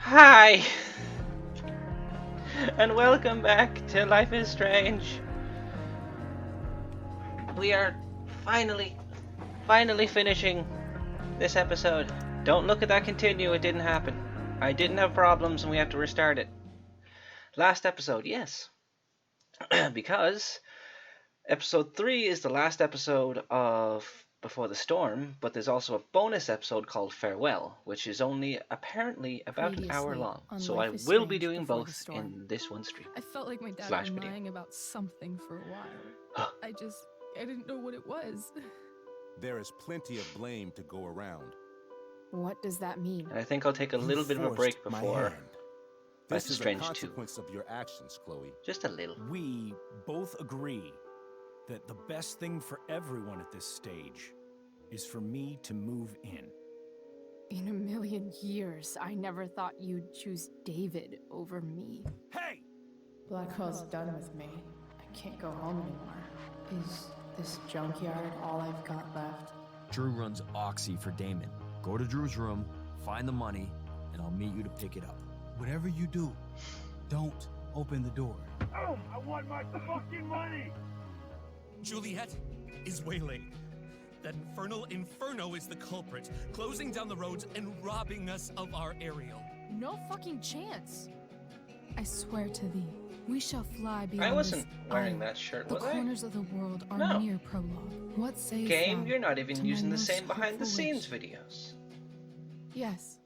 Hi, and welcome back to Life is Strange. We are finally finishing this episode. Don't look at that continue, it didn't happen. I didn't have problems and we have to restart it. Last episode, yes. Because episode 3 is the last episode of Before the Storm, but there's also a bonus episode called Farewell, which is only apparently about an hour Previously long. on So I Life is will be Strange doing Before the both Storm. in this one stream. I felt like my dad Slash was video. lying about something for a while. I didn't know what it was. There is plenty of blame to go around. What does that mean? And I think I'll take a little bit of a break My before hand. Life This is is a Strange 2. consequence of your actions, Chloe. Just a little. We both agree that the best thing for everyone at this stage is for me to move in. In a million years, I never thought you'd choose David over me. Hey! Blackwell's done with me. I can't go home anymore. Is this junkyard all I've got left? Drew runs Oxy for Damon. Go to Drew's room, find the money, and I'll meet you to pick it up. Whatever you do, don't open the door. Oh, I want my fucking money! Juliet is wailing. That infernal inferno is the culprit, closing down the roads and robbing us of our Ariel. No fucking chance. I swear to thee, we shall fly beyond I wasn't this wearing isle. that shirt, The was I? corners of the world are No. mere prologue. What sayest Game, thou you're not even to my using the most same behind the hopeful scenes wish? videos. Yes.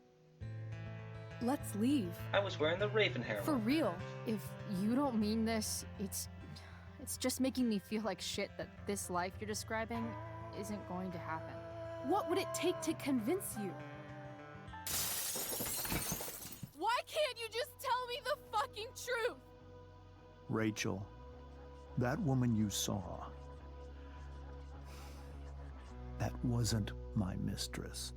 Let's leave. I was wearing the Raven hair For one. real. If you don't mean this, it's just making me feel like shit that this life you're describing isn't going to happen. What would it take to convince you? Why can't you just tell me the fucking truth? Rachel, that woman you saw, that wasn't my mistress.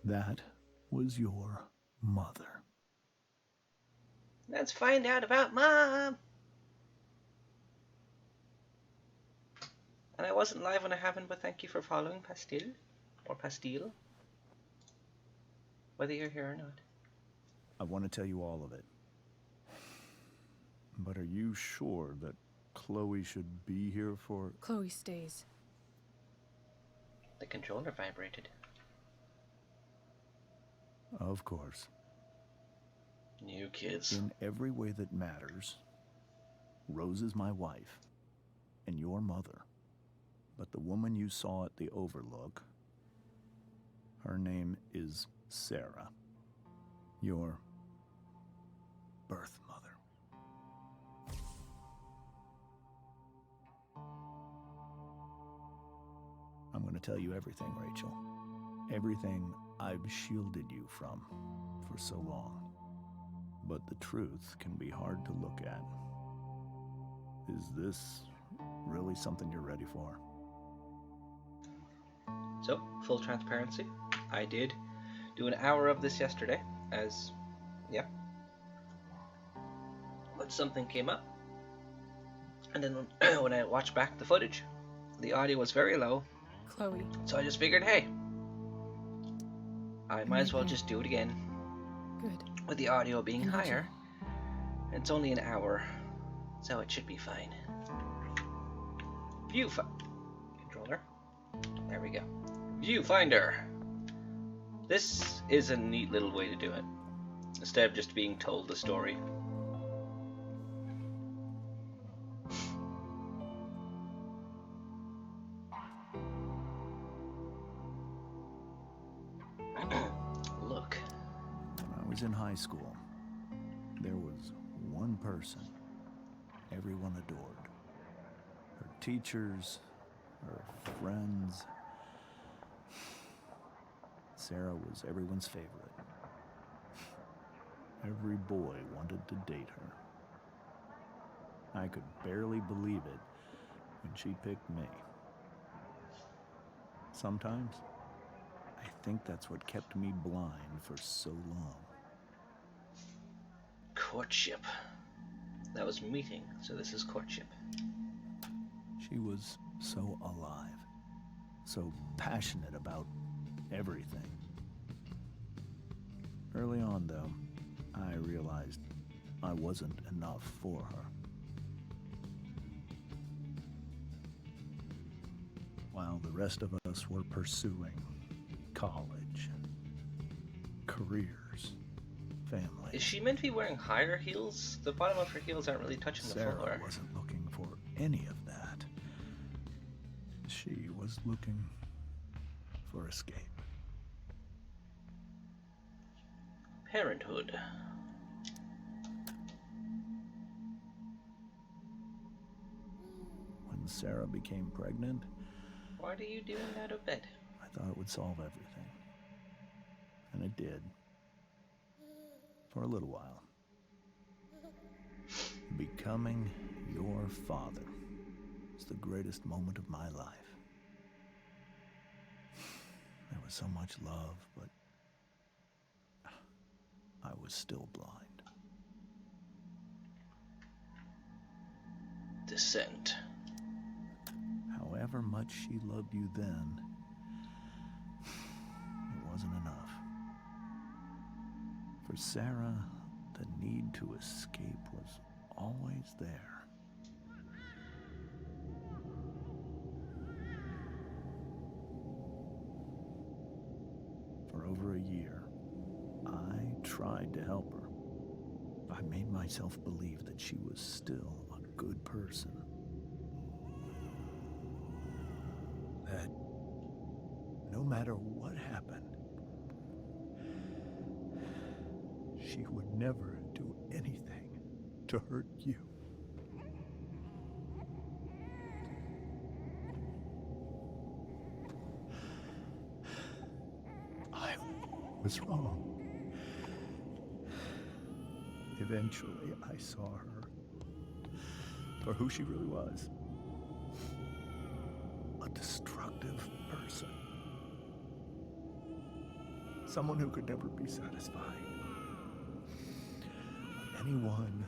That was your mother. Let's find out about Mom! And I wasn't live when it happened, but thank you for following Pastille. Or Pastille. Whether you're here or not. I want to tell you all of it. But are you sure that Chloe should be here for... Chloe stays. The controller vibrated. Of course. You kids. In every way that matters, Rose is my wife and your mother. But the woman you saw at the Overlook, her name is Sarah, your birth mother. I'm going to tell you everything, Rachel. Everything I've shielded you from for so long. But the truth can be hard to look at. Is this really something you're ready for? So, full transparency. I did do an hour of this yesterday, as, yeah. But something came up. And then when I watched back the footage, the audio was very low. Chloe. So I just figured, hey, I might as well just do it again. Good. With the audio being Imagine. higher. It's only an hour, so it should be fine. Controller. There we go. Viewfinder. This is a neat little way to do it, instead of just being told the story. Look. When I was in high school, there was one person everyone adored. Her teachers, her friends. Sarah was everyone's favorite. Every boy wanted to date her. I could barely believe it when she picked me. Sometimes, I think that's what kept me blind for so long. Courtship. That was meeting, so this is courtship. She was so alive, so passionate about everything. Early on, though, I realized I wasn't enough for her. While the rest of us were pursuing college, careers, family, Is she meant to be wearing higher heels? The bottom of her heels aren't really touching the Sarah floor. wasn't looking for any of that. She was looking for escape. Parenthood. When Sarah became pregnant, Why are you doing that out of bed? I thought it would solve everything. And it did. For a little while. Becoming your father was the greatest moment of my life. There was so much love, but I was still blind. Descent. However much she loved you then, it wasn't enough. For Sarah, the need to escape was always there. For over a year, I tried to help her. I made myself believe that she was still a good person. That no matter what happened, she would never do anything to hurt you. I was wrong. Eventually, I saw her for who she really was. A destructive person. Someone who could never be satisfied. Anyone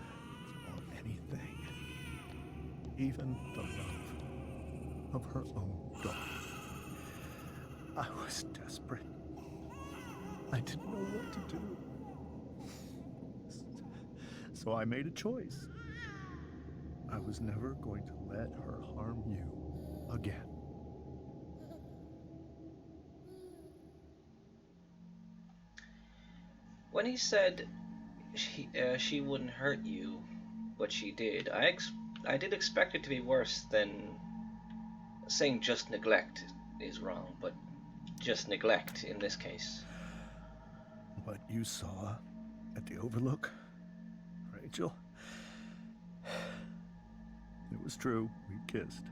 or anything. Even the love of her own daughter. I was desperate. I didn't know what to do. So I made a choice. I was never going to let her harm you again. When he said she wouldn't hurt you, but she did, I did expect it to be worse than saying just neglect is wrong, but just neglect in this case. What you saw at the Overlook, Rachel, it was true. We kissed.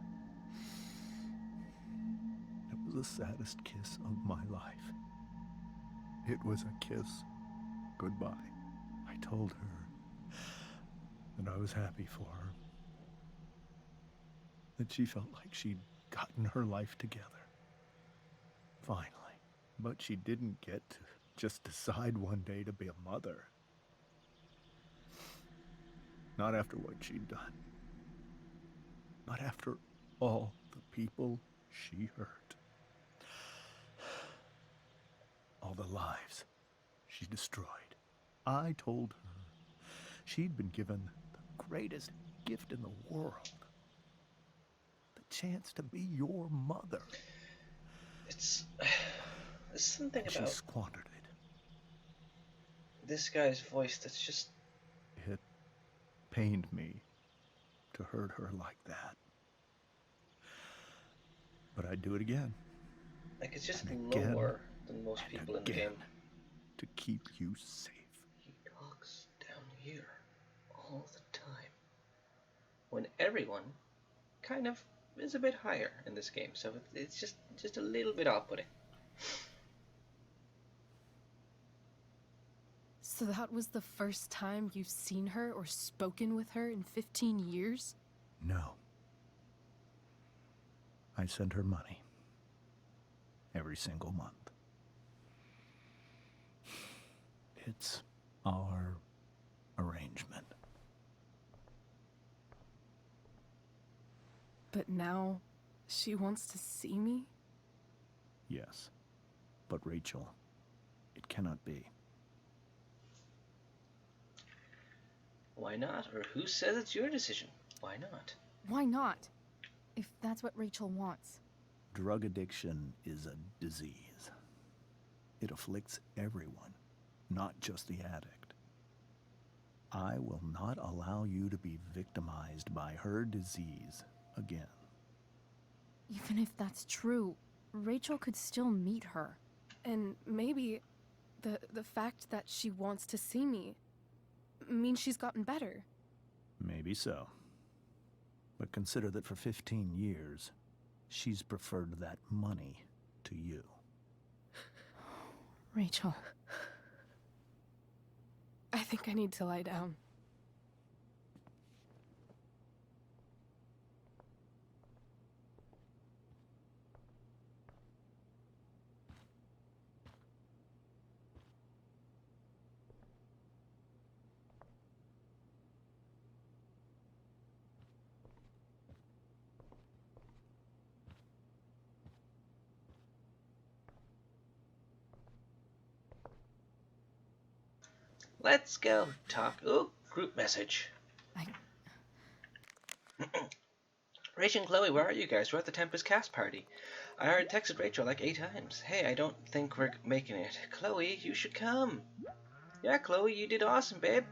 It was the saddest kiss of my life. It was a kiss goodbye. I told her that I was happy for her. That she felt like she'd gotten her life together. Finally. But she didn't get to just decide one day to be a mother. Not after what she'd done. Not after all the people she hurt. All the lives she destroyed. I told her she'd been given the greatest gift in the world. The chance to be your mother. It's something She about squandered it. this guy's voice that's just... It pained me to hurt her like that. But I'd do it again. like it's just And again, lower than most and people in the again. game. To keep you safe. He talks down here all the time, when everyone kind of is a bit higher in this game, so it's just a little bit off-putting. So that was the first time you've seen her or spoken with her in 15 years? No. I send her money. Every single month. It's our arrangement. But now she wants to see me? Yes. But Rachel, it cannot be. Why not? Or who says it's your decision? Why not? Why not? If that's what Rachel wants. Drug addiction is a disease. It afflicts everyone, not just the addict. I will not allow you to be victimized by her disease again. Even if that's true, Rachel could still meet her. And maybe the fact that she wants to see me means she's gotten better. Maybe so. But consider that for 15 years, she's preferred that money to you. Rachel. I think I need to lie down. Let's go talk. Oh, group message. Rachel and Chloe, where are you guys? We're at the Tempest cast party. I already texted Rachel like 8 times. Hey, I don't think we're making it. Chloe, you should come. Yeah, Chloe, you did awesome, babe.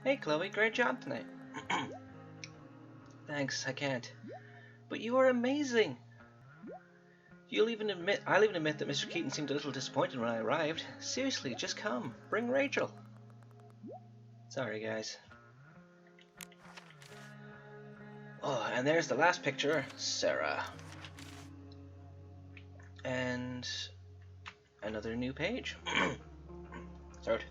Hey, Chloe, great job tonight. Thanks, I can't. But you were amazing. I'll even admit that Mr. Keaton seemed a little disappointed when I arrived. Seriously, just come. Bring Rachel. Sorry, guys. Oh, and there's the last picture, Sarah. And another new page. Third,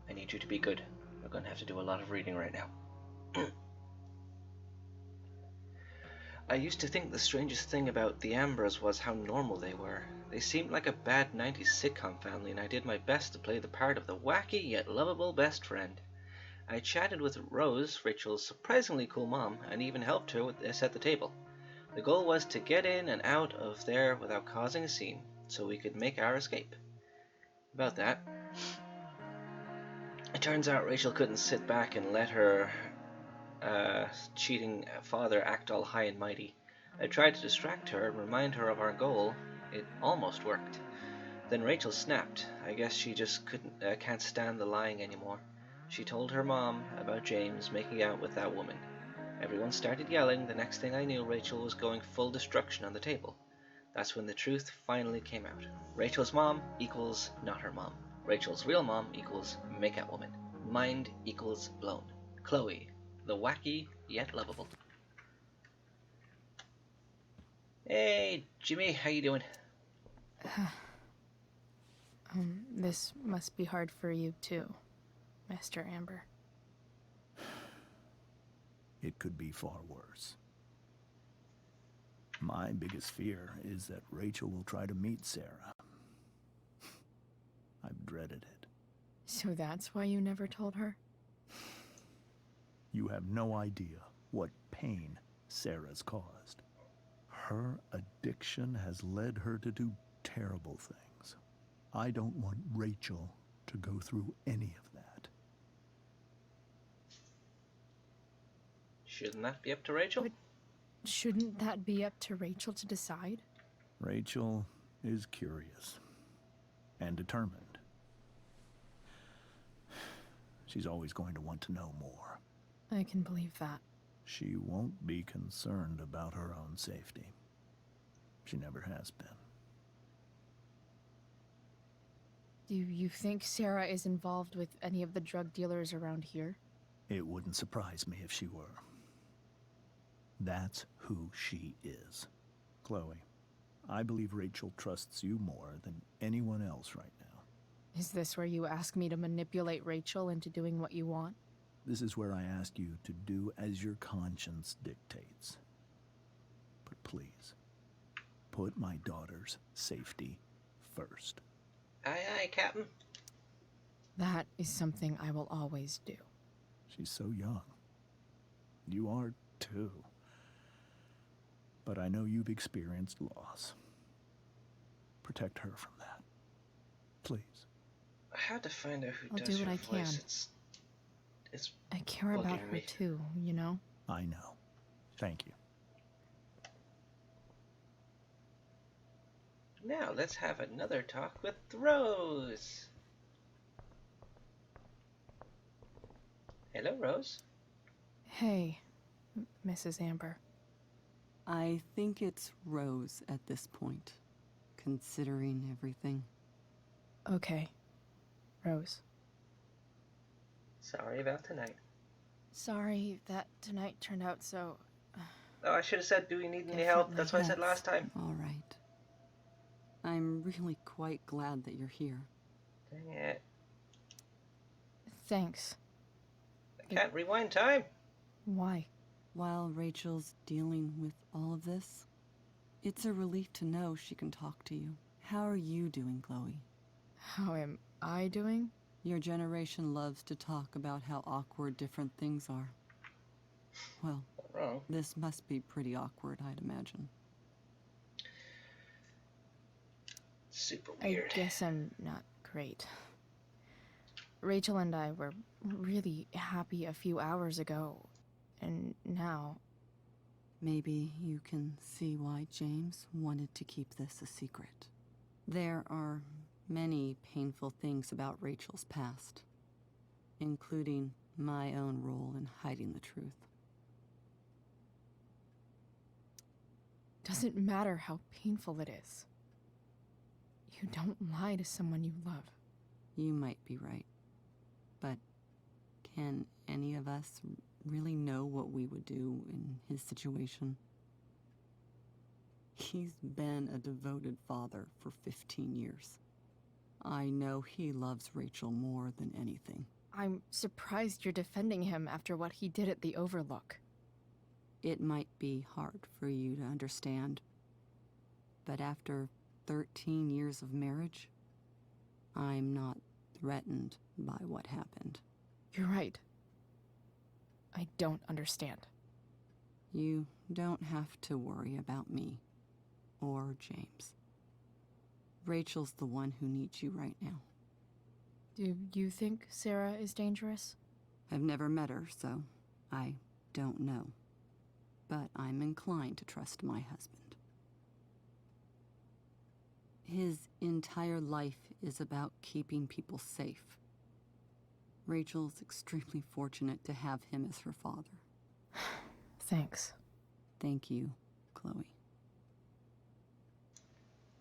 I need you to be good. We're going to have to do a lot of reading right now. I used to think the strangest thing about the Ambers was how normal they were. They seemed like a bad 90s sitcom family, and I did my best to play the part of the wacky yet lovable best friend. I chatted with Rose, Rachel's surprisingly cool mom, and even helped her set the table. The goal was to get in and out of there without causing a scene, so we could make our escape. About that, it turns out Rachel couldn't sit back and let her cheating father act all high and mighty. I tried to distract her and remind her of our goal. It almost worked. Then Rachel snapped. I guess she just can't stand the lying anymore. She told her mom about James making out with that woman. Everyone started yelling. The next thing I knew, Rachel was going full destruction on the table. That's when the truth finally came out. Rachel's mom equals not her mom. Rachel's real mom equals make-out woman. Mind equals blown. Chloe, the wacky yet lovable. Hey, Jimmy, how you doing? This must be hard for you too, Mr. Amber. It could be far worse. My biggest fear is that Rachel will try to meet Sarah. I've dreaded it. So that's why you never told her? You have no idea what pain Sarah's caused. Her addiction has led her to do terrible things. I don't want Rachel to go through any of that. Shouldn't that be up to Rachel? But shouldn't that be up to Rachel to decide? Rachel is curious and determined. She's always going to want to know more. I can believe that. She won't be concerned about her own safety. She never has been. Do you think Sarah is involved with any of the drug dealers around here? It wouldn't surprise me if she were. That's who she is. Chloe, I believe Rachel trusts you more than anyone else right now. Is this where you ask me to manipulate Rachel into doing what you want? This is where I ask you to do as your conscience dictates. But please, put my daughter's safety first. Aye, aye, Captain. That is something I will always do. She's so young. You are too. But I know you've experienced loss. Protect her from that. Please. I had to find out who I'll does do what your I voice. can. It's I care about bugging her me. too, you know? I know. Thank you. Now let's have another talk with Rose. Hello, Rose. Hey, Mrs. Amber. I think it's Rose at this point, considering everything. Okay, Rose. Sorry about tonight. Sorry that tonight turned out so... Oh, I should have said, do we need any Differently. help? That's what I said last time. All right. I'm really quite glad that you're here. Dang it. Thanks. I can't rewind time. Why? While Rachel's dealing with all of this, it's a relief to know she can talk to you. How are you doing, Chloe? How am I doing? Your generation loves to talk about how awkward different things are. Well, Not wrong. this must be pretty awkward, I'd imagine. Super weird. I guess I'm not great. Rachel and I were really happy a few hours ago, and now... Maybe you can see why James wanted to keep this a secret. There are many painful things about Rachel's past, including my own role in hiding the truth. Doesn't matter how painful it is. You don't lie to someone you love. You might be right, but can any of us really know what we would do in his situation? He's been a devoted father for 15 years. I know he loves Rachel more than anything. I'm surprised you're defending him after what he did at the Overlook. It might be hard for you to understand, but after 13 years of marriage, I'm not threatened by what happened. You're right. I don't understand. You don't have to worry about me or James. Rachel's the one who needs you right now. Do you think Sarah is dangerous? I've never met her, so I don't know. But I'm inclined to trust my husband. His entire life is about keeping people safe. Rachel's extremely fortunate to have him as her father. Thanks. Thank you, Chloe.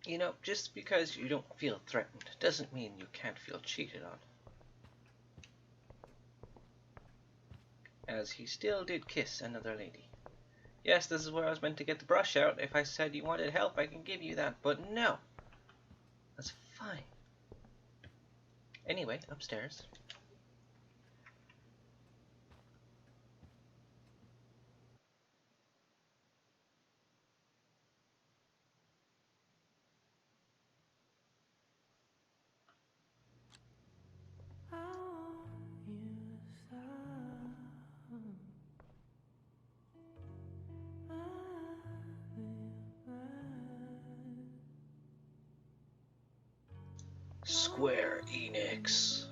You know, just because you don't feel threatened doesn't mean you can't feel cheated on. As he still did kiss another lady. Yes, this is where I was meant to get the brush out. If I said you wanted help, I can give you that, but no. That's fine. Anyway, upstairs. Square Enix.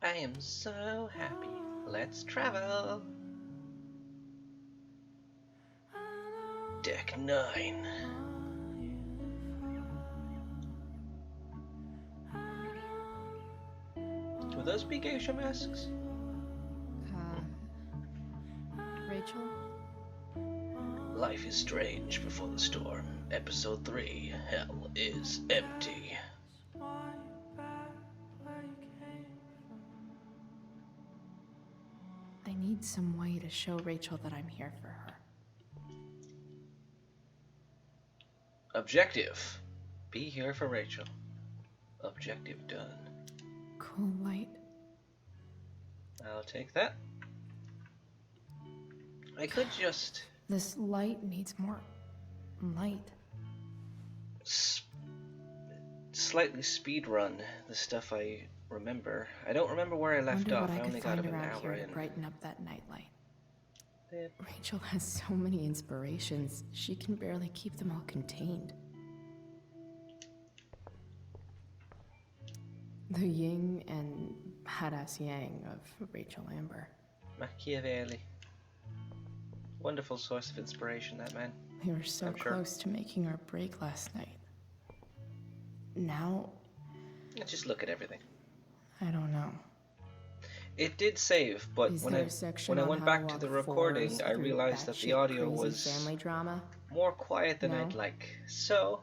I am so happy. Let's travel. Deck 9. Will those be geisha masks? Rachel? Life is strange before the storm. Episode 3. Hell is empty. I need some way to show Rachel that I'm here for her. Objective. Be here for Rachel. Objective done. Cool light. I'll take that. I could just This light needs more light. slightly speed run the stuff I remember. I don't remember where I left Wonder off. what I I could only got find about an around hour here to in. brighten up that nightlight. Yeah. Rachel has so many inspirations, she can barely keep them all contained. The yin and badass yang of Rachel Amber. Machiavelli. Wonderful source of inspiration, that man. We were so I'm sure. close to making our break last night. Now, Let's just look at everything. I don't know. It did save, but Is when there I a section when I on went how back to to the walk recording, fours I through realized that the batshit audio crazy was family drama? more quiet than I'd No? like. So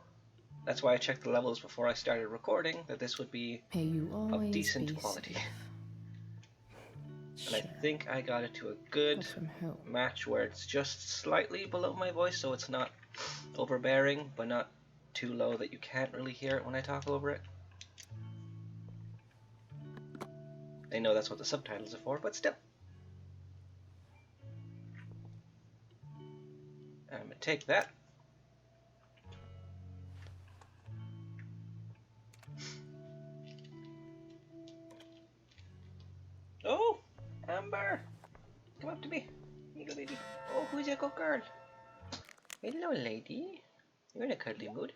that's why I checked the levels before I started recording, that this would be May you of always decent be quality. safe. And I Sure. think I got it to a good But from who? match where it's just slightly below my voice, so it's not overbearing, but not too low that you can't really hear it when I talk over it. I know that's what the subtitles are for, but still. I'm gonna take that. Oh, Amber, come up to me. Here you go, baby. Oh, who's that good girl? Hello, lady. You're in a cuddly mood.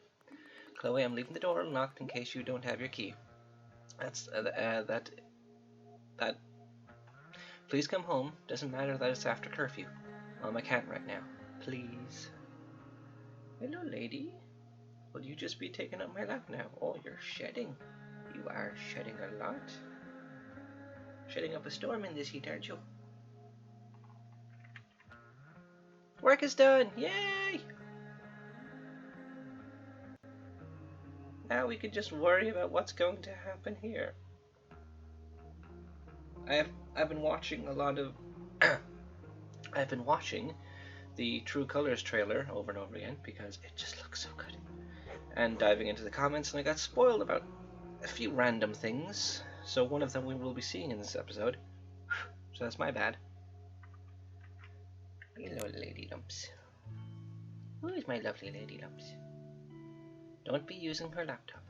Chloe, I'm leaving the door unlocked in case you don't have your key. That's that. Please come home. Doesn't matter that it's after curfew. I can't right now. Please. Hello, lady. Will you just be taking up my lap now? Oh, you're shedding. You are shedding a lot. Shedding up a storm in this heat, aren't you? Work is done! Yay! Now we can just worry about what's going to happen here. I've been watching a lot of I've been watching the True Colors trailer over and over again because it just looks so good. And diving into the comments, and I got spoiled about a few random things. So one of them we will be seeing in this episode. So that's my bad. Hello, Lady Lumps. Who is my lovely Lady Lumps? Don't be using her laptop.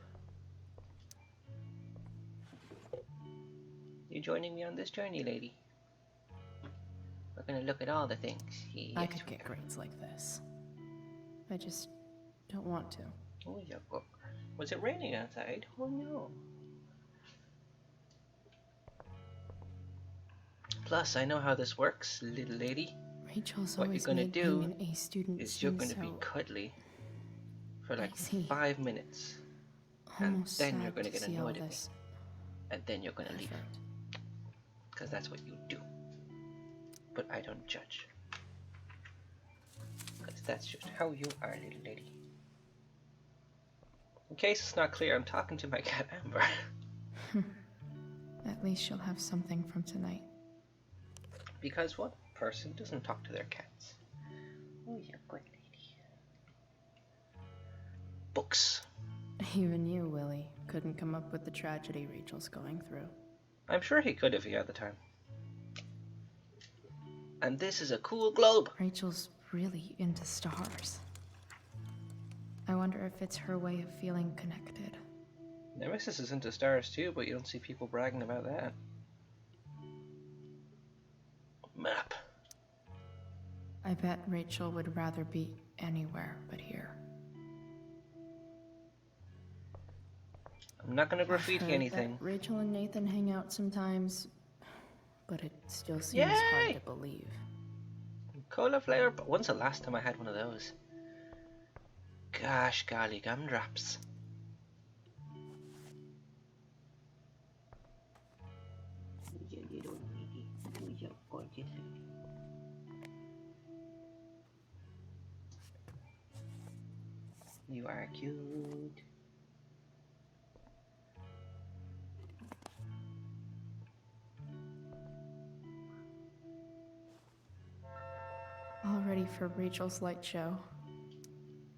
You joining me on this journey, lady? We're gonna look at all the things. Yes, I could get grades like this. I just don't want to. Oh, yeah. Was it raining outside? Oh no. Plus, I know how this works, little lady. Rachel's What you're always gonna made do being an A student is you're seem gonna be so cuddly for like easy. 5 minutes, and almost then you're sad gonna to get see all annoyed at me, this and then you're gonna leave, effort. because that's what you do. But I don't judge, because that's just how you are, little lady. In case it's not clear, I'm talking to my cat Amber. At least she'll have something from tonight. Because what person doesn't talk to their cats? Oh, you're good lady. Books. Even you, Willie, couldn't come up with the tragedy Rachel's going through. I'm sure he could if he had the time. And this is a cool globe. Rachel's really into stars. I wonder if it's her way of feeling connected. Nemesis is into stars too, but you don't see people bragging about that. Map. I bet Rachel would rather be anywhere but here. I'm not gonna I've graffiti heard anything. that Rachel and Nathan hang out sometimes, but it still seems Yay! hard to believe. Cola flavor, but when's the last time I had one of those? Gosh, golly gumdrops. You are cute. All ready for Rachel's light show.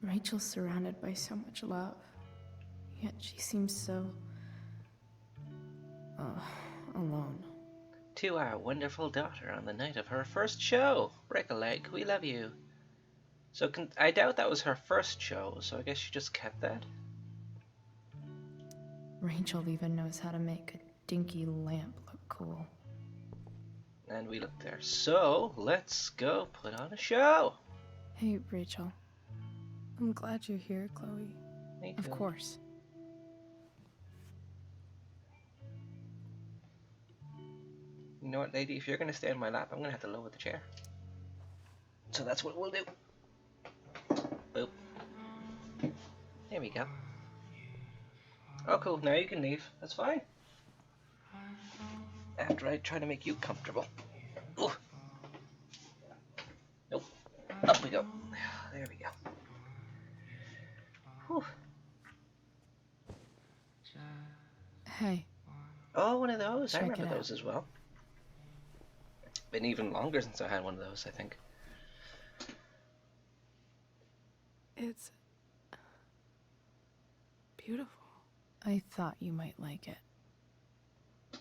Rachel's surrounded by so much love, yet she seems so alone. To our wonderful daughter on the night of her first show. Break a leg, we love you. So I doubt that was her first show, so I guess she just kept that. Rachel even knows how to make a dinky lamp look cool. And we look there. So let's go put on a show. Hey, Rachel. I'm glad you're here, Chloe. Me Of too. course. You know what, lady? If you're going to stay in my lap, I'm going to have to lower the chair. So that's what we'll do. Boop. There we go. Oh, cool. Now you can leave. That's fine. After I try to make you comfortable. Ooh. Nope. Up we go. There we go. Whew. Hey. Oh, one of those. I Check remember it out. those as well. Been even longer since I had one of those, I think. It's beautiful. I thought you might like it.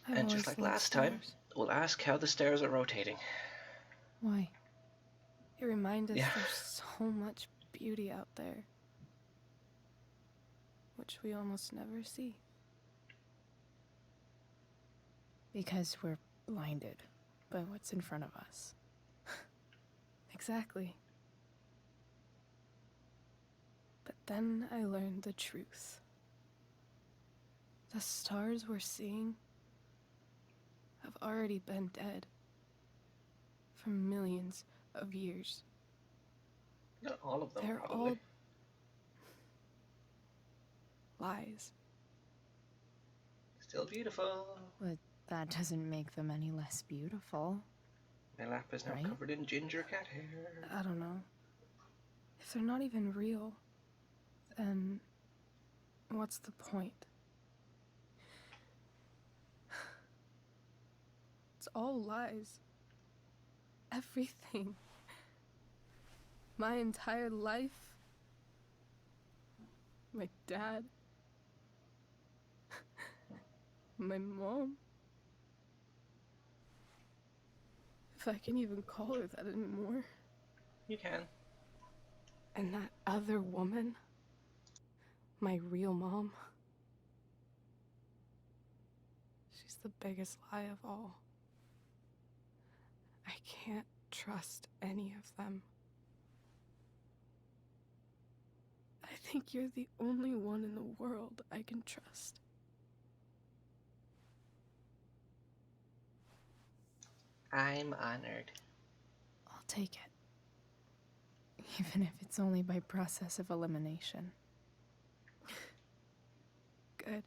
I've And just always like loved last time, stars. we'll ask how the stairs are rotating. Why? It reminds us Yeah. there's so much beauty out there, which we almost never see. Because we're blinded by what's in front of us. Exactly. But then I learned the truth. The stars we're seeing have already been dead for millions of years. Not all of them, They're probably. all lies. Still beautiful. But that doesn't make them any less beautiful. My lap is now Right? covered in ginger cat hair. I don't know. If they're not even real, then what's the point? It's all lies. Everything. My entire life. My dad. My mom. If I can even call her that anymore. You can. And that other woman, my real mom, she's the biggest lie of all. I can't trust any of them. I think you're the only one in the world I can trust. I'm honored. I'll take it. Even if it's only by process of elimination. Good.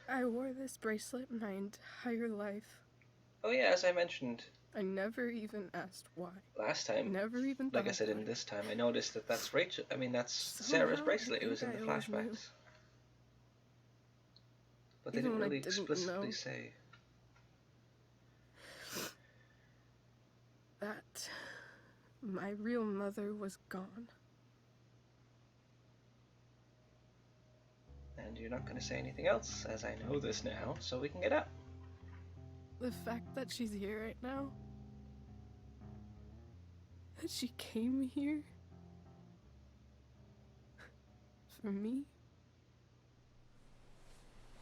I wore this bracelet my entire life. Oh yeah, as I mentioned I never even asked why. last time, Never even like I thought said about in it. this time, I noticed that that's Rachel. I mean, that's Sarah's Somehow, I bracelet. It was in think the I always knew. flashbacks. But they Even didn't when I really didn't explicitly know. say. That my real mother was gone. And you're not going to say anything else, as I know this now, so we can get out. The fact that she's here right now, that she came here for me,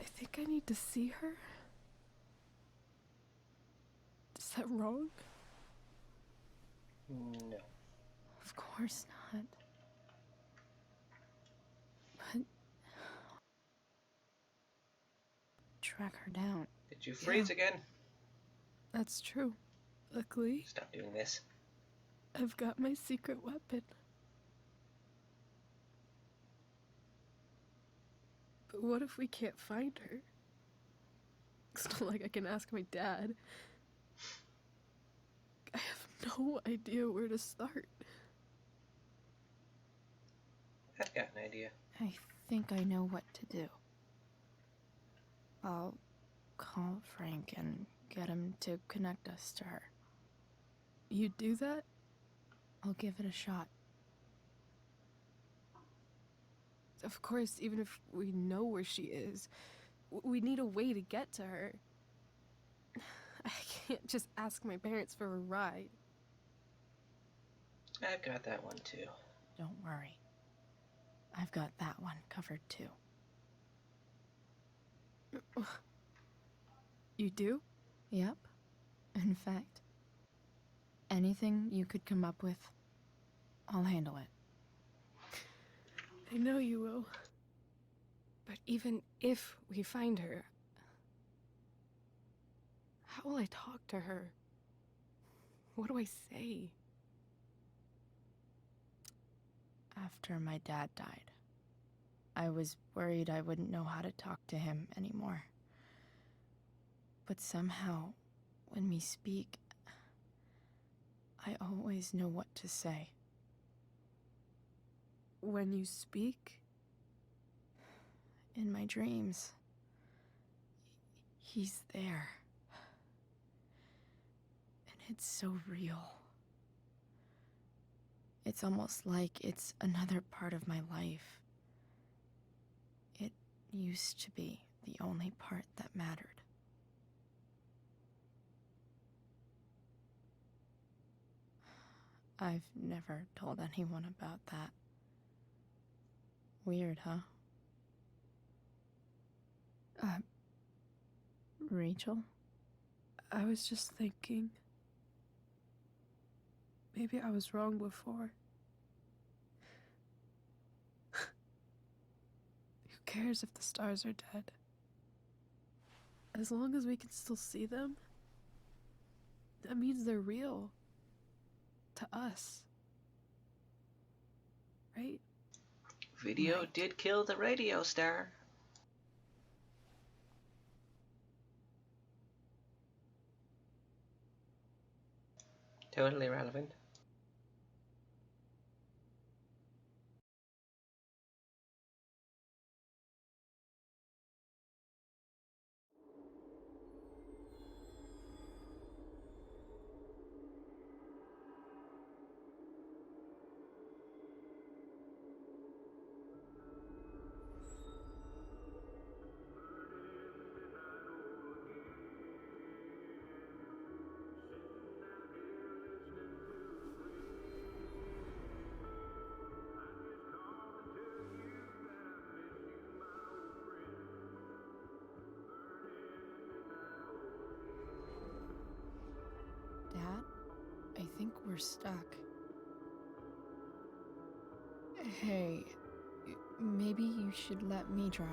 I think I need to see her. Is that wrong? No. Of course not. But track her down. Did you freeze again? That's true. Luckily, Stop doing this. I've got my secret weapon. But what if we can't find her? It's not like I can ask my dad. I have no idea where to start. I've got an idea. I think I know what to do. I'll call Frank and get him to connect us to her. You do that? I'll give it a shot. Of course, even if we know where she is, we need a way to get to her. I can't just ask my parents for a ride. I've got that one too. Don't worry. I've got that one covered too. You do? Yep. In fact, anything you could come up with, I'll handle it. I know you will. But even if we find her, how will I talk to her? What do I say? After my dad died, I was worried I wouldn't know how to talk to him anymore. But somehow, when we speak, I always know what to say. When you speak? In my dreams, he's there. And it's so real. It's almost like it's another part of my life. It used to be the only part that mattered. I've never told anyone about that. Weird, huh? Rachel? I was just thinking. Maybe I was wrong before. Who cares if the stars are dead? As long as we can still see them, that means they're real. To us. Right? Video did kill the radio star. Totally relevant. Dad, I think we're stuck. Hey, maybe you should let me drive.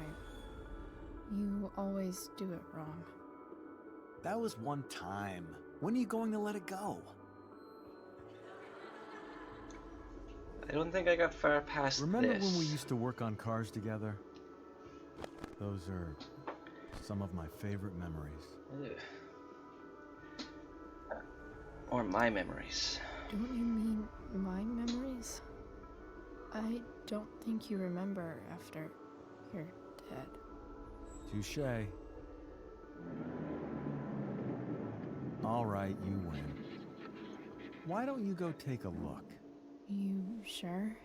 You always do it wrong. That was one time. When are you going to let it go? I don't think I got far past Remember this. when we used to work on cars together? Those are some of my favorite memories. Ugh. Or my memories. Don't you mean my memories? I don't think you remember after you're dead. Touché. All right, you win. Why don't you go take a look? You sure?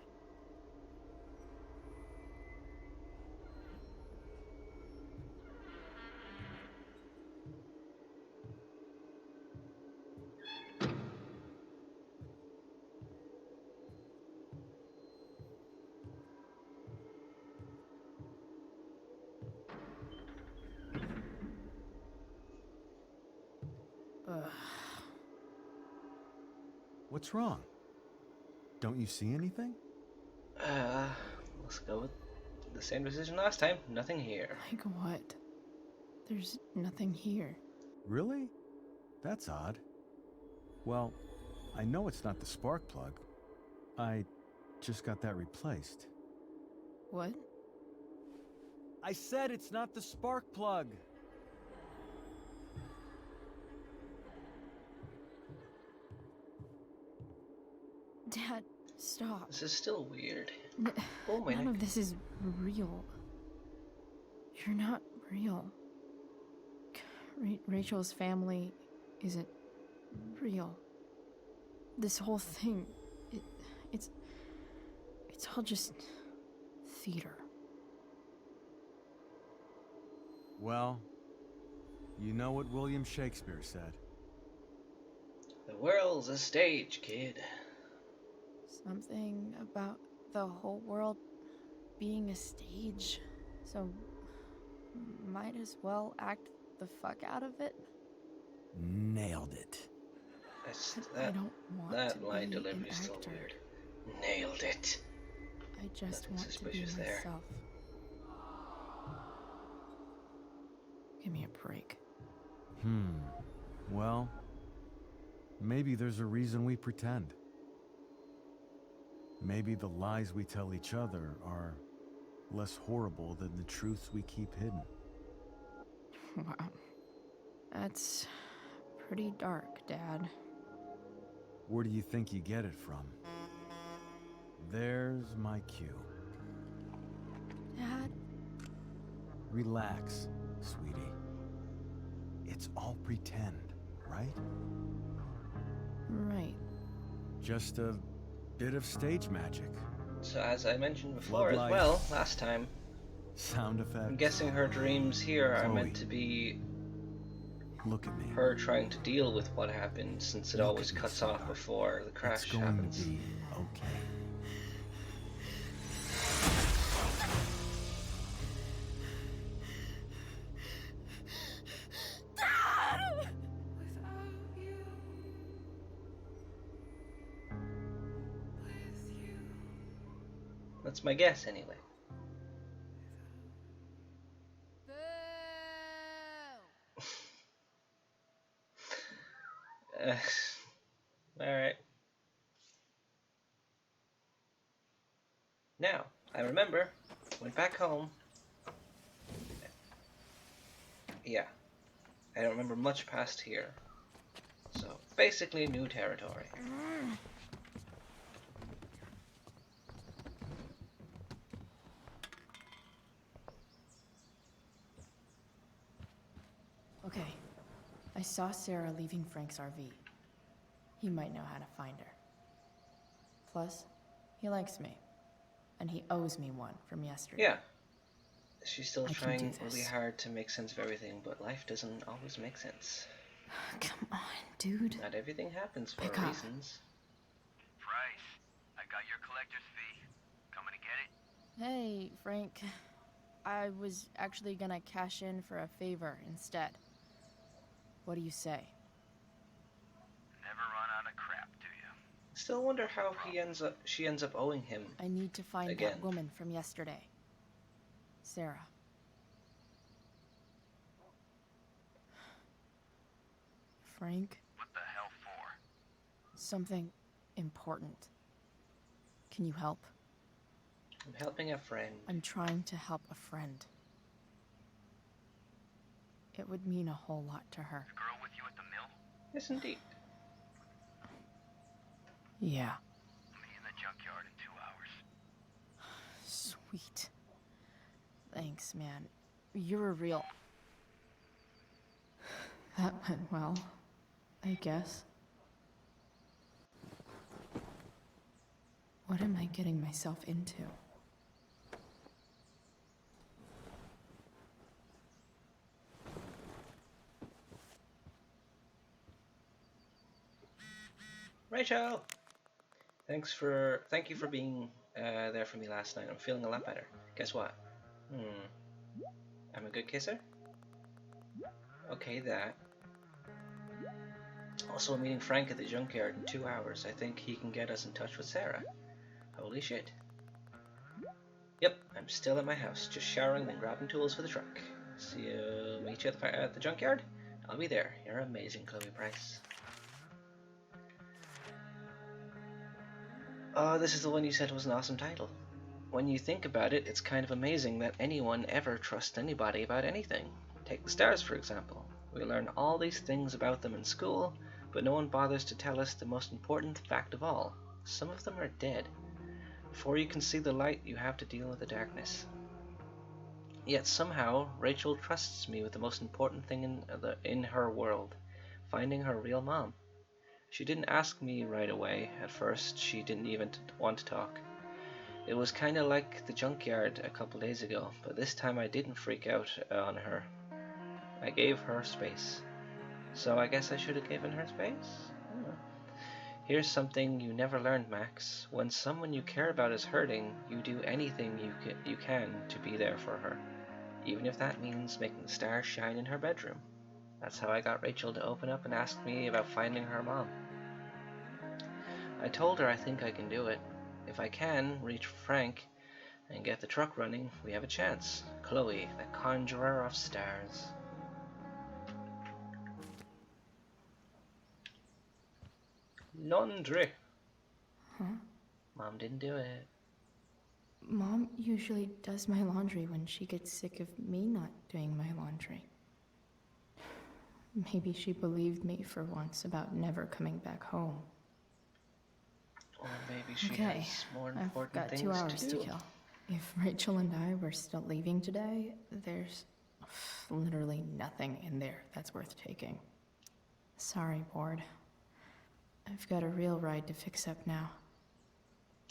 What's wrong? Don't you see anything? Let's go with the same decision last time. Nothing here. Like what? There's nothing here. Really? That's odd. Well, I know it's not the spark plug. I just got that replaced. What? I said it's not the spark plug! Dad, stop. This is still weird. None of this is real. You're not real. Rachel's family isn't real. This whole thing, it's all just theater. Well, you know what William Shakespeare said. The world's a stage, kid. Something about the whole world being a stage, so might as well act the fuck out of it. Nailed it. I don't want that to line be delivery an is still actor. weird. Nailed it. I just Nothing want to be suspicious there. myself. Give me a break. Well, maybe there's a reason we pretend. Maybe the lies we tell each other are less horrible than the truths we keep hidden. Wow. That's pretty dark, Dad. Where do you think you get it from? There's my cue. Dad? Relax, sweetie. It's all pretend, right? Right. Just a bit of stage magic. So as I mentioned before as Floodlights. well, last time, Sound effects. I'm guessing her dreams here are Chloe. meant to be Look at me. her trying to deal with what happened, since it Look always at me, cuts off sweetheart. before the crash It's going happens. to be okay. That's my guess, anyway. Alright. Now, I remember, went back home. Yeah. I don't remember much past here. So, basically new territory. Okay. I saw Sarah leaving Frank's RV. He might know how to find her. Plus, he likes me. And he owes me one from yesterday. Yeah. She's still I can trying do really this. hard to make sense of everything, but life doesn't always make sense. Come on, dude. Not everything happens for Pick up. reasons. Price, I got your collector's fee. Coming to get it? Hey, Frank. I was actually gonna cash in for a favor instead. What do you say? Never run out of crap, do you? Still wonder how she ends up owing him. I need to find Again. that woman from yesterday. Sarah. Frank, What the hell for? something important. Can you help? I'm helping a friend. I'm trying to help a friend. It would mean a whole lot to her. The girl with you at the mill? Yes, indeed. Yeah. Me in the junkyard in 2 hours. Sweet. Thanks, man. You're a real... That went well, I guess. What am I getting myself into? Rachel! Thank you for being there for me last night. I'm feeling a lot better. Guess what? I'm a good kisser? Okay, that. Also, I'm meeting Frank at the junkyard in 2 hours. I think he can get us in touch with Sarah. Holy shit. Yep, I'm still at my house, just showering and grabbing tools for the truck. Meet you at the junkyard? I'll be there. You're amazing, Chloe Price. Oh, this is the one you said was an awesome title. When you think about it, it's kind of amazing that anyone ever trusts anybody about anything. Take the stars, for example. We learn all these things about them in school, but no one bothers to tell us the most important fact of all. Some of them are dead. Before you can see the light, you have to deal with the darkness. Yet somehow, Rachel trusts me with the most important thing in her world, finding her real mom. She didn't ask me right away. At first, she didn't even want to talk. It was kind of like the junkyard a couple days ago, but this time I didn't freak out on her. I gave her space. So I guess I should have given her space? Oh. Here's something you never learned, Max. When someone you care about is hurting, you do anything you can to be there for her, even if that means making the stars shine in her bedroom. That's how I got Rachel to open up and ask me about finding her mom. I told her I think I can do it. If I can reach Frank, and get the truck running, we have a chance. Chloe, the conjurer of stars. Laundry. Huh? Mom didn't do it. Mom usually does my laundry when she gets sick of me not doing my laundry. Maybe she believed me for once about never coming back home. Or maybe she Okay, has more I've important got things 2 hours to to do. kill. If Rachel and I were still leaving today, there's literally nothing in there that's worth taking. Sorry, board. I've got a real ride to fix up now.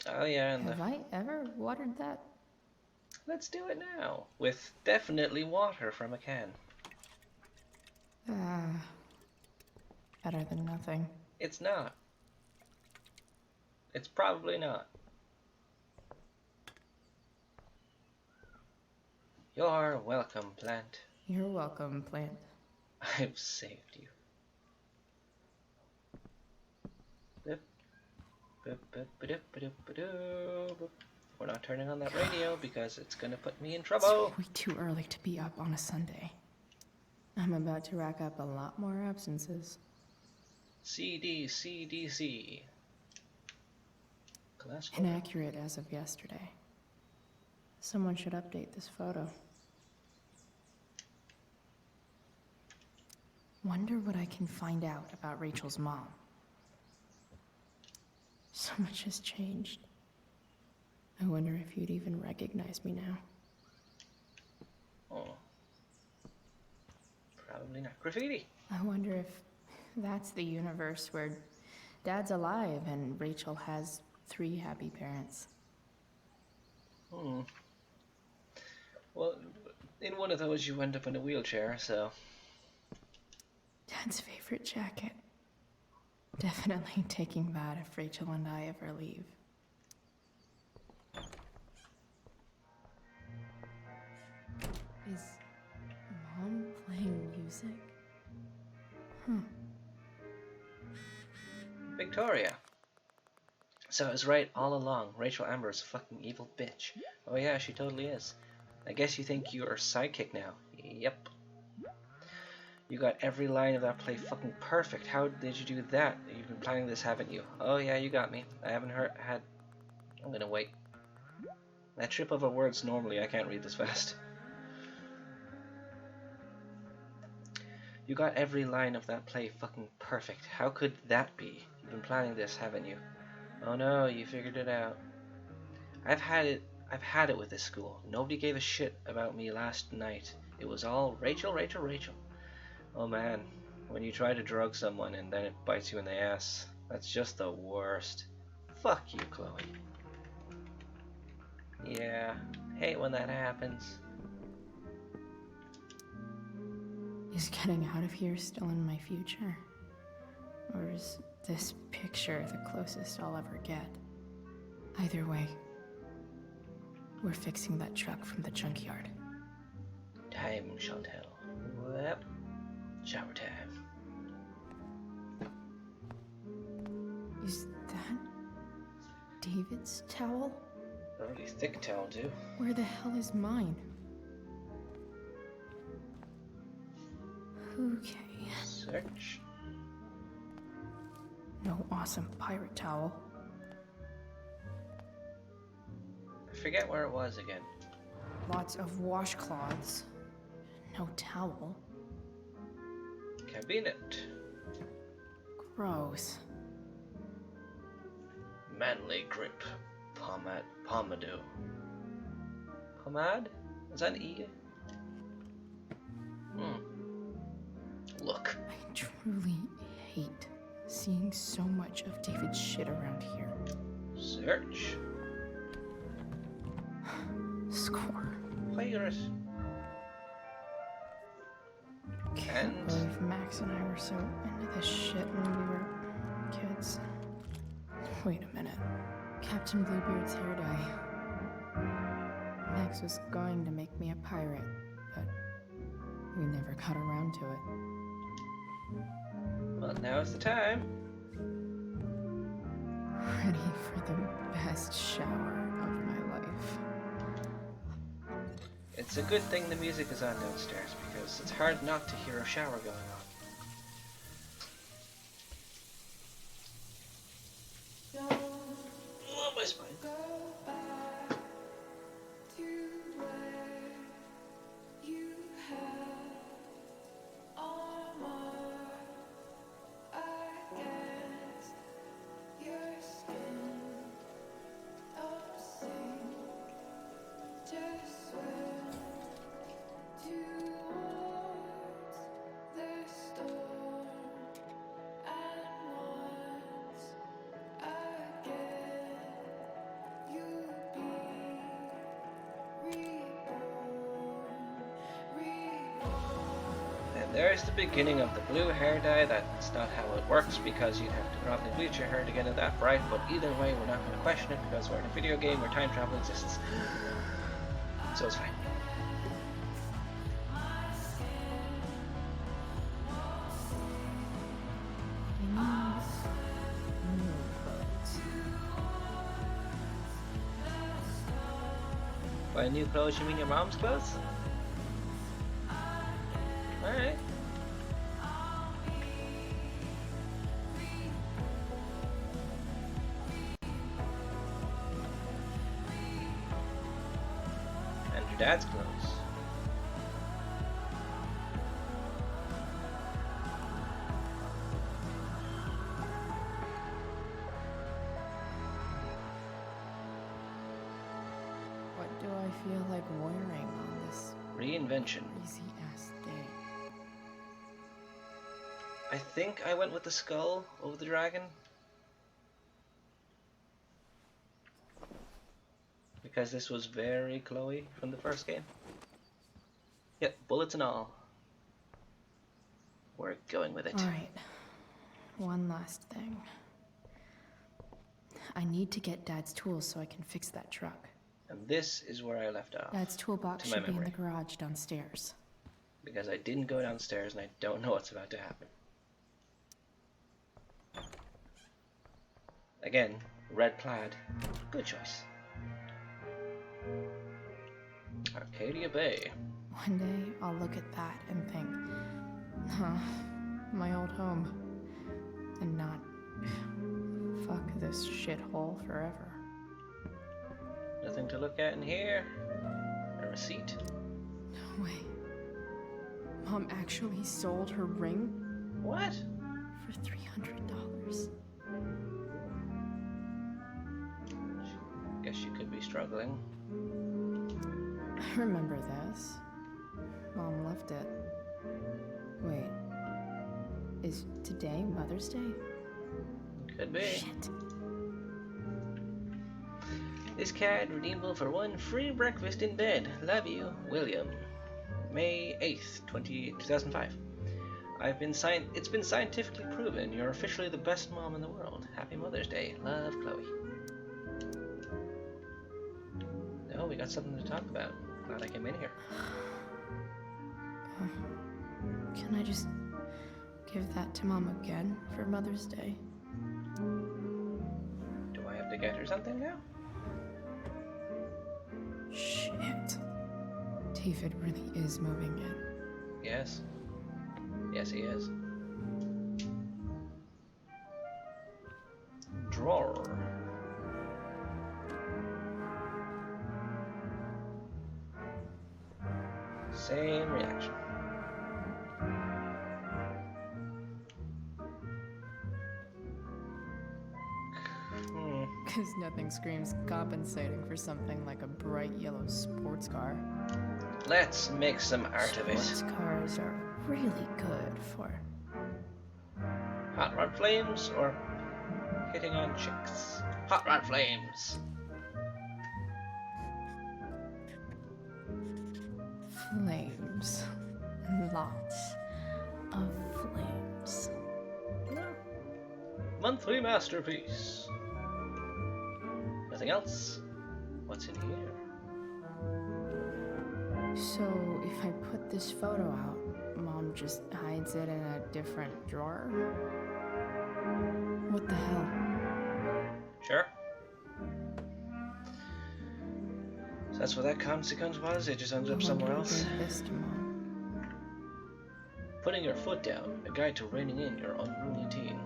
Oh yeah, and Have I ever watered that? let's do it now. With definitely water from a can. Better than nothing. It's not. It's probably not. You're welcome, plant. You're welcome, plant. I've saved you. We're not turning on that radio because it's gonna put me in trouble. It's way too early to be up on a Sunday. I'm about to rack up a lot more absences. CDC. Inaccurate as of yesterday. Someone should update this photo. Wonder what I can find out about Rachel's mom. So much has changed. I wonder if you'd even recognize me now. Oh. Probably not. Graffiti. I wonder if that's the universe where Dad's alive and Rachel has 3 happy parents. Well, in one of those you end up in a wheelchair, so... Dad's favorite jacket. Definitely taking that if Rachel and I ever leave. Is Mom playing music? Victoria. So I was right all along. Rachel Amber is a fucking evil bitch. Oh yeah, she totally is. I guess you think you're sidekick now. Yep. You got every line of that play fucking perfect. How did you do that? You've been planning this, haven't you? Oh yeah, you got me. I haven't had... I'm gonna wait. I trip over words normally. I can't read this fast. You got every line of that play fucking perfect. How could that be? You've been planning this, haven't you? Oh no, you figured it out. I've had it with this school. Nobody gave a shit about me last night. It was all Rachel. Oh man, when you try to drug someone and then it bites you in the ass, that's just the worst. Fuck you, Chloe. Yeah, hate when that happens. Is getting out of here still in my future? Or is this picture the closest I'll ever get? Either way, we're fixing that truck from the junkyard. Time, Chantel. Yep. Shower time. Is that David's towel? A really thick towel, too. Where the hell is mine? Okay. Search. No awesome pirate towel. I forget where it was again. Lots of washcloths. No towel. Cabinet. Gross. Manly grip. Pomade. Pomade? Is that an E? Look. I truly hate seeing so much of David's shit around here. Search. Score. Pirate. Can't believe Max and I were so into this shit when we were kids. Wait a minute. Captain Bluebeard's hair dye. Max was going to make me a pirate, but we never got around to it. Well, now's the time. Ready for the best shower of my life. It's a good thing the music is on downstairs because it's hard not to hear a shower going on. Oh, my spine. There's the beginning of the blue hair dye. That's not how it works because you'd have to probably bleach your hair to get it that bright, but either way we're not going to question it because we're in a video game where time travel exists. So it's fine. By new clothes you mean your mom's clothes? Alright. And your dad's clothes. What do I feel like wearing on this Reinvention. crazy ass day? I think I went with the skull over the dragon. Because this was very Chloe from the first game. Yep, bullets and all. We're going with it. Alright. One last thing. I need to get Dad's tools so I can fix that truck. And this is where I left off. Dad's toolbox to my should be in memory. the garage downstairs. Because I didn't go downstairs and I don't know what's about to happen. Again, red plaid. Good choice. Arcadia Bay. One day, I'll look at that and think, huh, my old home. And not, fuck this shithole forever. Nothing to look at in here. A receipt. No way. Mom actually sold her ring? What? For $300. Guess you could be struggling. I remember this. Mom left it. Wait. Is today Mother's Day? Could be. Shit. This card redeemable for one free breakfast in bed. Love you, William. May 8th, 2005. It's been scientifically proven you're officially the best mom in the world. Happy Mother's Day. Love, Chloe. Oh, we got something to talk about. Glad I came in here. Can I just give that to Mom again for Mother's Day? Do I have to get her something now? Shit. David really is moving in. Yes. Yes, he is. Drawer. Same reaction. Because nothing screams compensating for something like a bright yellow sports car. Let's make some art of it. Sports cars are really good for Hot rod flames or hitting on chicks? Hot rod flames. flames. Lots of flames. Monthly masterpiece. Nothing else? What's in here? So, if I put this photo out, Mom just hides it in a different drawer? What the hell? Sure. So that's what that consequence was? It just ends I up wonder somewhere who else? gave this to Mom. Putting your foot down, a guide to reining in your unruly teen.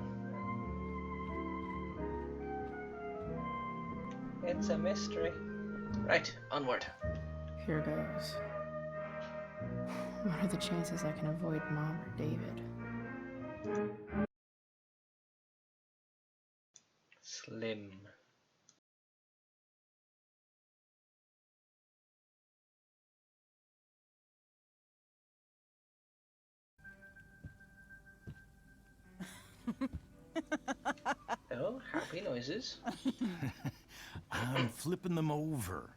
It's a mystery. Right, onward. Here goes. What are the chances I can avoid Mom or David? Slim. Oh, happy noises. I'm flipping them over.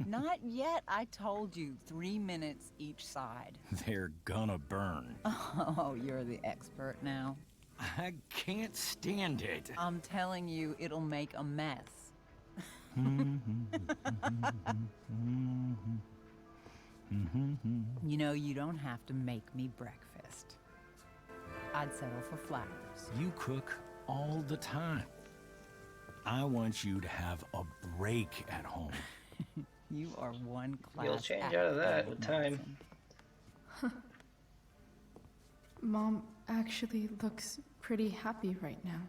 Not yet. I told you 3 minutes each side. They're gonna burn. Oh, you're the expert now. I can't stand it. I'm telling you, it'll make a mess. You know, you don't have to make me breakfast. I'd settle for flowers. You cook all the time. I want you to have a break at home. You are one class. You'll change out of that with time. Mom actually looks pretty happy right now.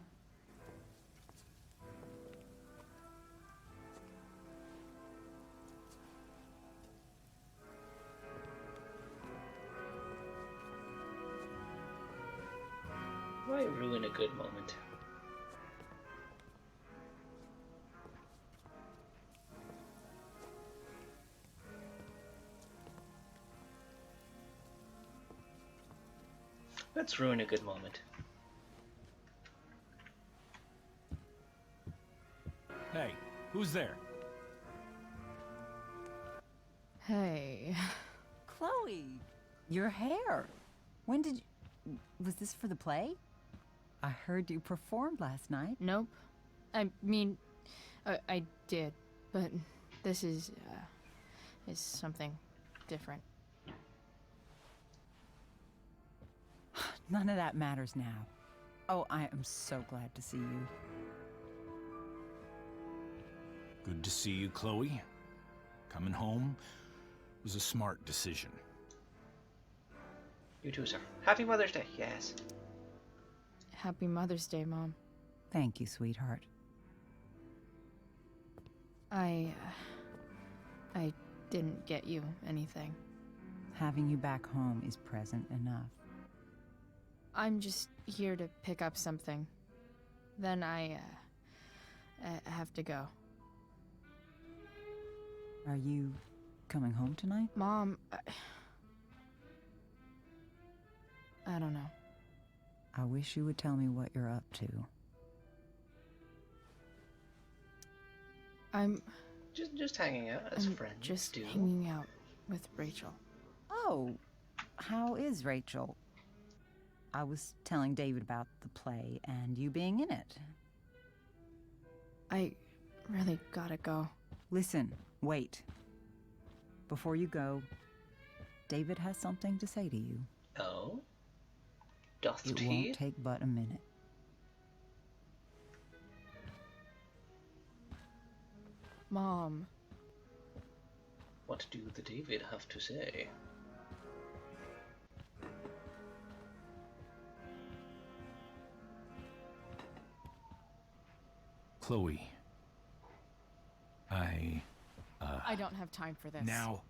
Why ruin a good moment? Let's ruin a good moment. Hey, who's there? Hey. Chloe, your hair. When did you... Was this for the play? I heard you performed last night. Nope. I mean, I did, but this is something different. None of that matters now. Oh, I am so glad to see you. Good to see you, Chloe. Coming home was a smart decision. You too, sir. Happy Mother's Day, yes. Happy Mother's Day, Mom. Thank you, sweetheart. I didn't get you anything. Having you back home is present enough. I'm just here to pick up something. Then I have to go. Are you coming home tonight? Mom, I don't know. I wish you would tell me what you're up to. I'm just hanging out as friends. Just hanging out with Rachel. Oh, how is Rachel? I was telling David about the play and you being in it. I really gotta go. Listen, wait. Before you go, David has something to say to you. Oh? Doth It he? won't take but a minute. Mom. What do the David have to say? Chloe, I don't have time for this. Now,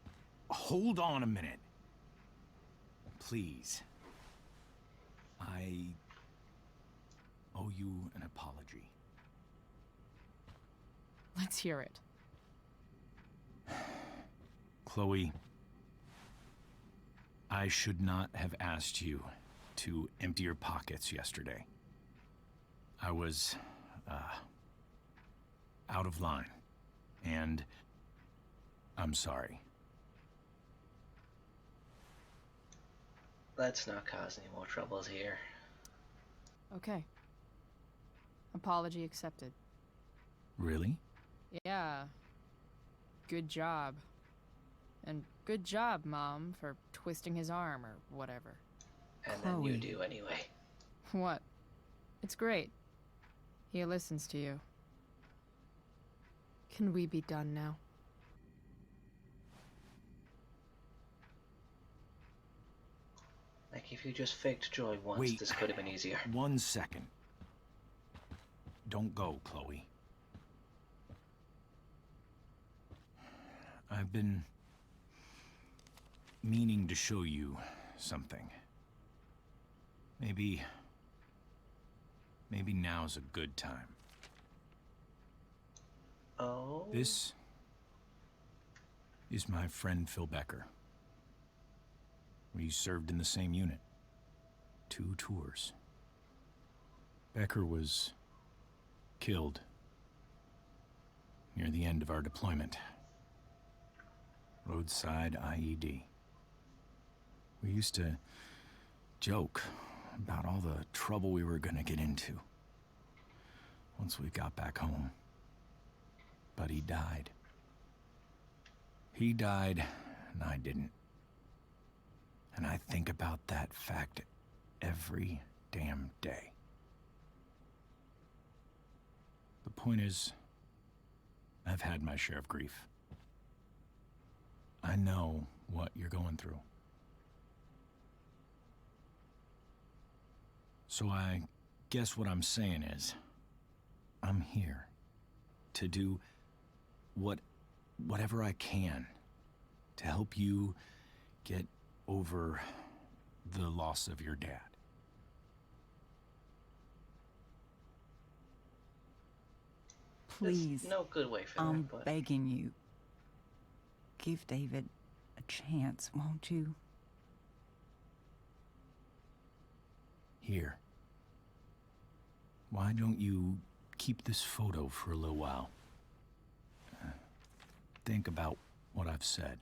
hold on a minute. Please. I owe you an apology. Let's hear it. Chloe, I should not have asked you to empty your pockets yesterday. I was, out of line, and I'm sorry. Let's not cause any more troubles here. Okay. Apology accepted. Really? Yeah. Good job. And good job, Mom, for twisting his arm or whatever. And then you do anyway. What? It's great. He listens to you. Can we be done now? Like, if you just faked joy once, Wait. this could have been easier. 1 second. Don't go, Chloe. I've been meaning to show you something. Maybe now's a good time. Oh? This is my friend Phil Becker. We served in the same unit. 2 tours. Becker was killed near the end of our deployment. Roadside IED. We used to joke about all the trouble we were gonna get into once we got back home. But he died. He died, and I didn't. And I think about that fact every damn day. The point is, I've had my share of grief. I know what you're going through. So I guess what I'm saying is, I'm here to do whatever I can to help you get over the loss of your dad. Please. There's no good way for I'm that, but... begging you. Give David a chance, won't you? Here. Why don't you keep this photo for a little while? Think about what I've said.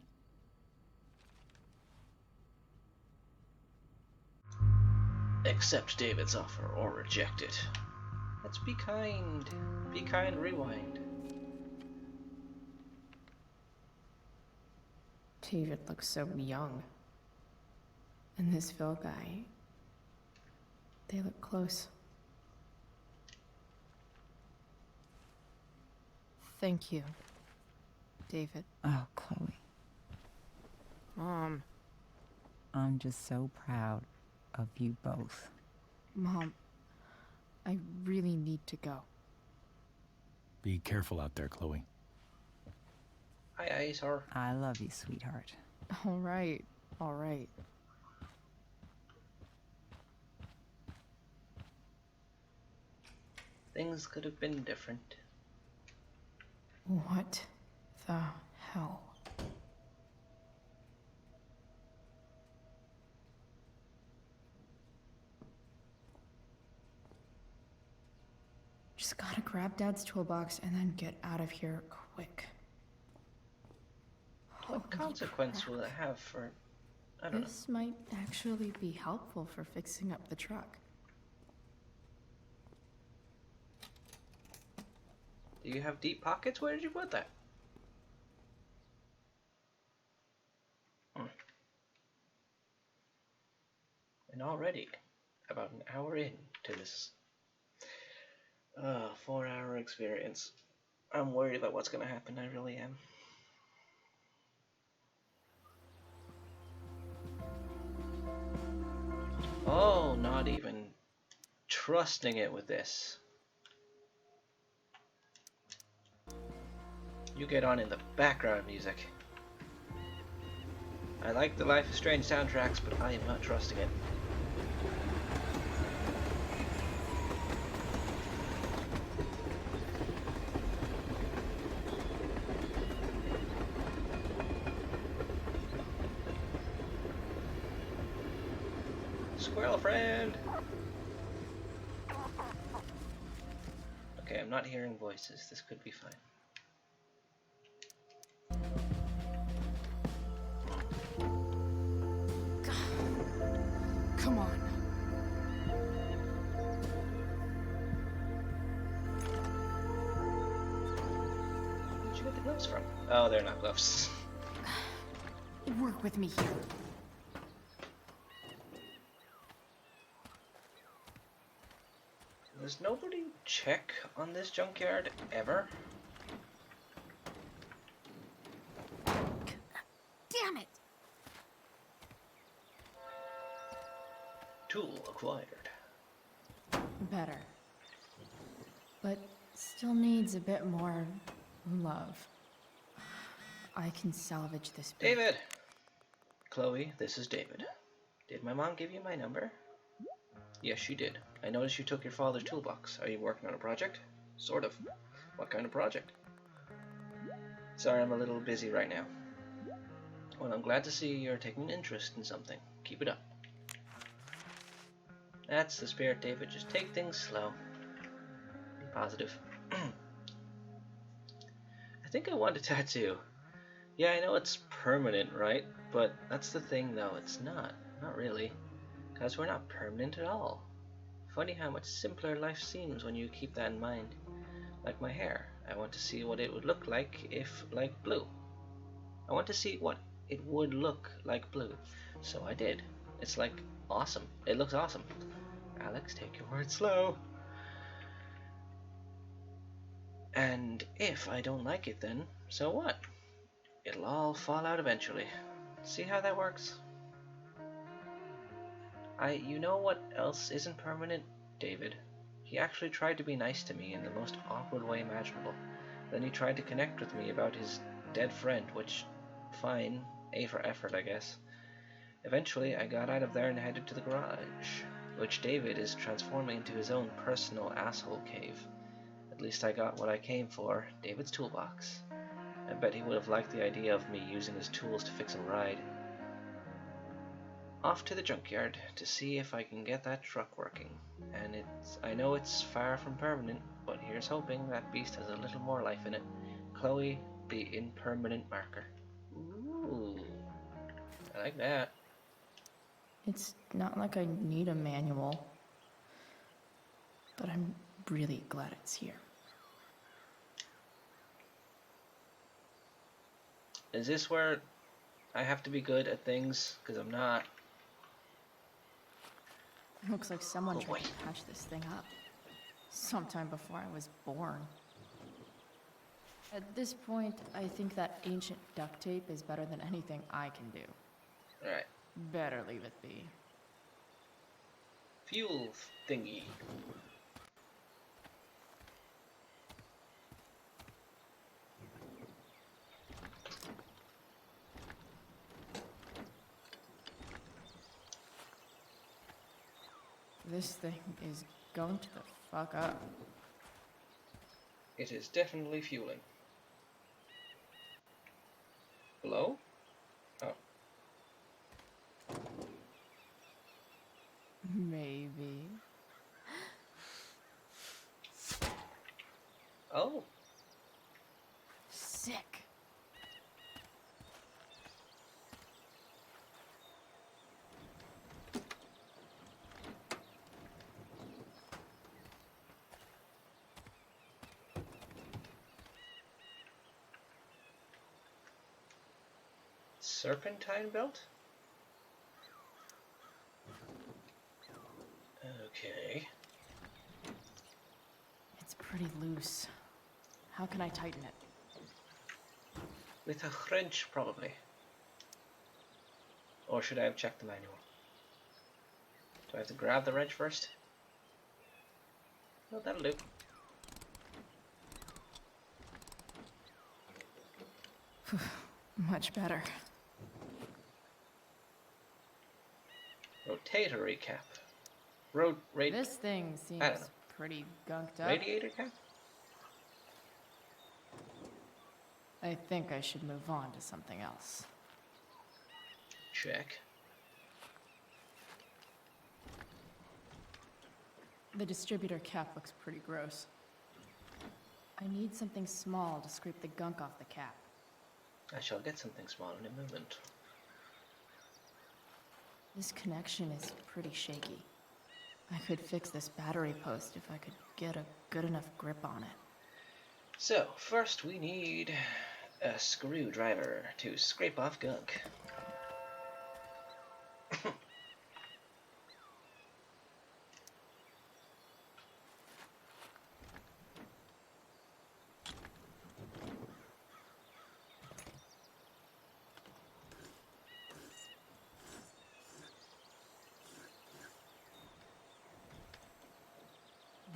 Accept David's offer or reject it. Let's be kind. Be kind, rewind. David looks so young. And this Phil guy, they look close. Thank you, David. Oh, Chloe. Mom. I'm just so proud of you both. Mom, I really need to go. Be careful out there, Chloe. Aye, aye, sir. I love you, sweetheart. All right, all right. Things could have been different. What the hell? Just gotta grab Dad's toolbox and then get out of here quick. What consequence will it have for... I don't know. This might actually be helpful for fixing up the truck. Do you have deep pockets? Where did you put that? And already, about an hour in to this 4-hour experience, I'm worried about what's going to happen. I really am. Oh, not even trusting it with this. You get on in the background music. I like the Life is Strange soundtracks, but I am not trusting it. Squirrel friend! Okay, I'm not hearing voices. This could be fine. Come on. Where'd you get the gloves from? Oh, they're not gloves. Work with me here. Does nobody check on this junkyard ever? Damn it! required. Better. But still needs a bit more love. I can salvage this bit. David! Chloe, this is David. Did my mom give you my number? Yes, she did. I noticed you took your father's toolbox. Are you working on a project? Sort of. What kind of project? Sorry, I'm a little busy right now. Well, I'm glad to see you're taking an interest in something. Keep it up. That's the spirit, David. Just take things slow. Be positive. I think I want a tattoo. Yeah, I know it's permanent, right? But that's the thing, though. It's not. Not really. Because we're not permanent at all. Funny how much simpler life seems when you keep that in mind. Like my hair. I want to see what it would look like if, like, blue. I want to see what it would look like blue. So I did. It's like awesome. It looks awesome. Alex, take your words slow. And if I don't like it, then so what? It'll all fall out eventually. See how that works? You know what else isn't permanent? David. He actually tried to be nice to me in the most awkward way imaginable. Then he tried to connect with me about his dead friend, which, fine, A for effort, I guess. Eventually, I got out of there and headed to the garage, which David is transforming into his own personal asshole cave. At least I got what I came for, David's toolbox. I bet he would have liked the idea of me using his tools to fix a ride. Off to the junkyard to see if I can get that truck working. And I know it's far from permanent, but here's hoping that beast has a little more life in it. Chloe, the impermanent marker. Ooh, I like that. It's not like I need a manual, but I'm really glad it's here. Is this where I have to be good at things? Because I'm not. Looks like someone tried to patch this thing up. Sometime before I was born. At this point, I think that ancient duct tape is better than anything I can do. Alright. Better leave it be. Fuel thingy. This thing is going to the fuck up. It is definitely fueling. Hello? Oh. Maybe. Oh. Sick. Serpentine belt? Okay. It's pretty loose. How can I tighten it? With a wrench, probably. Or should I have checked the manual? Do I have to grab the wrench first? No, that'll do. Much better. Rotatory cap. This thing seems pretty gunked up. Radiator cap? I think I should move on to something else. Check. The distributor cap looks pretty gross. I need something small to scrape the gunk off the cap. I shall get something small in a moment. This connection is pretty shaky. I could fix this battery post if I could get a good enough grip on it. So, first we need a screwdriver to scrape off gunk.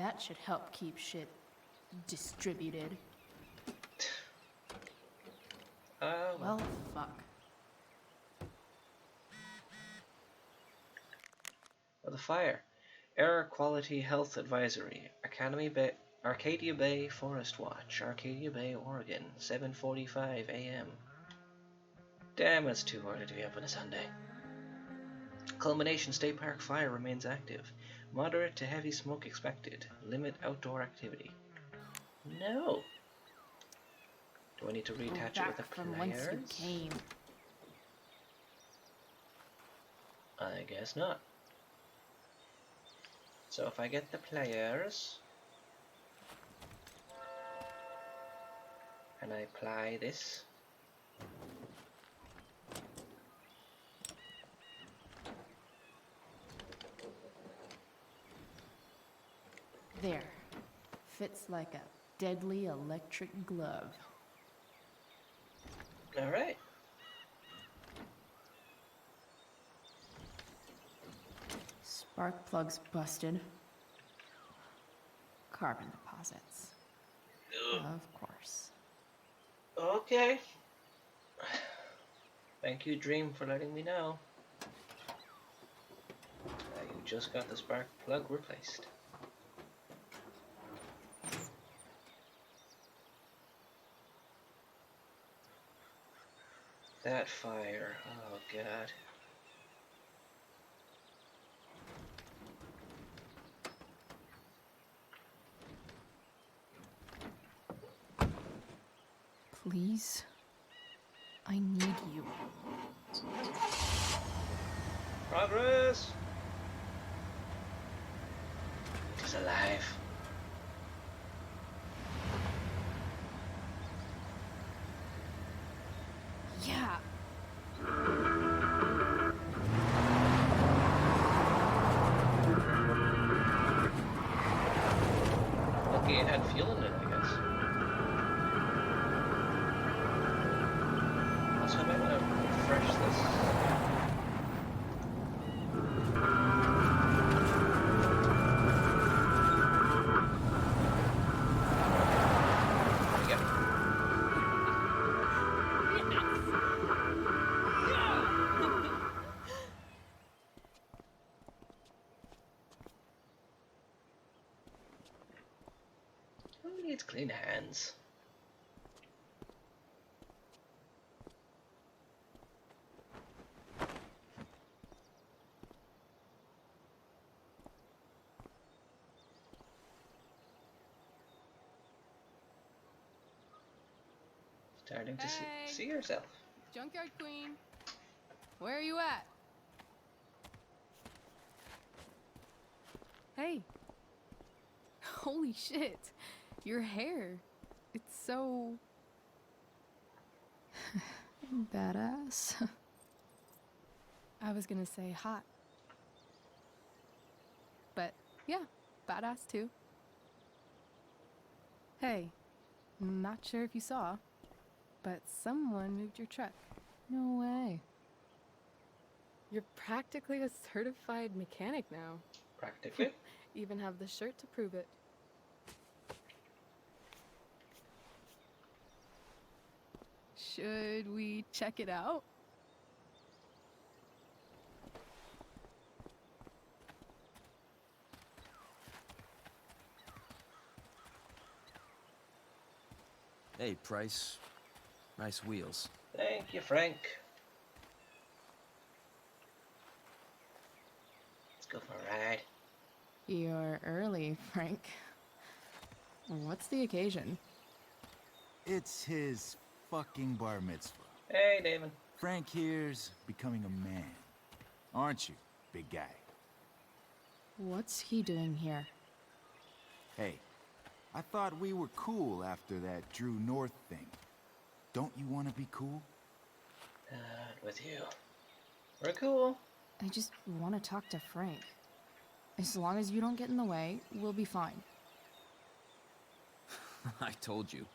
That should help keep shit distributed. Well, fuck. Oh, the fire. Air Quality Health Advisory. Arcadia Bay Forest Watch. Arcadia Bay, Oregon. 7:45 a.m. Damn, it's too early to be up on a Sunday. Culmination State Park fire remains active. Moderate to heavy smoke expected. Limit outdoor activity. No. Do I need to reattach it with the from whence you pliers? came. I guess not. So if I get the pliers and I apply this, There. Fits like a deadly electric glove. all right. Spark plugs busted. Carbon deposits. Of course. Okay. Thank you, Dream, for letting me know. You just got the spark plug replaced. That fire, oh god. Please. I need you. Progress! It is alive. Yeah. Lucky it had fuel in it, I guess. Also, I might want to refresh this. Who needs clean hands? Starting to see yourself. Junkyard Queen. Where are you at? Hey. Holy shit. Your hair. It's so... Badass. I was gonna say hot. But yeah, badass too. Hey, not sure if you saw, but someone moved your truck. No way. You're practically a certified mechanic now. Practically. Even have the shirt to prove it. Should we check it out? Hey, Price. Nice wheels. Thank you, Frank. Let's go for a ride. You're early, Frank. What's the occasion? It's his fucking bar mitzvah. Hey, Damon. Frank here's becoming a man. Aren't you, big guy? What's he doing here? Hey, I thought we were cool after that Drew North thing. Don't you want to be cool? Not with you. We're cool. I just want to talk to Frank. As long as you don't get in the way, we'll be fine. I told you.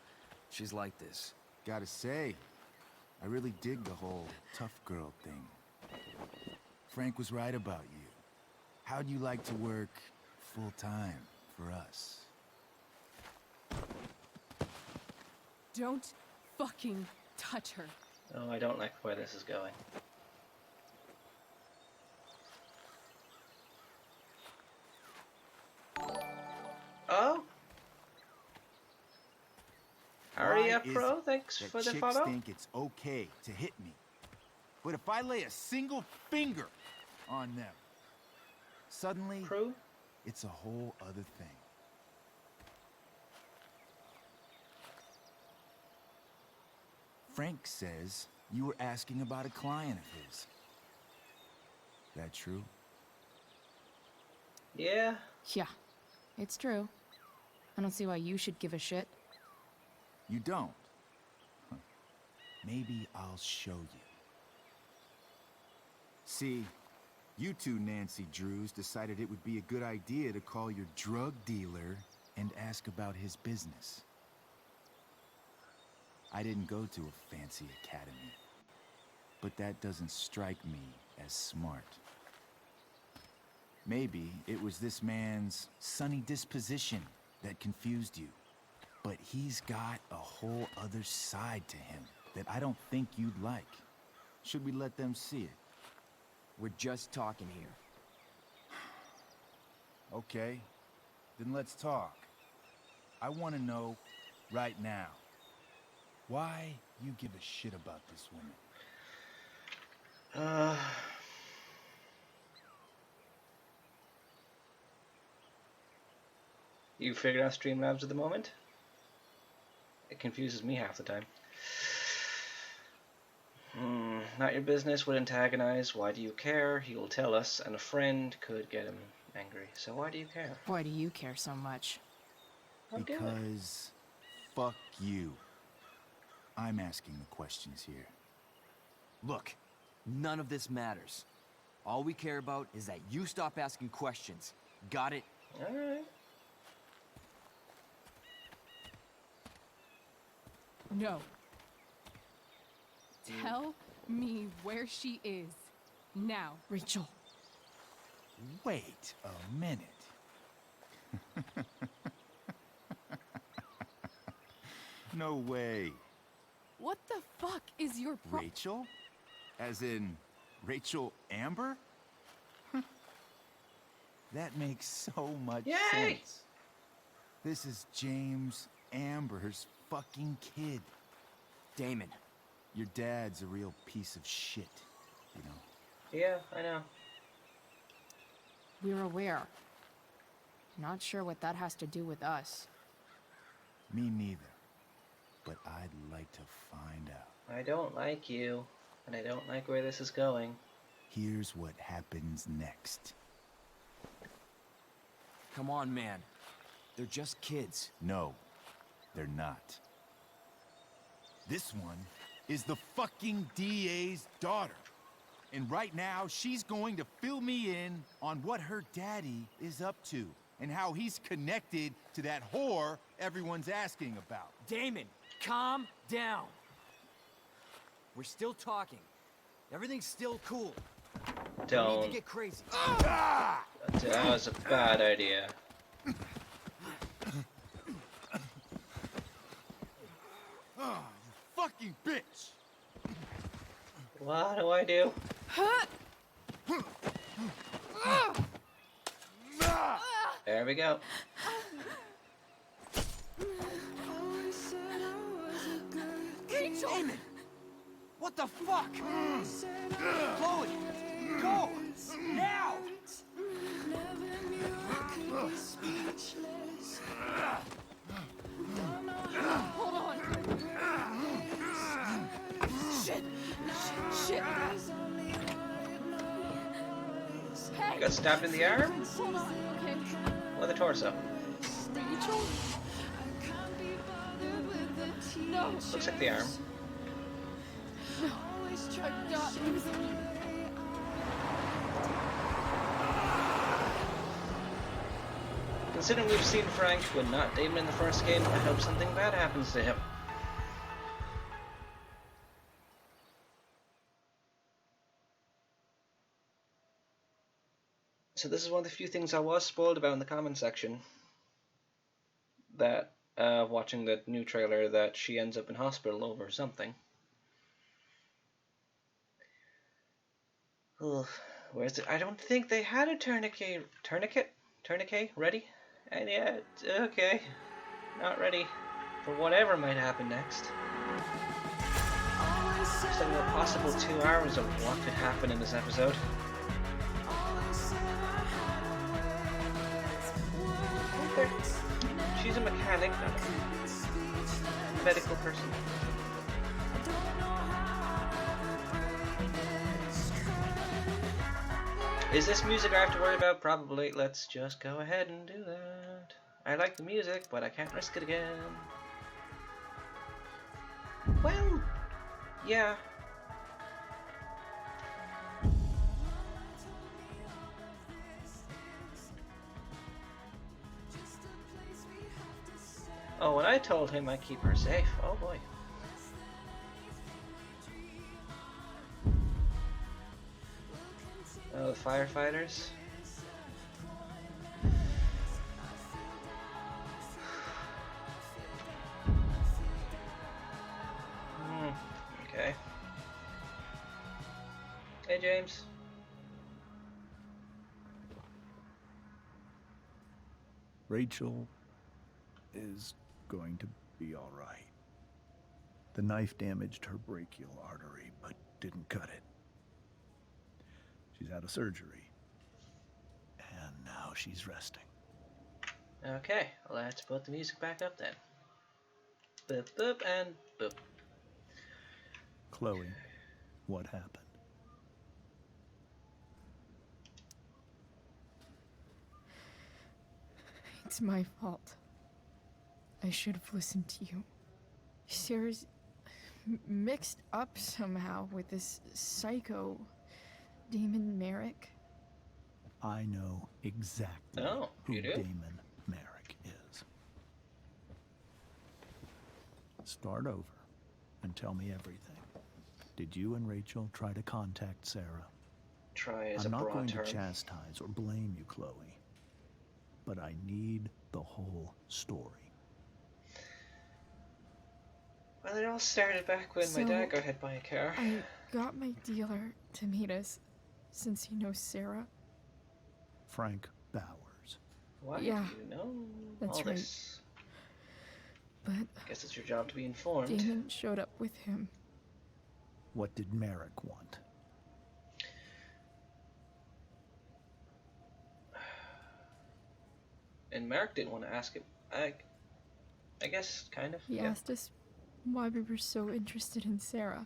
She's like this. Gotta say, I really dig the whole tough girl thing. Frank was right about you. How'd you like to work full time for us. Don't fucking touch her. Oh, I don't like where this is going. Oh? Aria Why is Pro, it thanks that for the chicks follow. think it's okay to hit me, but if I lay a single finger on them, suddenly Crew? it's a whole other thing. Frank says you were asking about a client of his. That true? Yeah. Yeah, it's true. I don't see why you should give a shit. You don't? Huh. Maybe I'll show you. See, you two Nancy Drews decided it would be a good idea to call your drug dealer and ask about his business. I didn't go to a fancy academy, but that doesn't strike me as smart. Maybe it was this man's sunny disposition that confused you. But he's got a whole other side to him that I don't think you'd like. Should we let them see it? We're just talking here. Okay, then let's talk. I want to know right now why you give a shit about this woman. You figured out Streamlabs at the moment? It confuses me half the time. Not your business, would antagonize. Why do you care? He will tell us, and a friend could get him angry. So why do you care? Why do you care so much? Because fuck you. I'm asking the questions here. Look, none of this matters. All we care about is that you stop asking questions. Got it? Alright. No. Tell me where she is. Now. Rachel. Wait a minute. No way. What the fuck is your Rachel? As in Rachel Amber? That makes so much sense. This is James Amber's fucking kid. Damon. Your dad's a real piece of shit, you know? Yeah, I know. We're aware. Not sure what that has to do with us. Me neither. But I'd like to find out. I don't like you, and I don't like where this is going. Here's what happens next. Come on, man. They're just kids. No, they're not. This one is the fucking DA's daughter. And right now, she's going to fill me in on what her daddy is up to and how he's connected to that whore everyone's asking about. Damon, calm down. We're still talking. Everything's still cool. Don't. We need to get crazy. That was a bad idea. Oh, you fucking bitch! What do I do? There we go. Rachel! Damon! What the fuck? Chloe! Go! Now! Hold on. Shit. Shit. Hey. You got stabbed in the arm? Hold on. Okay. Or the torso? Rachel? No. Looks like the arm. No. I got this. Considering we've seen Frank when not Damon in the first game, I hope something bad happens to him. So this is one of the few things I was spoiled about in the comment section. that watching the new trailer that she ends up in hospital over something. Ugh, where's it? I don't think they had a tourniquet ready, and yet, okay, not ready for whatever might happen next. Just like a possible 2 hours of what could happen in this episode. She's a mechanic, not a medical person. Is this music I have to worry about? Probably. Let's just go ahead and do that. I like the music, but I can't risk it again. Well, yeah. Oh, and I told him I'd keep her safe. Oh boy. Oh, the firefighters. Okay. Hey, James. Rachel is going to be all right. The knife damaged her brachial artery, but didn't cut it. She's out of surgery, and now she's resting. Okay, let's put the music back up then. Boop, boop, and boop. Chloe, what happened? It's my fault. I should have listened to you. Sarah's mixed up somehow with this psycho Damon Merrick. I know exactly who Damon Merrick is. Start over and tell me everything. Did you and Rachel try to contact Sarah? Try is I'm a not broad going term. to chastise or blame you, Chloe, but I need the whole story. Well, it all started back when my dad got hit by a car. I got my dealer to meet us, since he knows Sarah. Frank Bowers. Why Yeah, do you know that's all right. this? But I guess it's your job to be informed. Damon showed up with him. What did Merrick want? And Merrick didn't want to ask him. I guess, kind of. He asked us why we were so interested in Sarah.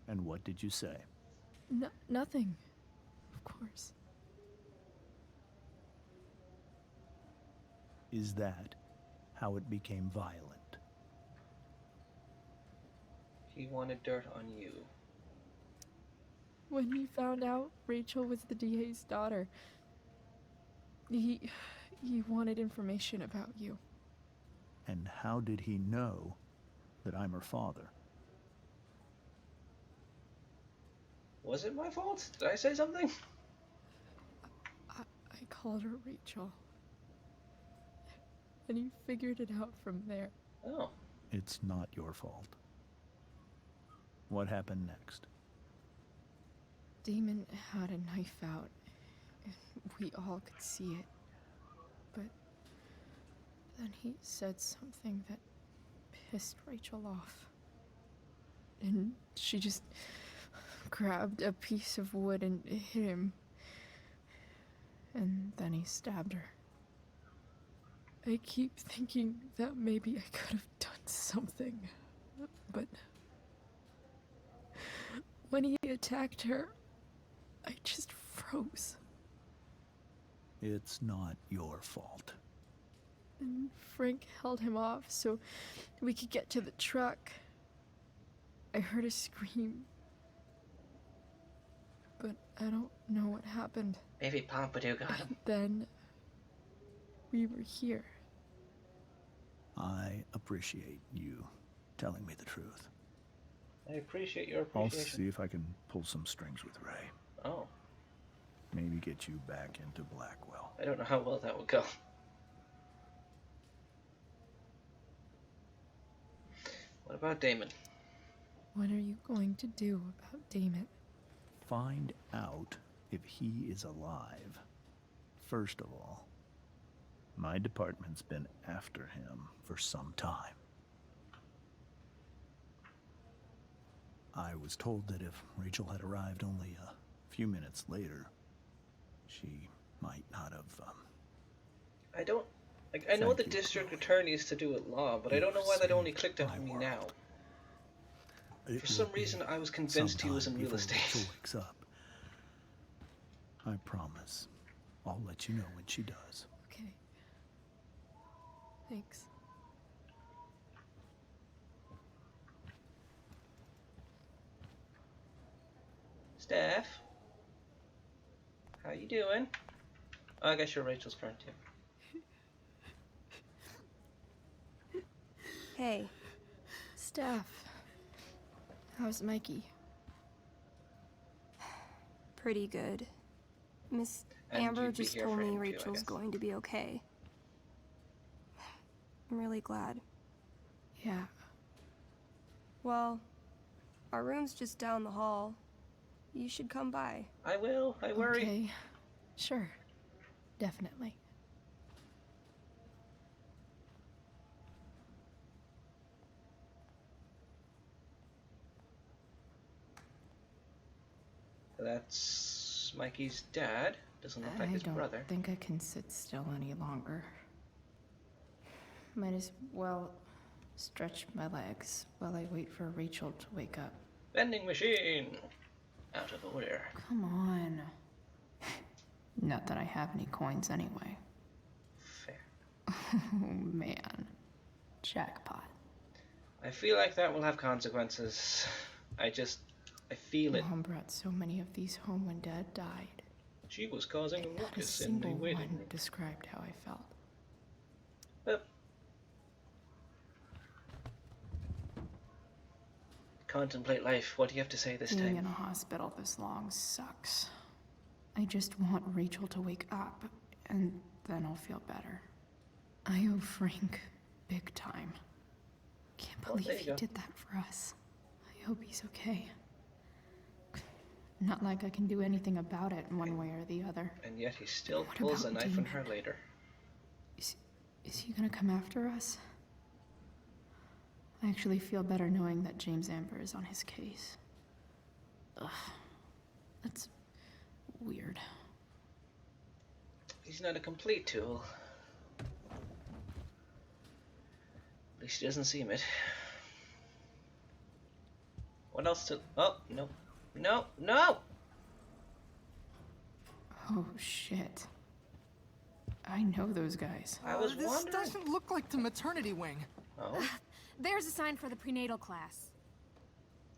And what did you say? Nothing, of course. Is that how it became violent? He wanted dirt on you. When he found out Rachel was the DA's daughter, he wanted information about you. And how did he know that I'm her father? Was it my fault? Did I say something? I called her Rachel. And he figured it out from there. Oh. It's not your fault. What happened next? Damon had a knife out, and we all could see it. But then he said something that pissed Rachel off. And she just grabbed a piece of wood and hit him. And then he stabbed her. I keep thinking that maybe I could have done something, but when he attacked her, I just froze. It's not your fault. And Frank held him off so we could get to the truck. I heard a scream, but I don't know what happened. Maybe Pompidou got him. Then we were here. I appreciate you telling me the truth. I appreciate your I'll appreciation. see if I can pull some strings with Ray. Oh. Maybe get you back into Blackwell. I don't know how well that would go. about Damon? What are you going to do about Damon? Find out if he is alive. First of all, my department's been after him for some time. I was told that if Rachel had arrived only a few minutes later, she might not have, I don't... Like, I know the district attorney is to do with law, but I don't know why that only clicked on me now. For some reason, I was convinced he was in real estate. Rachel wakes up. I promise. I'll let you know when she does. Okay. Thanks. Steph? How you doing? Oh, I guess you're Rachel's friend too. Hey. Steph. How's Mikey? Pretty good. Miss And Amber you'd be just here told for me him too, I Rachel's guess. going to be okay. I'm really glad. Yeah. Well, our room's just down the hall. You should come by. I will. I worry. Okay. Sure. Definitely. That's Mikey's dad. Doesn't look like his brother. I don't think I can sit still any longer. Might as well stretch my legs while I wait for Rachel to wake up. Vending machine! Out of order. Come on. Not that I have any coins anyway. Fair. Oh man. Jackpot. I feel like that will have consequences. I feel it. Mom brought so many of these home when Dad died. She was causing a Not a ruckus in the single waiting one room. described how I felt. But contemplate life. What do you have to say this Being time? in a hospital this long sucks. I just want Rachel to wake up, and then I'll feel better. I owe Frank big time. Can't Well, believe there you he go. did that for us. I hope he's okay. Not like I can do anything about it one way or the other. And yet he still What pulls a about knife on Damon? her later. Is he gonna come after us? I actually feel better knowing that James Amber is on his case. Ugh. That's weird. He's not a complete tool. At least he doesn't seem it. What else to... Oh, no. No, no! Oh shit. I know those guys. I was This wondering. doesn't look like the maternity wing. Oh. There's a sign for the prenatal class.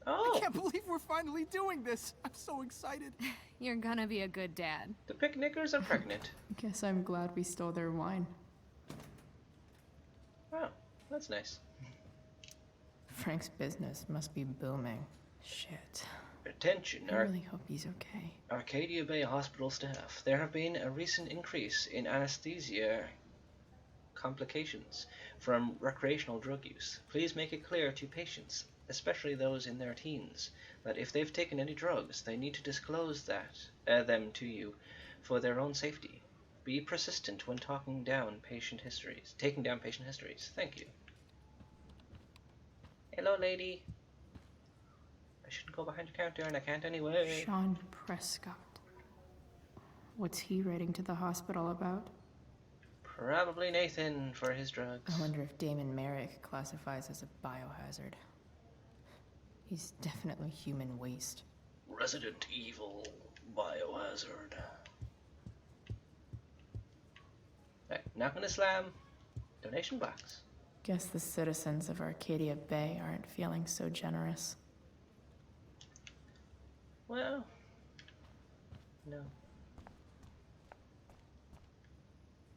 Oh. I can't believe we're finally doing this. I'm so excited. You're gonna be a good dad. The picnickers are pregnant. Guess I'm glad we stole their wine. Oh, that's nice. Frank's business must be booming. Shit. Attention, I really hope he's okay. Arcadia Bay Hospital staff. There have been a recent increase in anesthesia complications from recreational drug use. Please make it clear to patients, especially those in their teens, that if they've taken any drugs, they need to disclose them to you for their own safety. Be persistent when taking down patient histories. Thank you. Hello, lady. I shouldn't go behind the counter, and I can't anyway. Sean Prescott. What's he writing to the hospital about? Probably Nathan for his drugs. I wonder if Damon Merrick classifies as a biohazard. He's definitely human waste. Resident Evil biohazard. Right, not gonna slam. Donation box. Guess the citizens of Arcadia Bay aren't feeling so generous. Well, no.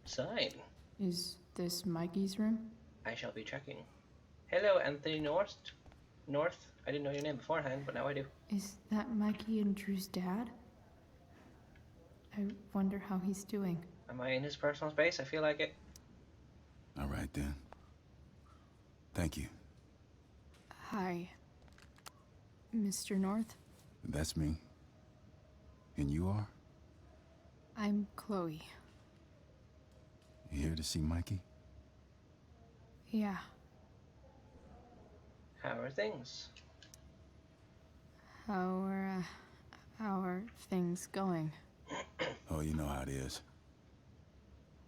Sign. Is this Mikey's room? I shall be checking. Hello, Anthony North. I didn't know your name beforehand, but now I do. Is that Mikey and Drew's dad? I wonder how he's doing. Am I in his personal space? I feel like it. All right then. Thank you. Hi, Mr. North. That's me. And you are? I'm Chloe. You here to see Mikey? Yeah. How are things? How are things going? Oh, you know how it is.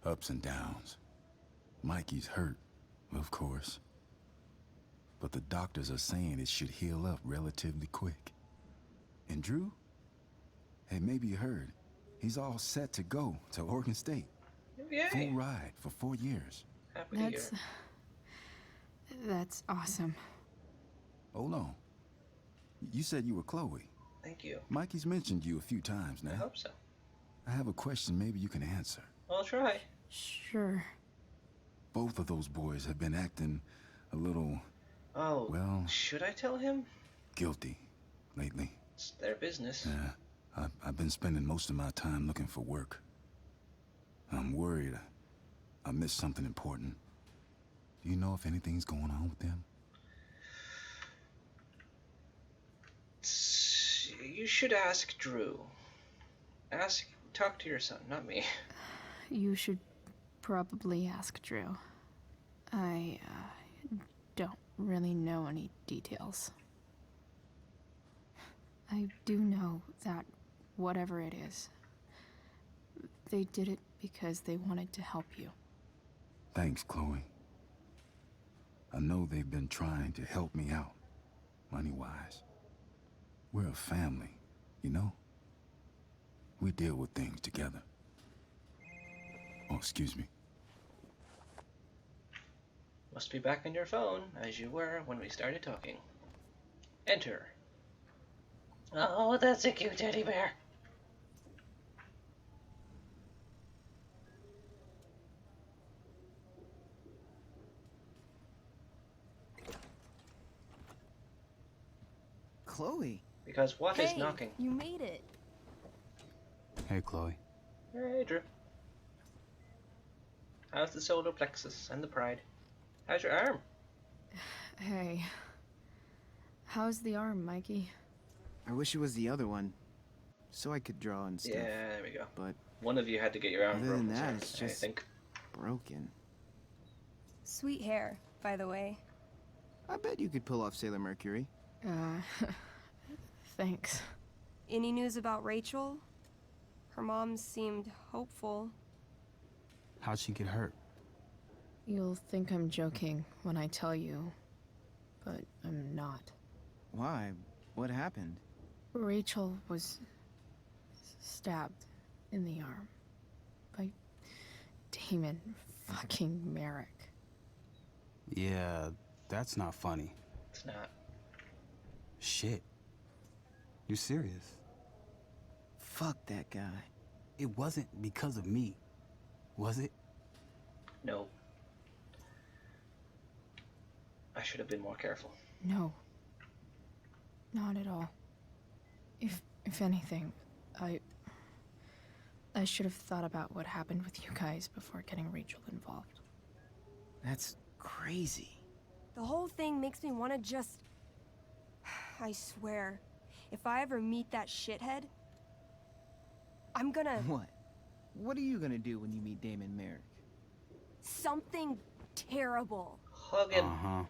Ups and downs. Mikey's hurt, of course. But the doctors are saying it should heal up relatively quick. And Drew? Hey, maybe you heard. He's all set to go to Oregon State. Yay. Full ride for 4 years. Happy to hear. That's awesome. Hold on. You said you were Chloe. Thank you. Mikey's mentioned you a few times now. I hope so. I have a question maybe you can answer. I'll try. Sure. Both of those boys have been acting a little... Oh, well... should I tell him? Guilty lately. It's their business. Yeah, I've been spending most of my time looking for work. I'm worried I missed something important. Do you know if anything's going on with them? You should ask Drew. Talk to your son, not me. You should probably ask Drew. I don't really know any details. I do know that whatever it is, they did it because they wanted to help you. Thanks, Chloe. I know they've been trying to help me out, money-wise. We're a family, you know? We deal with things together. Oh, excuse me. Must be back on your phone, as you were when we started talking. Enter. Oh, that's a cute teddy bear. Chloe. Because what is Hey, knocking? You made it. Hey, Chloe. Hey, Drew. How's the solar plexus and the pride? How's your arm? Hey. How's the arm, Mikey? I wish it was the other one, so I could draw and stuff. Yeah, there we go. But one of you had to get your arm other broken. than that, so it's I just think. broken. Sweet hair, by the way. I bet you could pull off Sailor Mercury. Thanks. Any news about Rachel? Her mom seemed hopeful. How'd she get hurt? You'll think I'm joking when I tell you, but I'm not. Why? What happened? Rachel was stabbed in the arm by Damon fucking Merrick. Yeah, that's not funny. It's not. Shit. You serious? Fuck that guy. It wasn't because of me, was it? No. I should have been more careful. No. Not at all. If anything, I should have thought about what happened with you guys before getting Rachel involved. That's crazy. The whole thing makes me want to just... I swear, if I ever meet that shithead, I'm gonna... What? What are you gonna do when you meet Damon Merrick? Something terrible. Hug him. Uh-huh.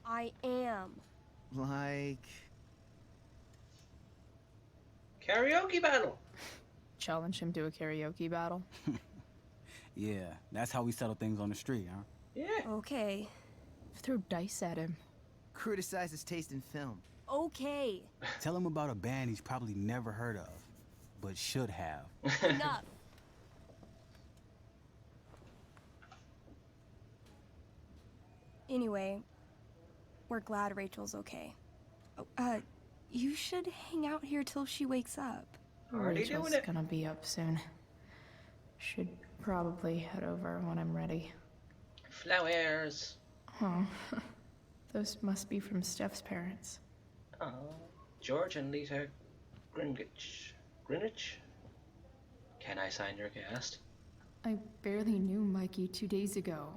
I am. Like... Karaoke battle. Challenge him to a karaoke battle? Yeah, that's how we settle things on the street, huh? Yeah. Okay. Throw dice at him. Criticize his taste in film. Okay. Tell him about a band he's probably never heard of, but should have. Enough. Anyway, we're glad Rachel's okay. Oh, you should hang out here till she wakes up. Already Rachel's doing it. gonna be up soon. Should probably head over when I'm ready. Flowers. Oh, those must be from Steph's parents. Oh, George and Lita Greenwich. Greenwich? Can I sign your cast? I barely knew Mikey 2 days ago,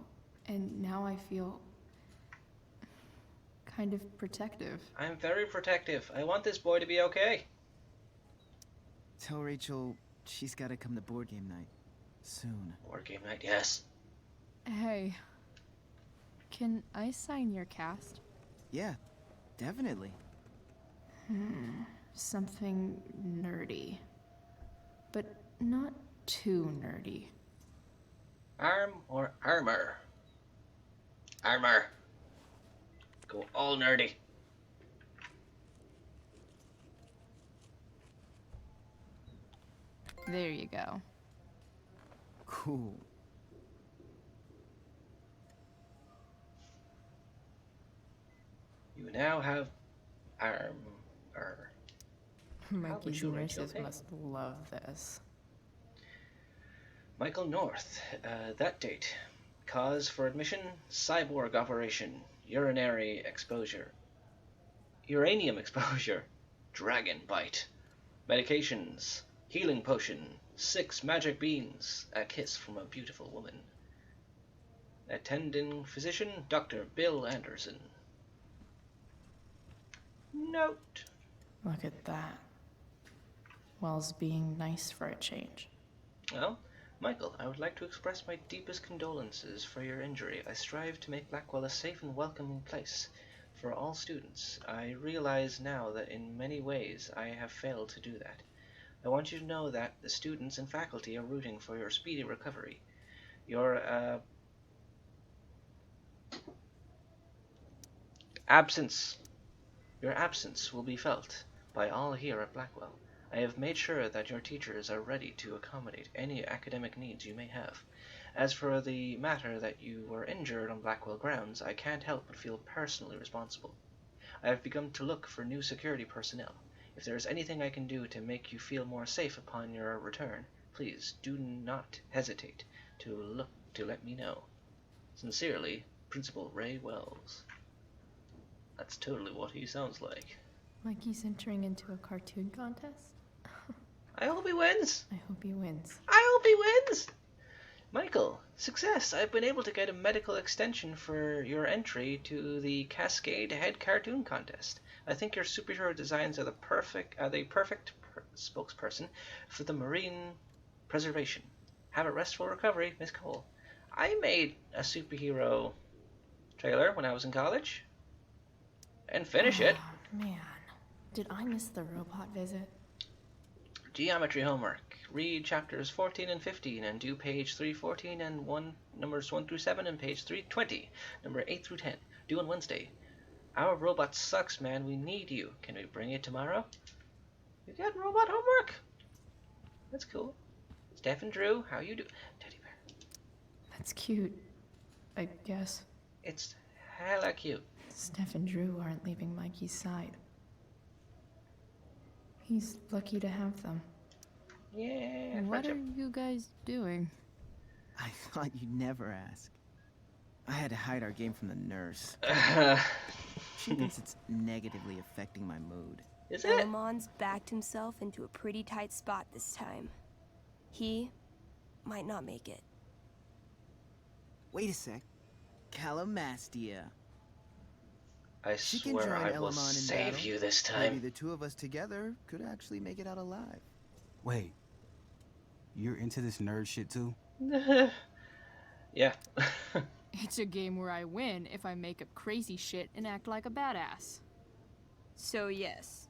and now I feel kind of protective. I'm very protective. I want this boy to be okay. Tell Rachel she's gotta come to board game night. Soon. Board game night, yes. Hey, can I sign your cast? Yeah, definitely. Something nerdy. But not too nerdy. Arm or armor? Armor. Go all nerdy. There you go. Cool. You now have armor. Mikey's you, nurses Rachel? must love this. Michael North, that date. Cause for admission, cyborg operation, urinary exposure. Uranium exposure, dragon bite. Medications, healing potion, 6 magic beans, a kiss from a beautiful woman. Attending physician, Dr. Bill Anderson. Note. Look at that. Wells being nice for a change. Well, Michael, I would like to express my deepest condolences for your injury. I strive to make Blackwell a safe and welcoming place for all students. I realize now that in many ways I have failed to do that. I want you to know that the students and faculty are rooting for your speedy recovery. Your absence will be felt by all here at Blackwell. I have made sure that your teachers are ready to accommodate any academic needs you may have. As for the matter that you were injured on Blackwell grounds, I can't help but feel personally responsible. I have begun to look for new security personnel. If there is anything I can do to make you feel more safe upon your return, please do not hesitate to let me know. Sincerely, Principal Ray Wells. That's totally what he sounds like. Mikey's entering into a cartoon contest? I hope he wins. I hope he wins. I hope he wins. Michael, success. I've been able to get a medical extension for your entry to the Cascade Head Cartoon Contest. I think your superhero designs are the perfect spokesperson for the marine preservation. Have a restful recovery, Miss Cole. I made a superhero trailer when I was in college. And finish it. Man, did I miss the robot visit? Geometry homework. Read chapters 14 and 15 and do page 314 and numbers 1 through 7 and page 320, number 8 through 10. Due on Wednesday. Our robot sucks, man. We need you. Can we bring it tomorrow? You got robot homework? That's cool. Steph and Drew, how you do? Teddy bear. That's cute, I guess. It's hella cute. Steph and Drew aren't leaving Mikey's side. He's lucky to have them. Yeah, What friendship. are you guys doing? I thought you'd never ask. I had to hide our game from the nurse. She thinks it's negatively affecting my mood. Is it? Elamon's backed himself into a pretty tight spot this time. He might not make it. Wait a sec. Calamastia. I She can swear join I will Elamon in save battle. you this Maybe time. the two of us together could actually make it out alive. Wait. You're into this nerd shit too? Yeah. It's a game where I win if I make up crazy shit and act like a badass. So yes.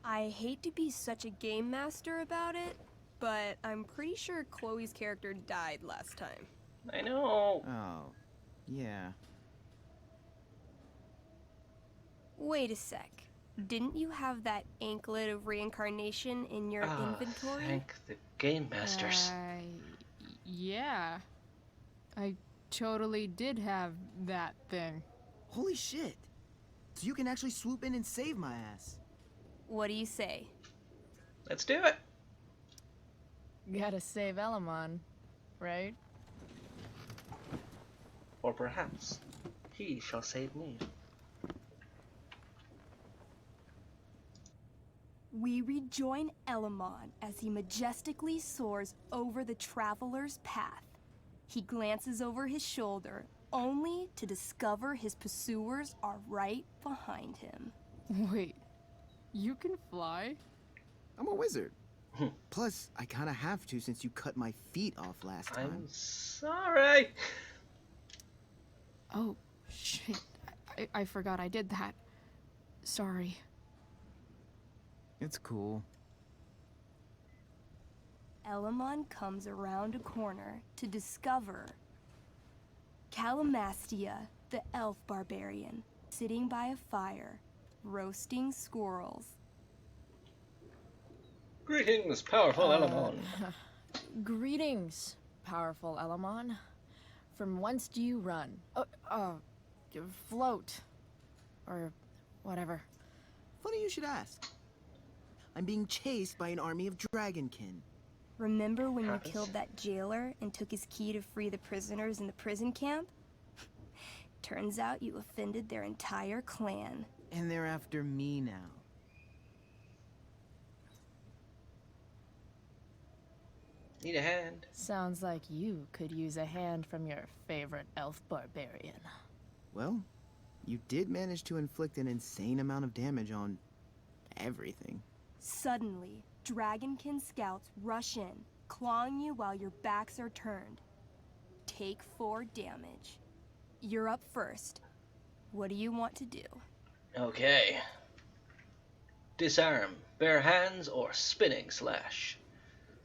I hate to be such a game master about it, but I'm pretty sure Chloe's character died last time. I know. Oh, yeah. Wait a sec. Didn't you have that anklet of reincarnation in your inventory? Thank the game masters. Yeah. I totally did have that thing. Holy shit. So you can actually swoop in and save my ass. What do you say? Let's do it. Gotta save Elamon, right? Or perhaps he shall save me. We rejoin Elamon as he majestically soars over the traveler's path. He glances over his shoulder, only to discover his pursuers are right behind him. Wait, you can fly? I'm a wizard. Plus, I kinda have to since you cut my feet off last time. I'm sorry. Oh, shit. I forgot I did that. Sorry. It's cool. Elamon comes around a corner to discover Calamastia, the elf barbarian, sitting by a fire, roasting squirrels. Greetings, powerful Elamon. Greetings, powerful Elamon. From whence do you run? Float. Or whatever. Funny you should ask. I'm being chased by an army of dragonkin. Remember when you killed that jailer and took his key to free the prisoners in the prison camp? Turns out you offended their entire clan. And they're after me now. Need a hand. Sounds like you could use a hand from your favorite elf barbarian. Well, you did manage to inflict an insane amount of damage on everything. Suddenly, dragonkin scouts rush in, clawing you while your backs are turned. Take 4 damage. You're up first. What do you want to do? Okay. Disarm, bare hands, or spinning slash.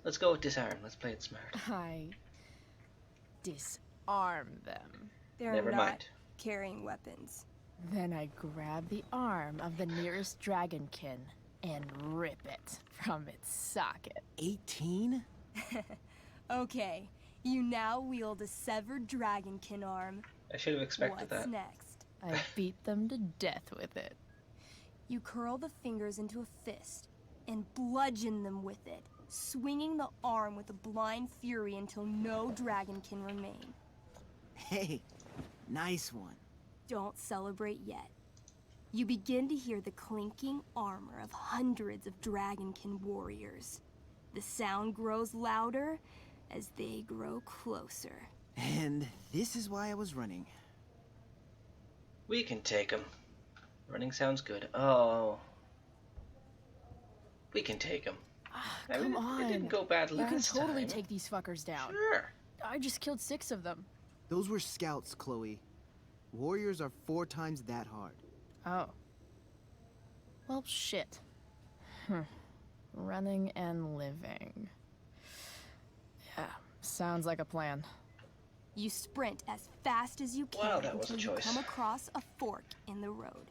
Let's go with disarm. Let's play it smart. I disarm them. They're Never not mind. carrying weapons. Then I grab the arm of the nearest dragonkin and rip it from its socket. 18? Okay, you now wield a severed dragonkin arm. I should have expected What's that. next? I beat them to death with it. You curl the fingers into a fist and bludgeon them with it, swinging the arm with a blind fury until no dragon can remain. Hey, nice one. Don't celebrate yet. You begin to hear the clinking armor of hundreds of dragonkin warriors. The sound grows louder as they grow closer. And this is why I was running. We can take him. Running sounds good. Oh. We can take him. Come on. It didn't go bad last You can totally time. take these fuckers down. Sure. I just killed 6 of them. Those were scouts, Chloe. Warriors are 4 times that hard. Oh. Well, shit. Running and living. Yeah, sounds like a plan. You sprint as fast as you can Wow, that was a until you choice. come across a fork in the road.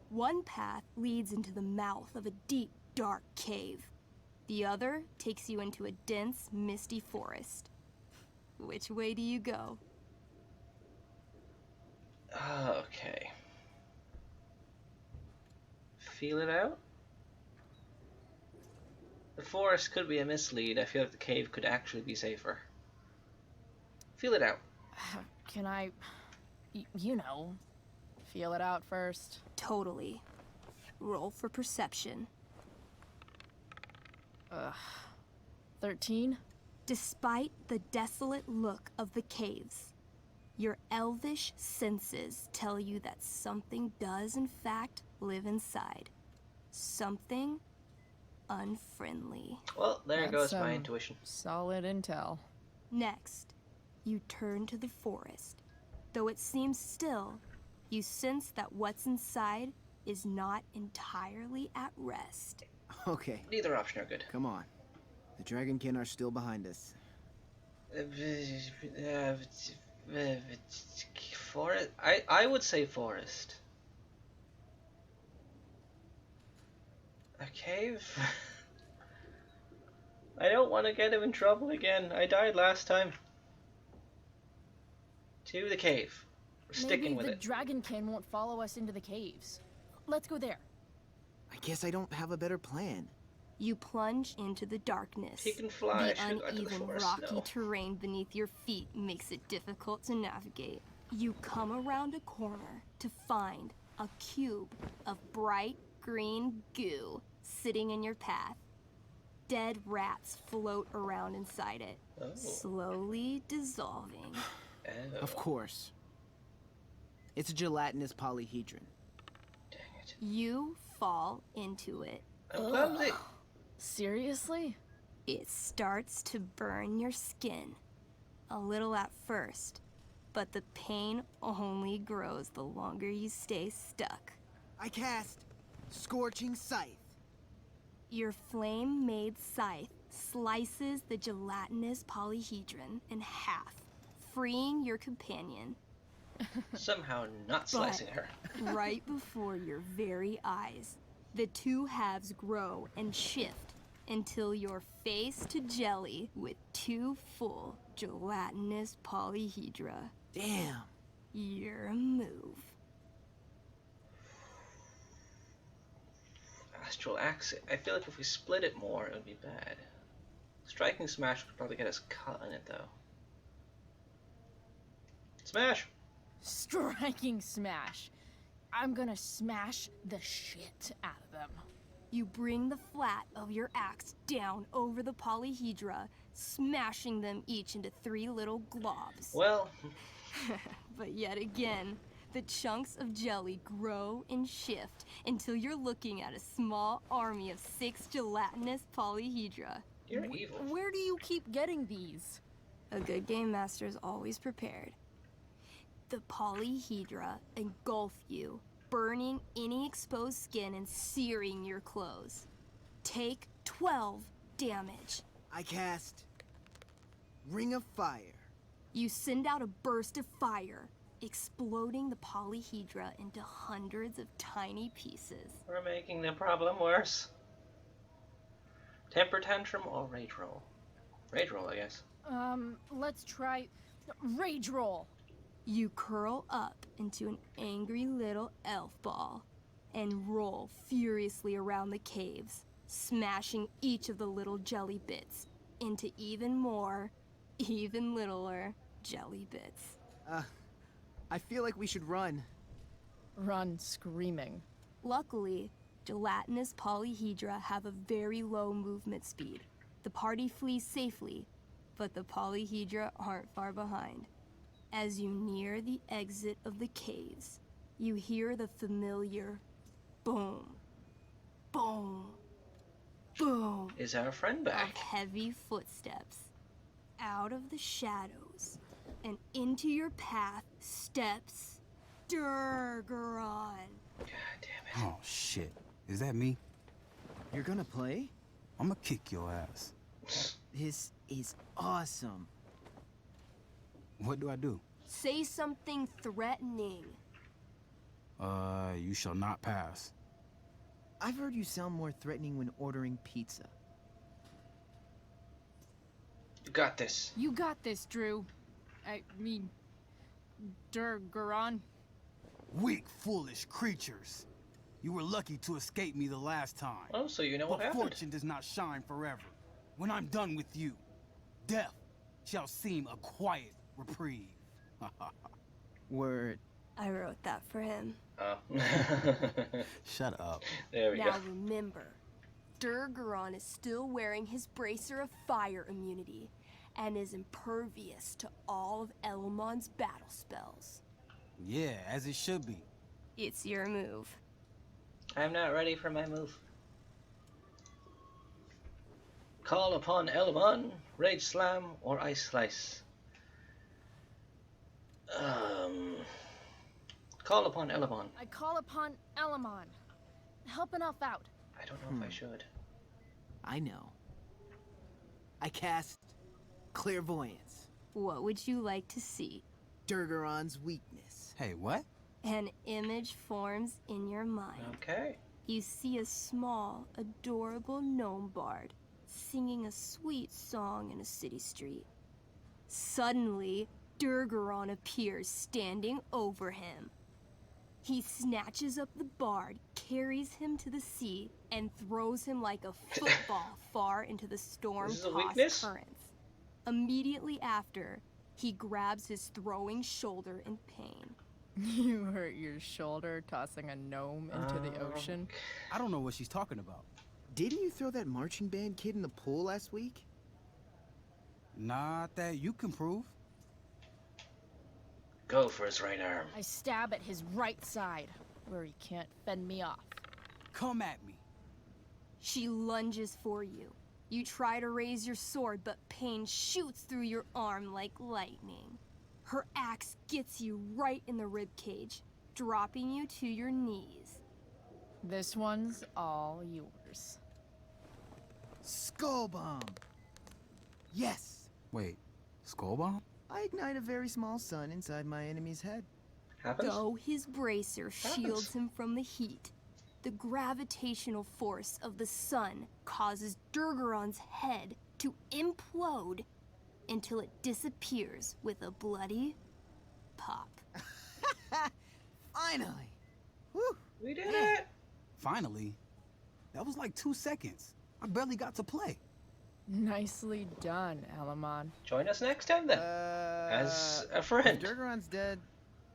One path leads into the mouth of a deep, dark cave. The other takes you into a dense, misty forest. Which way do you go? Okay. Feel it out? The forest could be a mislead. I feel like the cave could actually be safer. Feel it out. Can I, you know, feel it out first? Totally. Roll for perception. 13? Despite the desolate look of the caves, your elvish senses tell you that something does in fact live inside. Something unfriendly. Well, there That's goes my some intuition. Solid intel. Next, you turn to the forest. Though it seems still, you sense that what's inside is not entirely at rest. Okay. Neither option are good. Come on. The dragonkin are still behind us. Forest? I would say forest. A cave? I don't want to get him in trouble again. I died last time. To the cave. We're sticking with Maybe it. the dragonkin won't follow us into the caves. Let's go there. I guess I don't have a better plan. You plunge into the darkness. He can fly. I The should go into the uneven, forest. rocky No. terrain beneath your feet makes it difficult to navigate. You come around a corner to find a cube of bright green goo sitting in your path. Dead rats float around inside it, Oh. slowly dissolving. Of course. It's a gelatinous polyhedron. You fall into it. Clumsy. Seriously? It starts to burn your skin. A little at first, but the pain only grows the longer you stay stuck. I cast Scorching Scythe. Your flame-made scythe slices the gelatinous polyhedron in half, freeing your companion. Somehow not slicing her. Right before your very eyes, the two halves grow and shift until you're face to jelly with two full gelatinous polyhedra. Damn. Your move. Astral Axe. I feel like if we split it more, it would be bad. Striking Smash would probably get us caught in it, though. Smash! Striking Smash. I'm gonna smash the shit out of them. You bring the flat of your axe down over the polyhedra, smashing them each into 3 little globs. Well... But yet again, the chunks of jelly grow and shift until you're looking at a small army of 6 gelatinous polyhedra. You're evil. Where do you keep getting these? A good game master is always prepared. The polyhedra engulf you, burning any exposed skin and searing your clothes. Take 12 damage. I cast Ring of Fire. You send out a burst of fire, exploding the polyhedra into hundreds of tiny pieces. We're making the problem worse. Temper tantrum or rage roll? Rage roll, I guess. Let's try rage roll. You curl up into an angry little elf ball and roll furiously around the caves, smashing each of the little jelly bits into even more, even littler jelly bits. I feel like we should run. Run screaming. Luckily, gelatinous polyhedra have a very low movement speed. The party flees safely, but the polyhedra aren't far behind. As you near the exit of the caves, you hear the familiar boom, boom, boom. Is our friend Of back? heavy footsteps. Out of the shadows and into your path steps Durgaron. Oh, shit. Is that me? You're gonna play? I'm gonna kick your ass. This is awesome. What do I do? Say something threatening. You shall not pass. I've heard you sound more threatening when ordering pizza. You got this. You got this, Drew. I mean, Durgaron. Weak, foolish creatures. You were lucky to escape me the last time. Oh, so you know what But happened. fortune does not shine forever. When I'm done with you, death shall seem a quiet reprieve. Word. I wrote that for him. Oh. Shut up. There we Now go. remember, Durgaron is still wearing his bracer of fire immunity and is impervious to all of Elamond's battle spells. Yeah, as it should be. It's your move. I'm not ready for my move. Call upon Elamon, Rage Slam, or Ice Slice. Call upon Elamon. I call upon Elamon. Help an elf out. I don't know if I should. I know. I cast Clairvoyance. What would you like to see? Durgaron's weakness. Hey, what? An image forms in your mind. Okay. You see a small, adorable gnome bard singing a sweet song in a city street. Suddenly, Durgaron appears standing over him. He snatches up the bard, carries him to the sea, and throws him like a football far into the This is a storm-tossed weakness? currents. Immediately after, he grabs his throwing shoulder in pain. You hurt your shoulder tossing a gnome into the ocean? I don't know what she's talking about. Didn't you throw that marching band kid in the pool last week? Not that you can prove. Go for his right arm. I stab at his right side, where he can't fend me off. Come at me. She lunges for you. You try to raise your sword, but pain shoots through your arm like lightning. Her axe gets you right in the rib cage, dropping you to your knees. This one's all yours. Skull bomb. Yes. Wait, skull bomb? I ignite a very small sun inside my enemy's head. Happens? Though his bracer shields him from the heat, the gravitational force of the sun causes Durgaron's head to implode until it disappears with a bloody pop. Finally! Woo! We did it! Finally? That was like 2 seconds. I barely got to play. Nicely done, Elamon. Join us next time then. As a friend. If Durgaron's dead,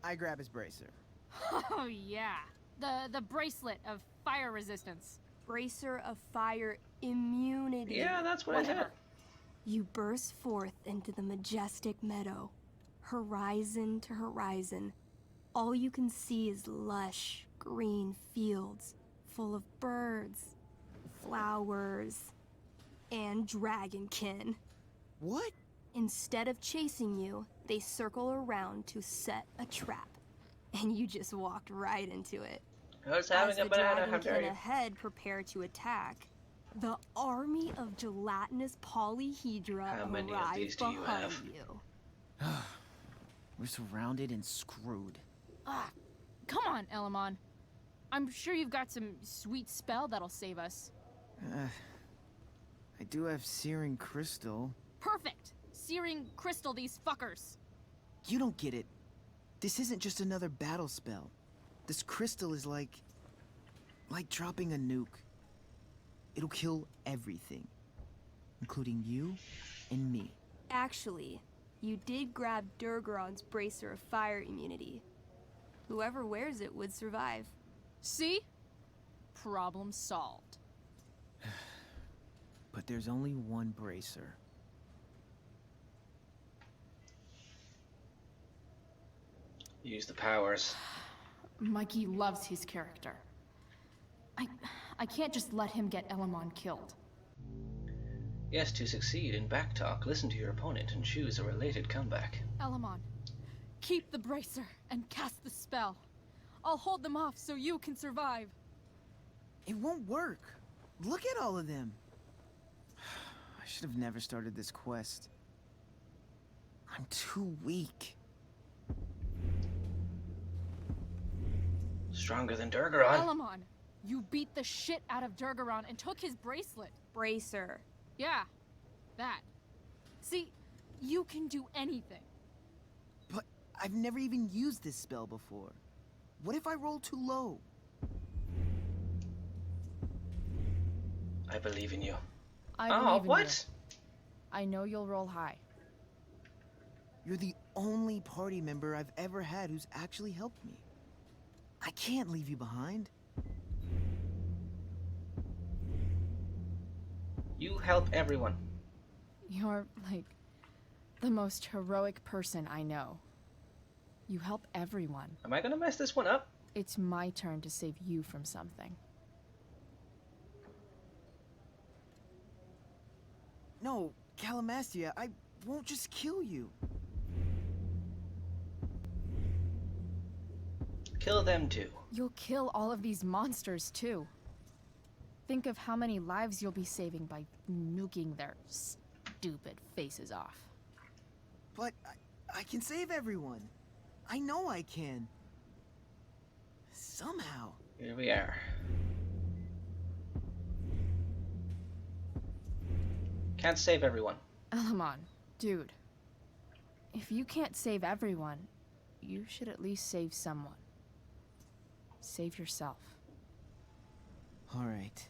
I grab his bracer. Oh yeah. The bracelet of fire resistance. Bracer of fire immunity. Yeah, that's what I said. You burst forth into the majestic meadow, horizon to horizon. All you can see is lush, green fields full of birds, flowers, and dragonkin. What? Instead of chasing you, they circle around to set a trap. And you just walked right into it. I was having a banana, how As the dare dragonkin you. ahead prepare to attack, the army of gelatinous polyhedra How many of arrive these do you behind have? you. We're surrounded and screwed. Ah, come on, Elamon. I'm sure you've got some sweet spell that'll save us. I do have Searing Crystal. Perfect! Searing crystal these fuckers. You don't get it. This isn't just another battle spell. This crystal is like dropping a nuke. It'll kill everything, including you and me. Actually, you did grab Durgaron's bracer of fire immunity. Whoever wears it would survive. See? Problem solved. But there's only one bracer. Use the powers. Mikey loves his character. I can't just let him get Elamon killed. Yes, to succeed in backtalk, listen to your opponent and choose a related comeback. Elamon, keep the bracer and cast the spell. I'll hold them off so you can survive. It won't work. Look at all of them. I should have never started this quest. I'm too weak. Stronger than Durgaron. Elamon, you beat the shit out of Durgaron and took his bracelet. Bracer. Yeah, that. See, you can do anything. But I've never even used this spell before. What if I roll too low? I believe in you. I Oh, believe in what? you. I know you'll roll high. You're the only party member I've ever had who's actually helped me. I can't leave you behind. You help everyone. You're, like, the most heroic person I know. You help everyone. Am I gonna mess this one up? It's my turn to save you from something. No, Calamastia, I won't just kill you. Kill them too. You'll kill all of these monsters, too. Think of how many lives you'll be saving by nuking their stupid faces off. But I can save everyone. I know I can. Somehow. Here we are. Can't save everyone. Elamon, dude. If you can't save everyone, you should at least save someone. Save yourself. All right.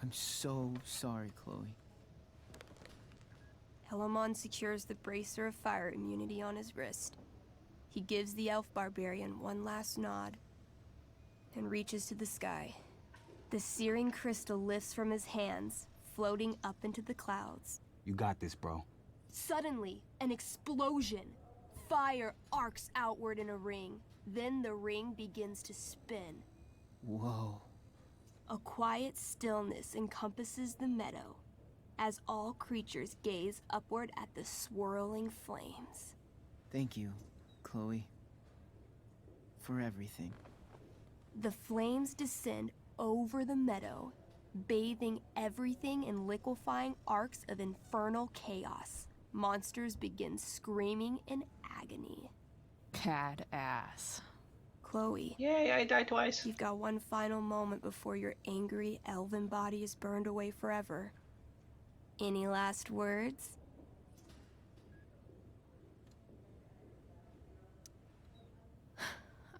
I'm so sorry, Chloe. Elamon secures the bracer of fire immunity on his wrist. He gives the elf barbarian one last nod and reaches to the sky. The searing crystal lifts from his hands, floating up into the clouds. You got this, bro. Suddenly, an explosion. Fire arcs outward in a ring. Then the ring begins to spin. Whoa. A quiet stillness encompasses the meadow as all creatures gaze upward at the swirling flames. Thank you, Chloe. For everything. The flames descend over the meadow, bathing everything in liquefying arcs of infernal chaos. Monsters begin screaming in agony. Cad ass. Chloe. Yay, I died twice. You've got one final moment before your angry elven body is burned away forever. Any last words?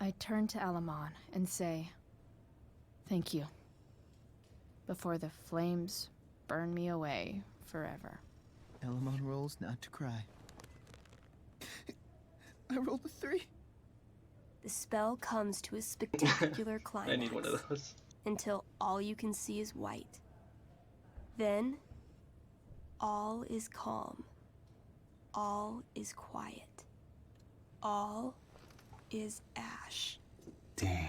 I turn to Elamon and say, thank you. Before the flames burn me away forever. Elamon rolls not to cry. I rolled a 3. The spell comes to a spectacular climax. I need one of those. Until all you can see is white. Then, all is calm. All is quiet. All is ash. Damn.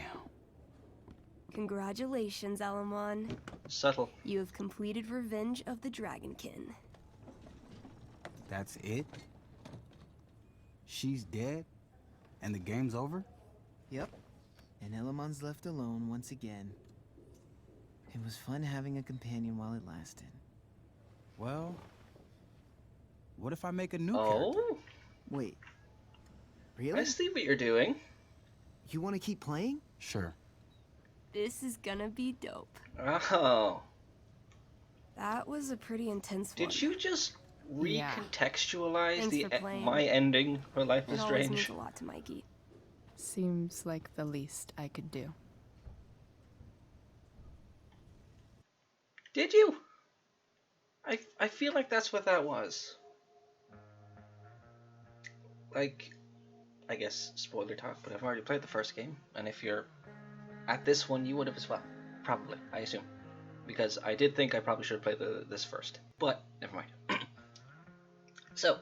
Congratulations, Elamon. Subtle. You have completed Revenge of the Dragonkin. That's it? She's dead? And the game's over? Yep. And Elamon's left alone once again. It was fun having a companion while it lasted. Well, what if I make a new character? Oh? Wait. Really? I see what you're doing. You want to keep playing? Sure. This is gonna be dope. Oh. That was a pretty intense one. Did you just recontextualize Thanks for playing. my ending for Life is It always Strange? means a lot to Mikey. Seems like the least I could do. Did you? I feel like that's what that was. Like, I guess spoiler talk, but I've already played the first game, and if you're at this one, you would have as well. Probably, I assume. Because I did think I probably should have played this first. But, never mind. So,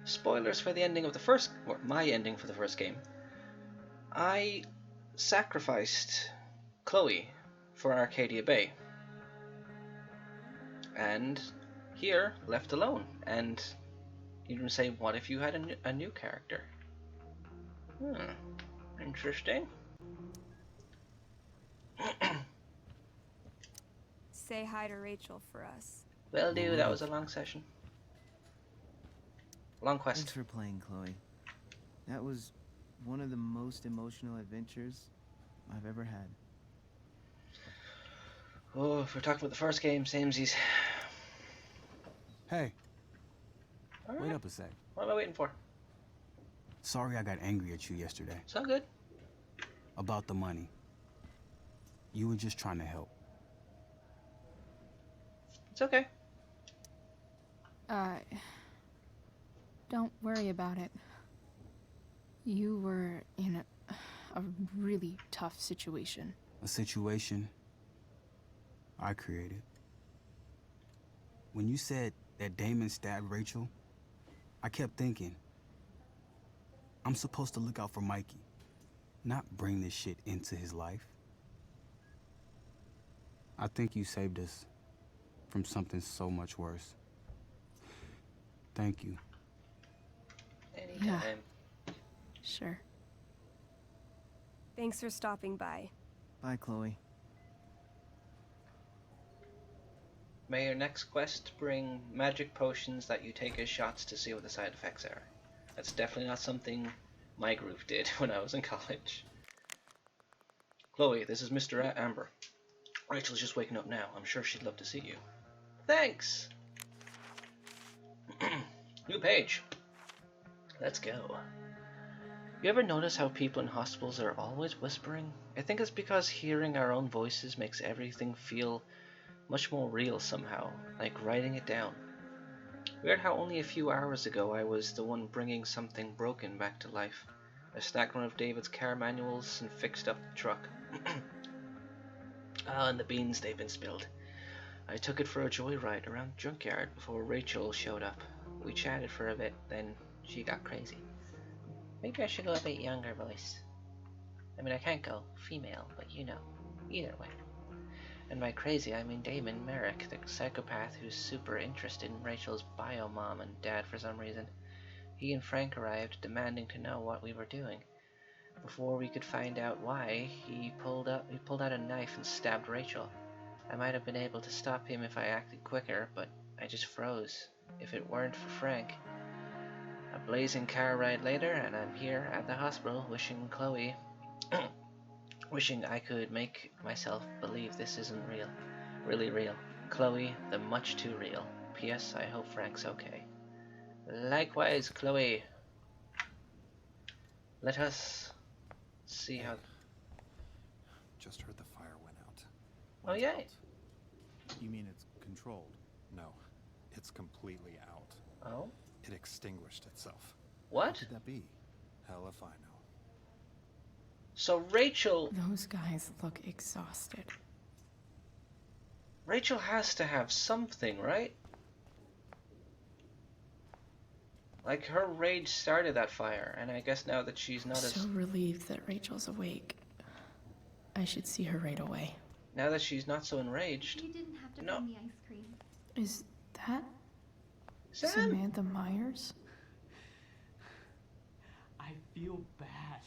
spoilers for the ending of the first, or my ending for the first game. I sacrificed Chloe for Arcadia Bay. And here, left alone. And you can say, what if you had a new character? Interesting. Say hi to Rachel for us. Will do, that was a long session. Long quest. Thanks for playing, Chloe. That was one of the most emotional adventures I've ever had. Oh, if we're talking about the first game, samesies. Hey. All Wait right. up a sec. What am I waiting for? Sorry I got angry at you yesterday. It's all good. About the money. You were just trying to help. It's okay. Don't worry about it. You were in a really tough situation. A situation I created. When you said that Damon stabbed Rachel, I kept thinking, I'm supposed to look out for Mikey, not bring this shit into his life. I think you saved us from something so much worse. Thank you. Anytime. Yeah. Sure. Thanks for stopping by. Bye, Chloe. May your next quest bring magic potions that you take as shots to see what the side effects are. That's definitely not something my group did when I was in college. Chloe, this is Mr. Amber. Rachel's just waking up now. I'm sure she'd love to see you. Thanks! New page. Let's go. You ever notice how people in hospitals are always whispering? I think it's because hearing our own voices makes everything feel much more real somehow, like writing it down. Weird how only a few hours ago I was the one bringing something broken back to life. I snagged one of David's car manuals and fixed up the truck. Ah, and the beans, they've been spilled. I took it for a joyride around the junkyard before Rachel showed up. We chatted for a bit, then she got crazy. Maybe I should go a bit younger voice. I mean, I can't go female, but you know, either way. And by crazy, I mean Damon Merrick, the psychopath who's super interested in Rachel's bio mom and dad for some reason. He and Frank arrived, demanding to know what we were doing. Before we could find out why, he pulled out a knife and stabbed Rachel. I might have been able to stop him if I acted quicker, but I just froze. If it weren't for Frank. A blazing car ride later, and I'm here at the hospital wishing Chloe... wishing I could make myself believe this isn't real. Really real. Chloe, the much too real. P.S. I hope Frank's okay. Likewise, Chloe. Let us see how... Just heard the fire went out. Oh, yay. You mean it's controlled? No, it's completely out. Oh? It extinguished itself. What? What could that be? Hell if I know. So Rachel... Those guys look exhausted. Rachel has to have something, right? Like, her rage started that fire, and I guess now that she's not So relieved that Rachel's awake. I should see her right away. Now that she's not so enraged... You didn't have to No. bring the ice cream. Is that Sam? Samantha Myers? I feel bad.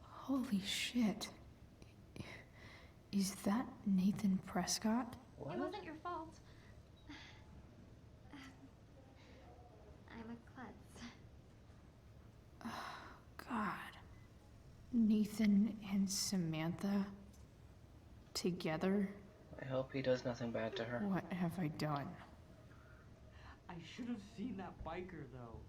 Holy shit. Is that Nathan Prescott? What? It wasn't your fault. I'm a klutz. God. Nathan and Samantha together? I hope he does nothing bad to her. What have I done? I should have seen that biker, though.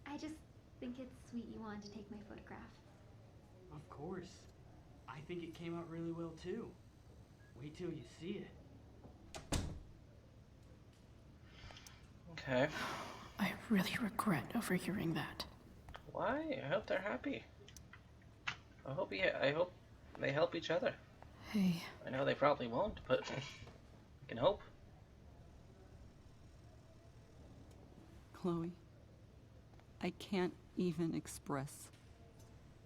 I just think it's sweet you wanted to take my photograph. Of course. I think it came out really well, too. Wait till you see it. Okay. I really regret overhearing that. Why? I hope they're happy. I hope they help each other. Hey. I know they probably won't, but I can hope. Chloe, I can't even express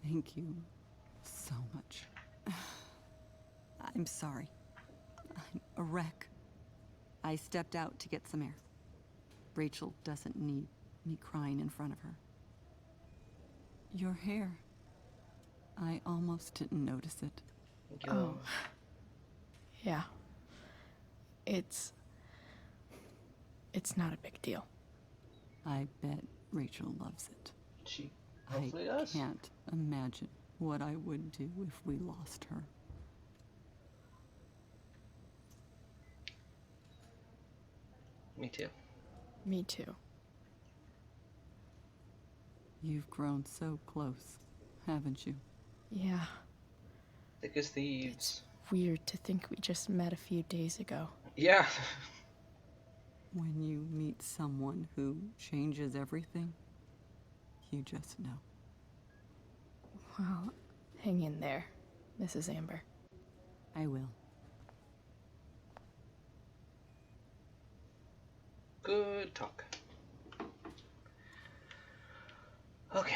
thank you so much. I'm sorry. I'm a wreck. I stepped out to get some air. Rachel doesn't need me crying in front of her. Your hair. I almost didn't notice it. Oh. Yeah. It's not a big deal. I bet Rachel loves it. She hopefully I does. can't imagine what I would do if we lost her. Me too. Me too. You've grown so close, haven't you? Yeah. Thick as thieves. Weird to think we just met a few days ago. Yeah. When you meet someone who changes everything, you just know. Well, hang in there, Mrs. Amber. I will. Good talk. Okay,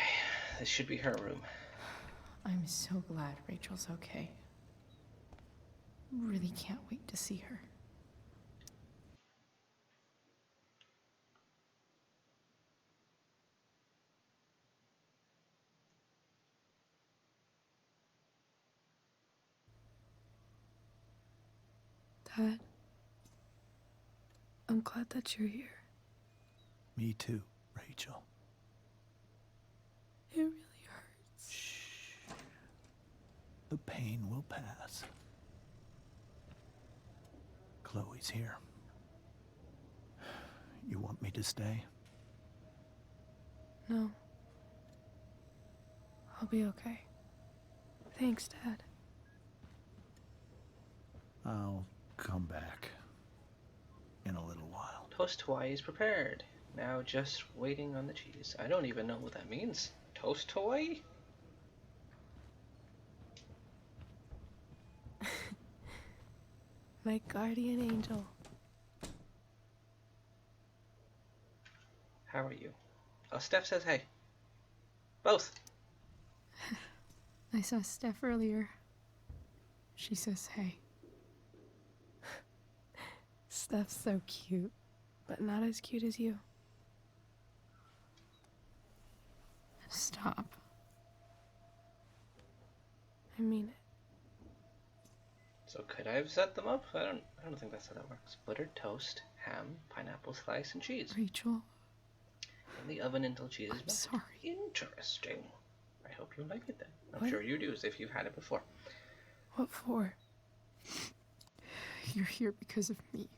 this should be her room. I'm so glad Rachel's okay. Really can't wait to see her. Dad, I'm glad that you're here. Me too, Rachel. It really hurts. Shh. The pain will pass. Chloe's here. You want me to stay? No. I'll be okay. Thanks, Dad. I'll come back in a little while. Toast Hawaii is prepared. Now just waiting on the cheese. I don't even know what that means. Toast Hawaii? My guardian angel. How are you? Oh, Steph says hey. Both. I saw Steph earlier. She says hey. Steph's so cute, but not as cute as you. Stop. I mean it. So could I have set them up? I don't think that's how that works. Buttered toast, ham, pineapple slice, and cheese. Rachel. In the oven until cheese is melted. Sorry. Interesting. I hope you like it then. I'm What? sure you do, as if you've had it before. What for? You're here because of me.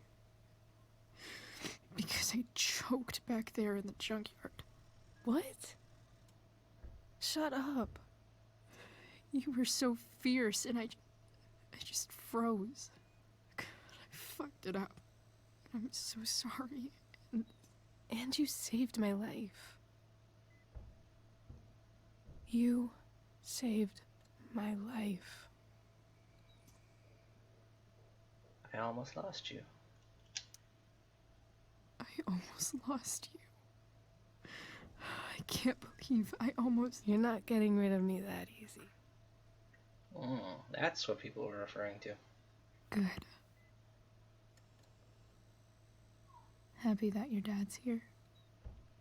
Because I choked back there in the junkyard. What? Shut up. You were so fierce, and I just froze. God, I fucked it up. I'm so sorry. And you saved my life. You saved my life. I almost lost you. I almost lost you. I can't believe I almost... You're not getting rid of me that easy. That's what people were referring to. Good. Happy that your dad's here.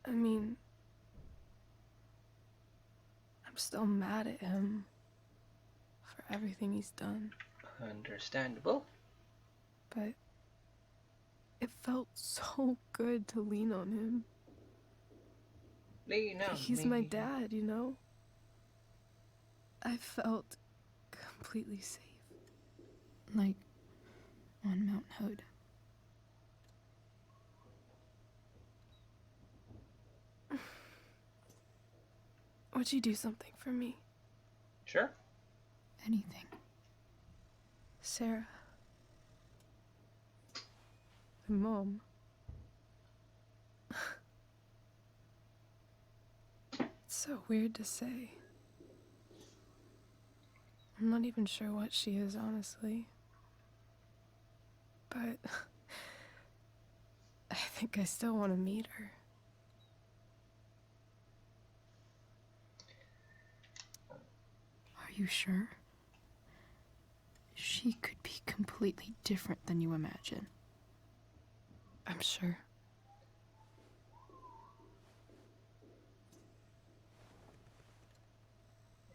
I mean, I'm still mad at him for everything he's done. Understandable. But it felt so good to lean on him. Lean on He's me. my dad, you know? I felt completely safe. Like on Mount Hood. Would you do something for me? Sure. Anything. Sarah. My mom. It's so weird to say. I'm not even sure what she is, honestly. But I think I still want to meet her. Are you sure? She could be completely different than you imagine. I'm sure.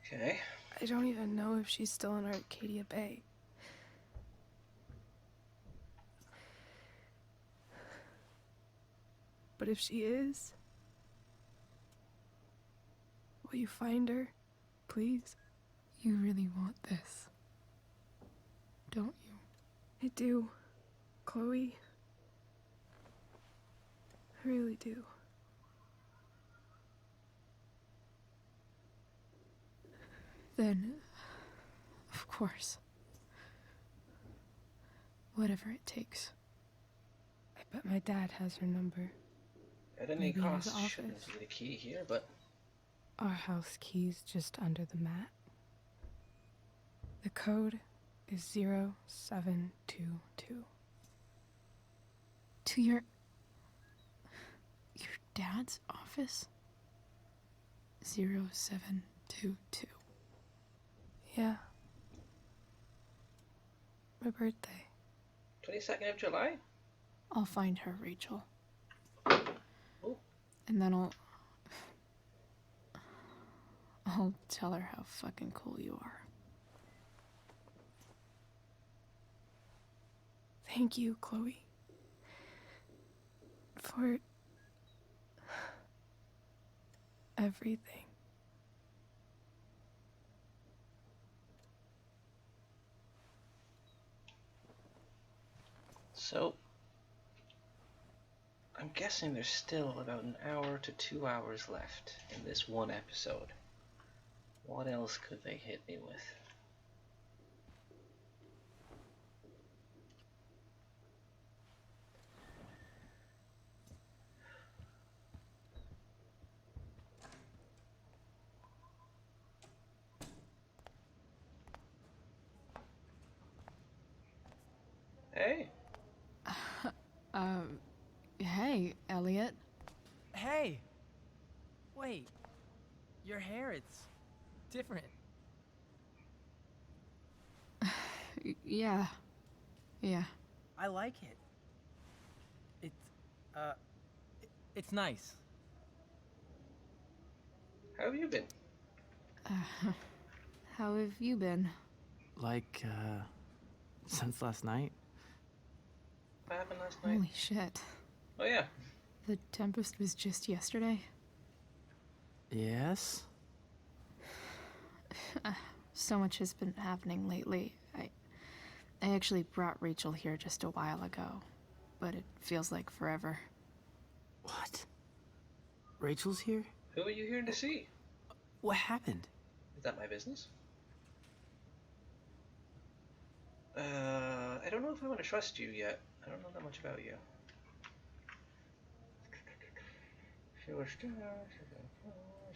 Okay. I don't even know if she's still in Arcadia Bay. But if she is, will you find her, please? You really want this, don't you? I do, Chloe. I really do. Then, of course. Whatever it takes. I bet my dad has her number. At any Maybe in his cost, shouldn't office. be the key here, but Our house key's just under the mat. The code is 0722. To your dad's office? 0722. Yeah. My birthday. 22nd of July? I'll find her, Rachel. Oh. And then I'll tell her how fucking cool you are. Thank you, Chloe. For everything. So, I'm guessing there's still about an hour to 2 hours left in this one episode. What else could they hit me with? Hey! Wait. Your hair, it's different. Yeah. Yeah. I like it. It's nice. How have you been? How have you been? Like, since last night? What happened last night? Holy shit. Oh, yeah. The Tempest was just yesterday? Yes? So much has been happening lately. I actually brought Rachel here just a while ago, but it feels like forever. What? Rachel's here? Who are you here to see? What happened? Is that my business? I don't know if I want to trust you yet. I don't know that much about you. She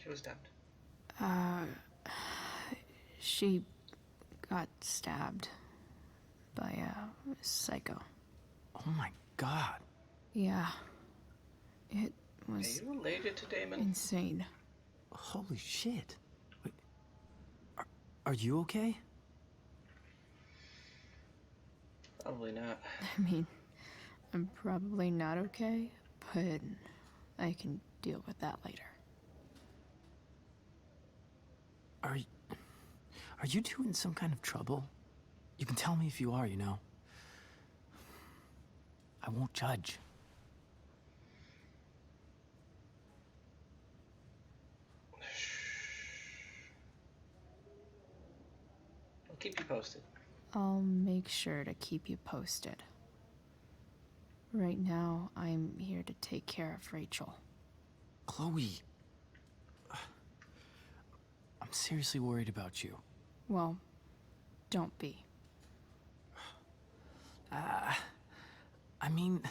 was stabbed. She got stabbed by a psycho. Oh my god. Yeah. It was Are you related to Damon? insane. Holy shit. Wait, are you okay? Probably not. I mean, I'm probably not okay, but I can deal with that later. Are you two in some kind of trouble? You can tell me if you are, you know. I won't judge. I'll keep you posted. I'll make sure to keep you posted. Right now, I'm here to take care of Rachel. Chloe. I'm seriously worried about you. Well, don't be. I mean,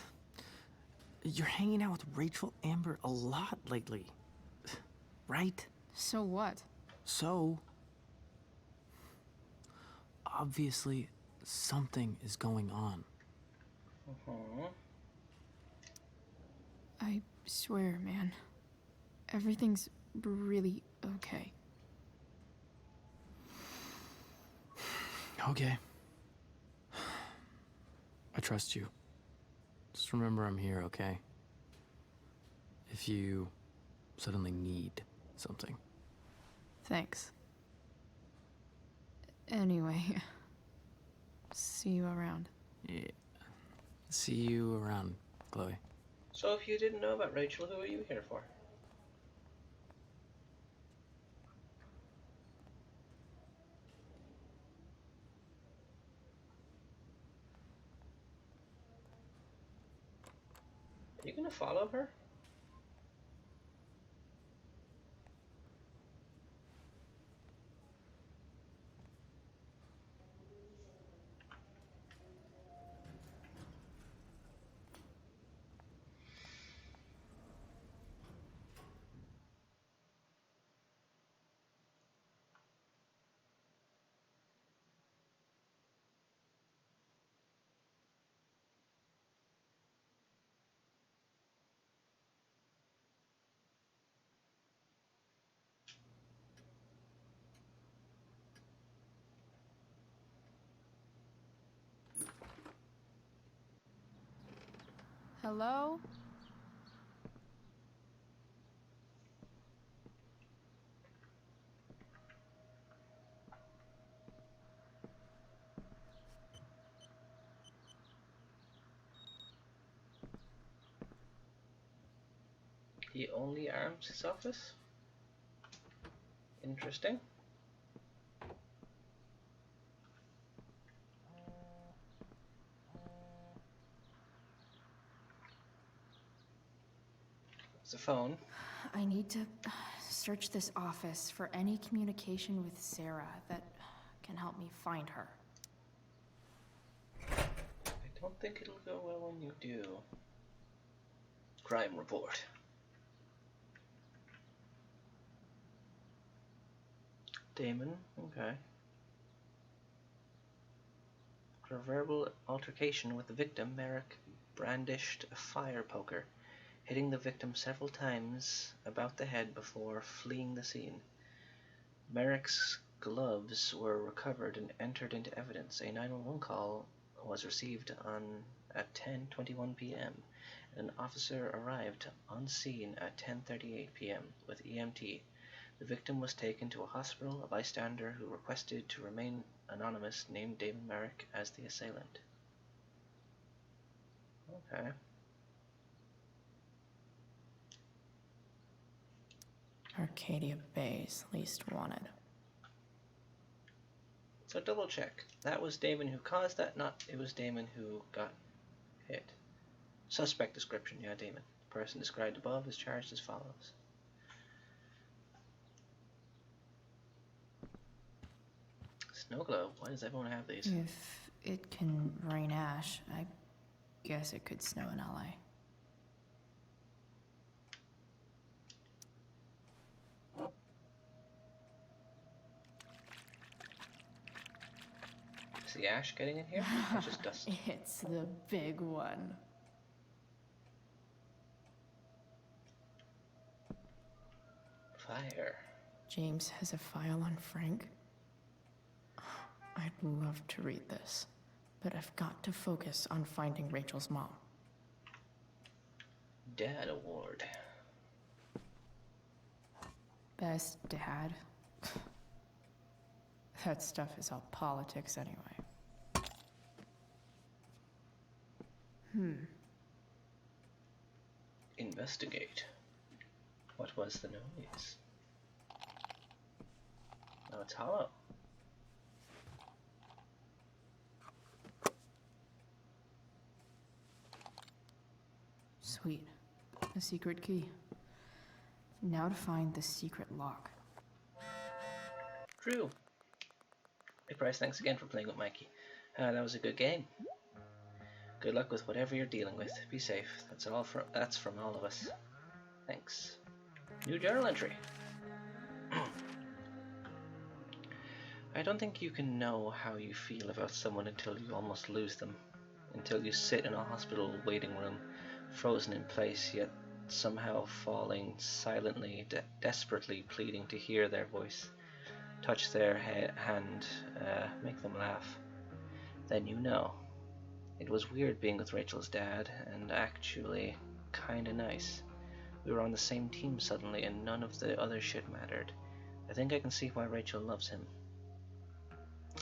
you're hanging out with Rachel Amber a lot lately, right? So what? So, obviously, something is going on. I swear, man. Everything's really okay. Okay. I trust you. Just remember I'm here, okay? If you suddenly need something. Thanks. Anyway, see you around. Yeah. See you around, Chloe. So if you didn't know about Rachel, who are you here for? Are you gonna follow her? Hello? He only arms his office? Interesting. It's a phone. I need to search this office for any communication with Sarah that can help me find her. I don't think it'll go well when you do. Crime report. Damon, okay. After a verbal altercation with the victim, Merrick brandished a fire poker. hitting the victim several times about the head before fleeing the scene. Merrick's gloves were recovered and entered into evidence. A 911 call was received at 10:21 p.m. An officer arrived on scene at 10:38 p.m. with EMT. The victim was taken to a hospital. A bystander who requested to remain anonymous named David Merrick as the assailant. Okay. Arcadia Bay's least wanted. So double check. That was Damon who caused that, not it was Damon who got hit. Suspect description, yeah, Damon. The person described above is charged as follows. Snow globe. Why does everyone have these? If it can rain ash, I guess it could snow in LA. Is the ash getting in here? It's just dust. It's the big one. Fire. James has a file on Frank. I'd love to read this, but I've got to focus on finding Rachel's mom. Dad Award. Best dad? That stuff is all politics anyway. Investigate. What was the noise? Oh, it's hollow. Sweet. A secret key. Now to find the secret lock. True. Hey Bryce, thanks again for playing with Mikey. That was a good game. Good luck with whatever you're dealing with. Be safe. That's from all of us. Thanks. New journal entry. I don't think you can know how you feel about someone until you almost lose them. Until you sit in a hospital waiting room, frozen in place, yet somehow falling silently, desperately pleading to hear their voice, touch their hand, make them laugh. Then you know. It was weird being with Rachel's dad, and actually kinda nice. We were on the same team suddenly, and none of the other shit mattered. I think I can see why Rachel loves him.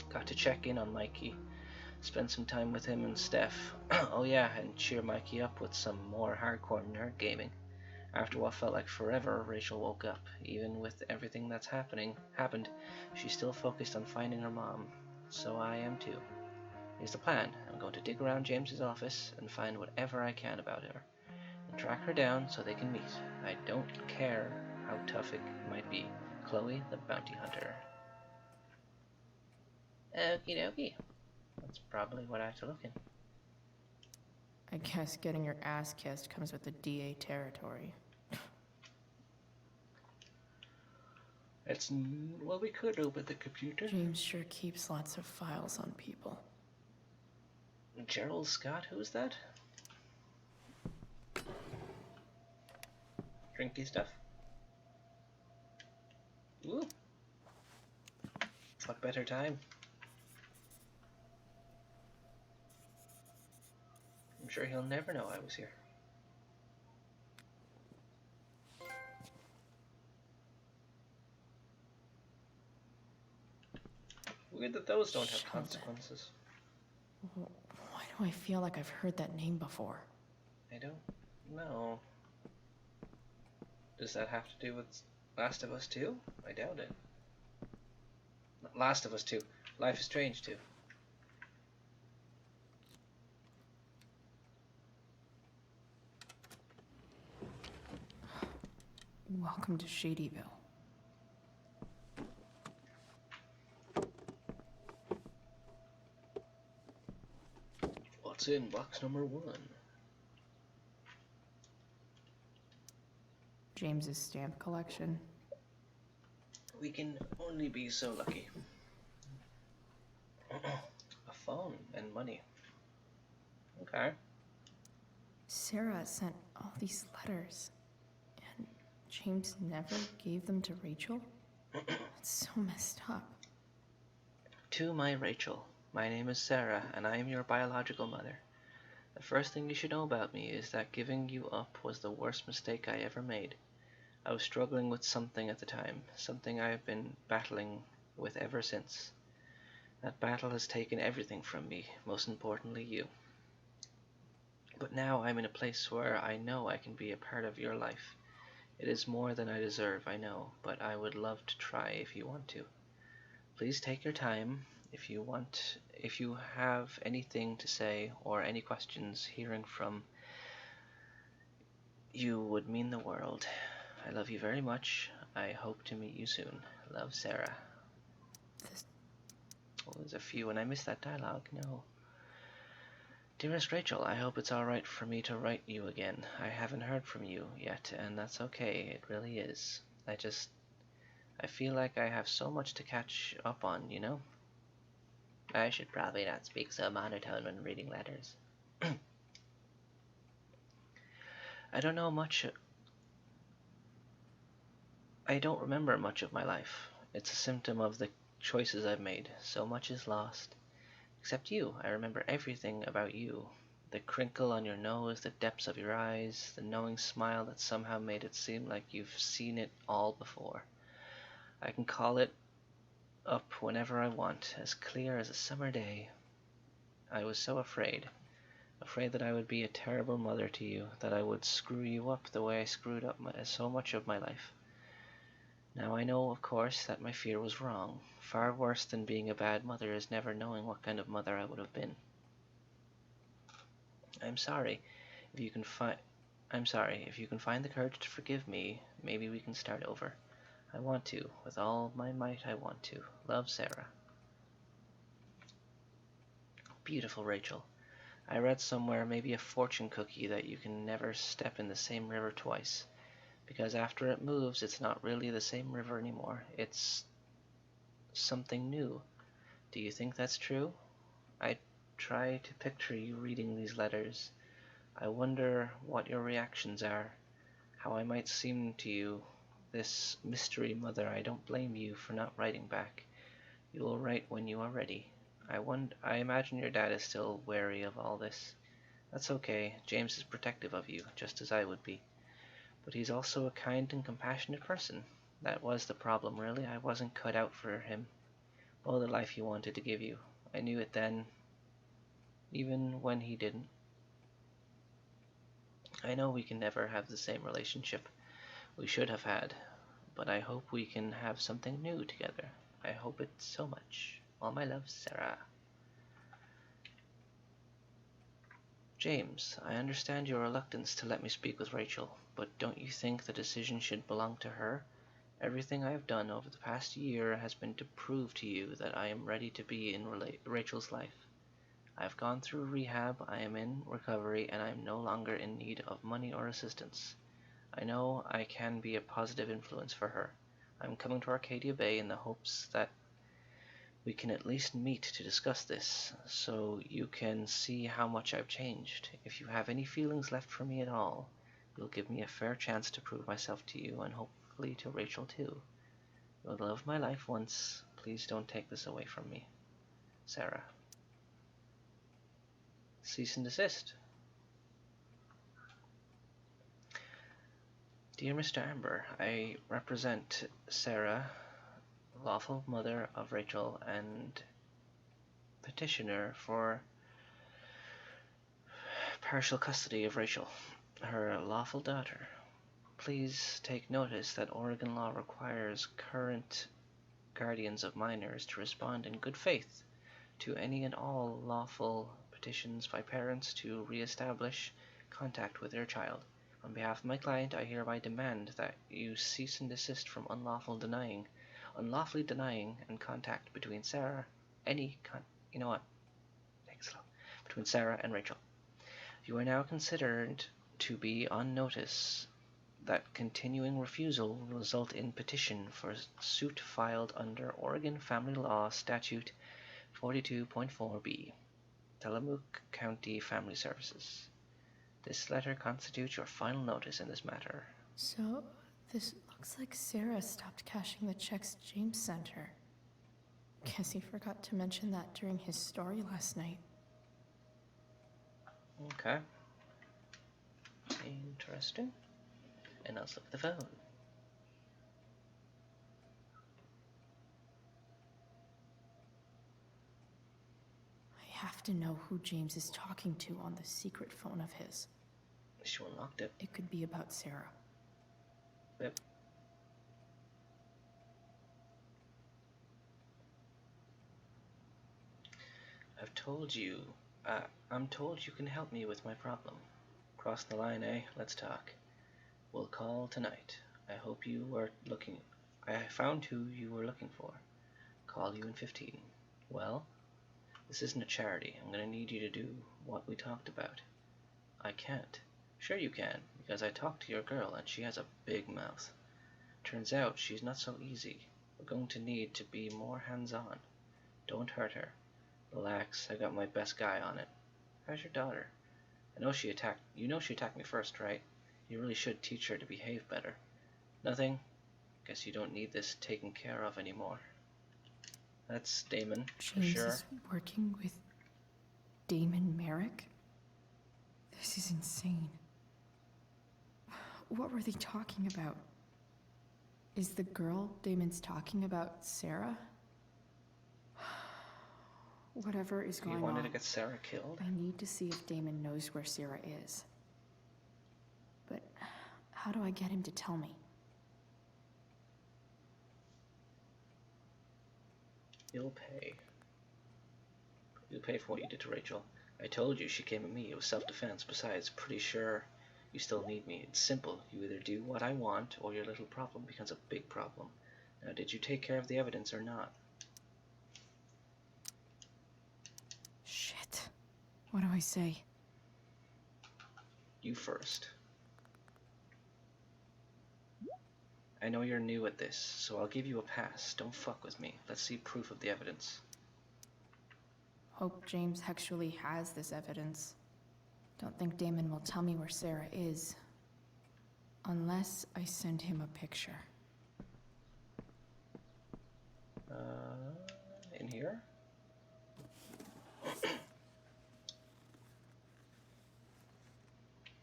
Got to check in on Mikey, spend some time with him and Steph. Oh yeah, and cheer Mikey up with some more hardcore nerd gaming. After what felt like forever, Rachel woke up. Even with everything that's happened, she's still focused on finding her mom. So I am too. Here's the plan. I'm going to dig around James's office and find whatever I can about her, and track her down so they can meet. I don't care how tough it might be. Chloe, the bounty hunter. Okie dokie. That's probably what I have to look in. I guess getting your ass kissed comes with the DA territory. It's what we could do with the computer. James sure keeps lots of files on people. Gerald Scott, who's that? Drinky stuff. Ooh. What better time? I'm sure he'll never know I was here. Weird that those don't have consequences. Why do I feel like I've heard that name before? I don't know. Does that have to do with Last of Us 2? I doubt it. Last of Us 2. Life is Strange 2. Welcome to Shadyville. What's in box number 1? James's stamp collection. We can only be so lucky. A phone and money. Okay. Sarah sent all these letters, and James never gave them to Rachel? It's so messed up. To my Rachel, my name is Sarah, and I am your biological mother. The first thing you should know about me is that giving you up was the worst mistake I ever made. I was struggling with something at the time, something I have been battling with ever since. That battle has taken everything from me, most importantly you. But now I'm in a place where I know I can be a part of your life. It is more than I deserve, I know, but I would love to try if you want to. Please take your time. If you have anything to say or any questions, hearing from you would mean the world. I love you very much. I hope to meet you soon. Love, Sarah. Oh, there's a few, and I missed that dialogue. No. Dearest Rachel, I hope it's alright for me to write you again. I haven't heard from you yet, and that's okay. It really is. I feel like I have so much to catch up on, you know? I should probably not speak so monotone when reading letters. I don't remember much of my life. It's a symptom of the choices I've made. So much is lost. Except you. I remember everything about you. The crinkle on your nose, the depths of your eyes, the knowing smile that somehow made it seem like you've seen it all before. I can call it up whenever I want, as clear as a summer day. I was so afraid that I would be a terrible mother to you, that I would screw you up the way I screwed up so much of my life. Now I know, of course, that my fear was wrong. Far worse than being a bad mother is never knowing what kind of mother I would have been. I'm sorry. If you can find the courage to forgive me, maybe we can start over. I want to. With all my might, I want to. Love, Sarah. Beautiful Rachel. I read somewhere, maybe a fortune cookie, that you can never step in the same river twice. Because after it moves, it's not really the same river anymore. It's something new. Do you think that's true? I try to picture you reading these letters. I wonder what your reactions are, how I might seem to you. This mystery mother, I don't blame you for not writing back. You will write when you are ready. I imagine your dad is still wary of all this. That's okay. James is protective of you, just as I would be. But he's also a kind and compassionate person. That was the problem, really. I wasn't cut out for him. Or the life he wanted to give you. I knew it then, even when he didn't. I know we can never have the same relationship we should have had, but I hope we can have something new together. I hope it so much. All my love, Sarah. James, I understand your reluctance to let me speak with Rachel, but don't you think the decision should belong to her? Everything I have done over the past year has been to prove to you that I am ready to be in Rachel's life. I have gone through rehab, I am in recovery, and I am no longer in need of money or assistance. I know I can be a positive influence for her. I am coming to Arcadia Bay in the hopes that we can at least meet to discuss this, so you can see how much I've changed. If you have any feelings left for me at all, you'll give me a fair chance to prove myself to you, and hopefully to Rachel too. You're the love of my life once. Please don't take this away from me. Sarah. Cease and desist. Dear Mr. Amber, I represent Sarah, lawful mother of Rachel and petitioner for partial custody of Rachel, her lawful daughter. Please take notice that Oregon law requires current guardians of minors to respond in good faith to any and all lawful petitions by parents to re-establish contact with their child. On behalf of my client, I hereby demand that you cease and desist from unlawfully denying and contact between Sarah, between Sarah and Rachel. You are now considered to be on notice that continuing refusal will result in petition for suit filed under Oregon Family Law Statute 42.4b, Tillamook County Family Services. This letter constitutes your final notice in this matter. So, this looks like Sarah stopped cashing the checks James sent her. Guess he forgot to mention that during his story last night. Okay. Interesting. And let's look at the phone. I have to know who James is talking to on the secret phone of his. She unlocked it. It could be about Sarah. Yep. I've told you. I'm told you can help me with my problem. Cross the line, eh? Let's talk. We'll call tonight. I hope you were looking. I found who you were looking for. Call you in 15. Well, this isn't a charity. I'm gonna need you to do what we talked about. I can't. Sure you can, because I talked to your girl and she has a big mouth. Turns out she's not so easy. We're going to need to be more hands-on. Don't hurt her. Relax, I got my best guy on it. How's your daughter? You know she attacked me first, right? You really should teach her to behave better. Nothing? Guess you don't need this taken care of anymore. That's Damon, for James sure. is working with Damon Merrick? This is insane. What were they talking about? Is the girl Damon's talking about Sarah? Whatever is going on. You wanted to get Sarah killed? I need to see if Damon knows where Sarah is. But how do I get him to tell me? You'll pay. You'll pay for what you did to Rachel. I told you she came at me. It was self-defense. Besides, pretty sure you still need me. It's simple. You either do what I want, or your little problem becomes a big problem. Now, did you take care of the evidence or not? Shit. What do I say? You first. I know you're new at this, so I'll give you a pass. Don't fuck with me. Let's see proof of the evidence. Hope James actually has this evidence. Don't think Damon will tell me where Sarah is. Unless I send him a picture. In here?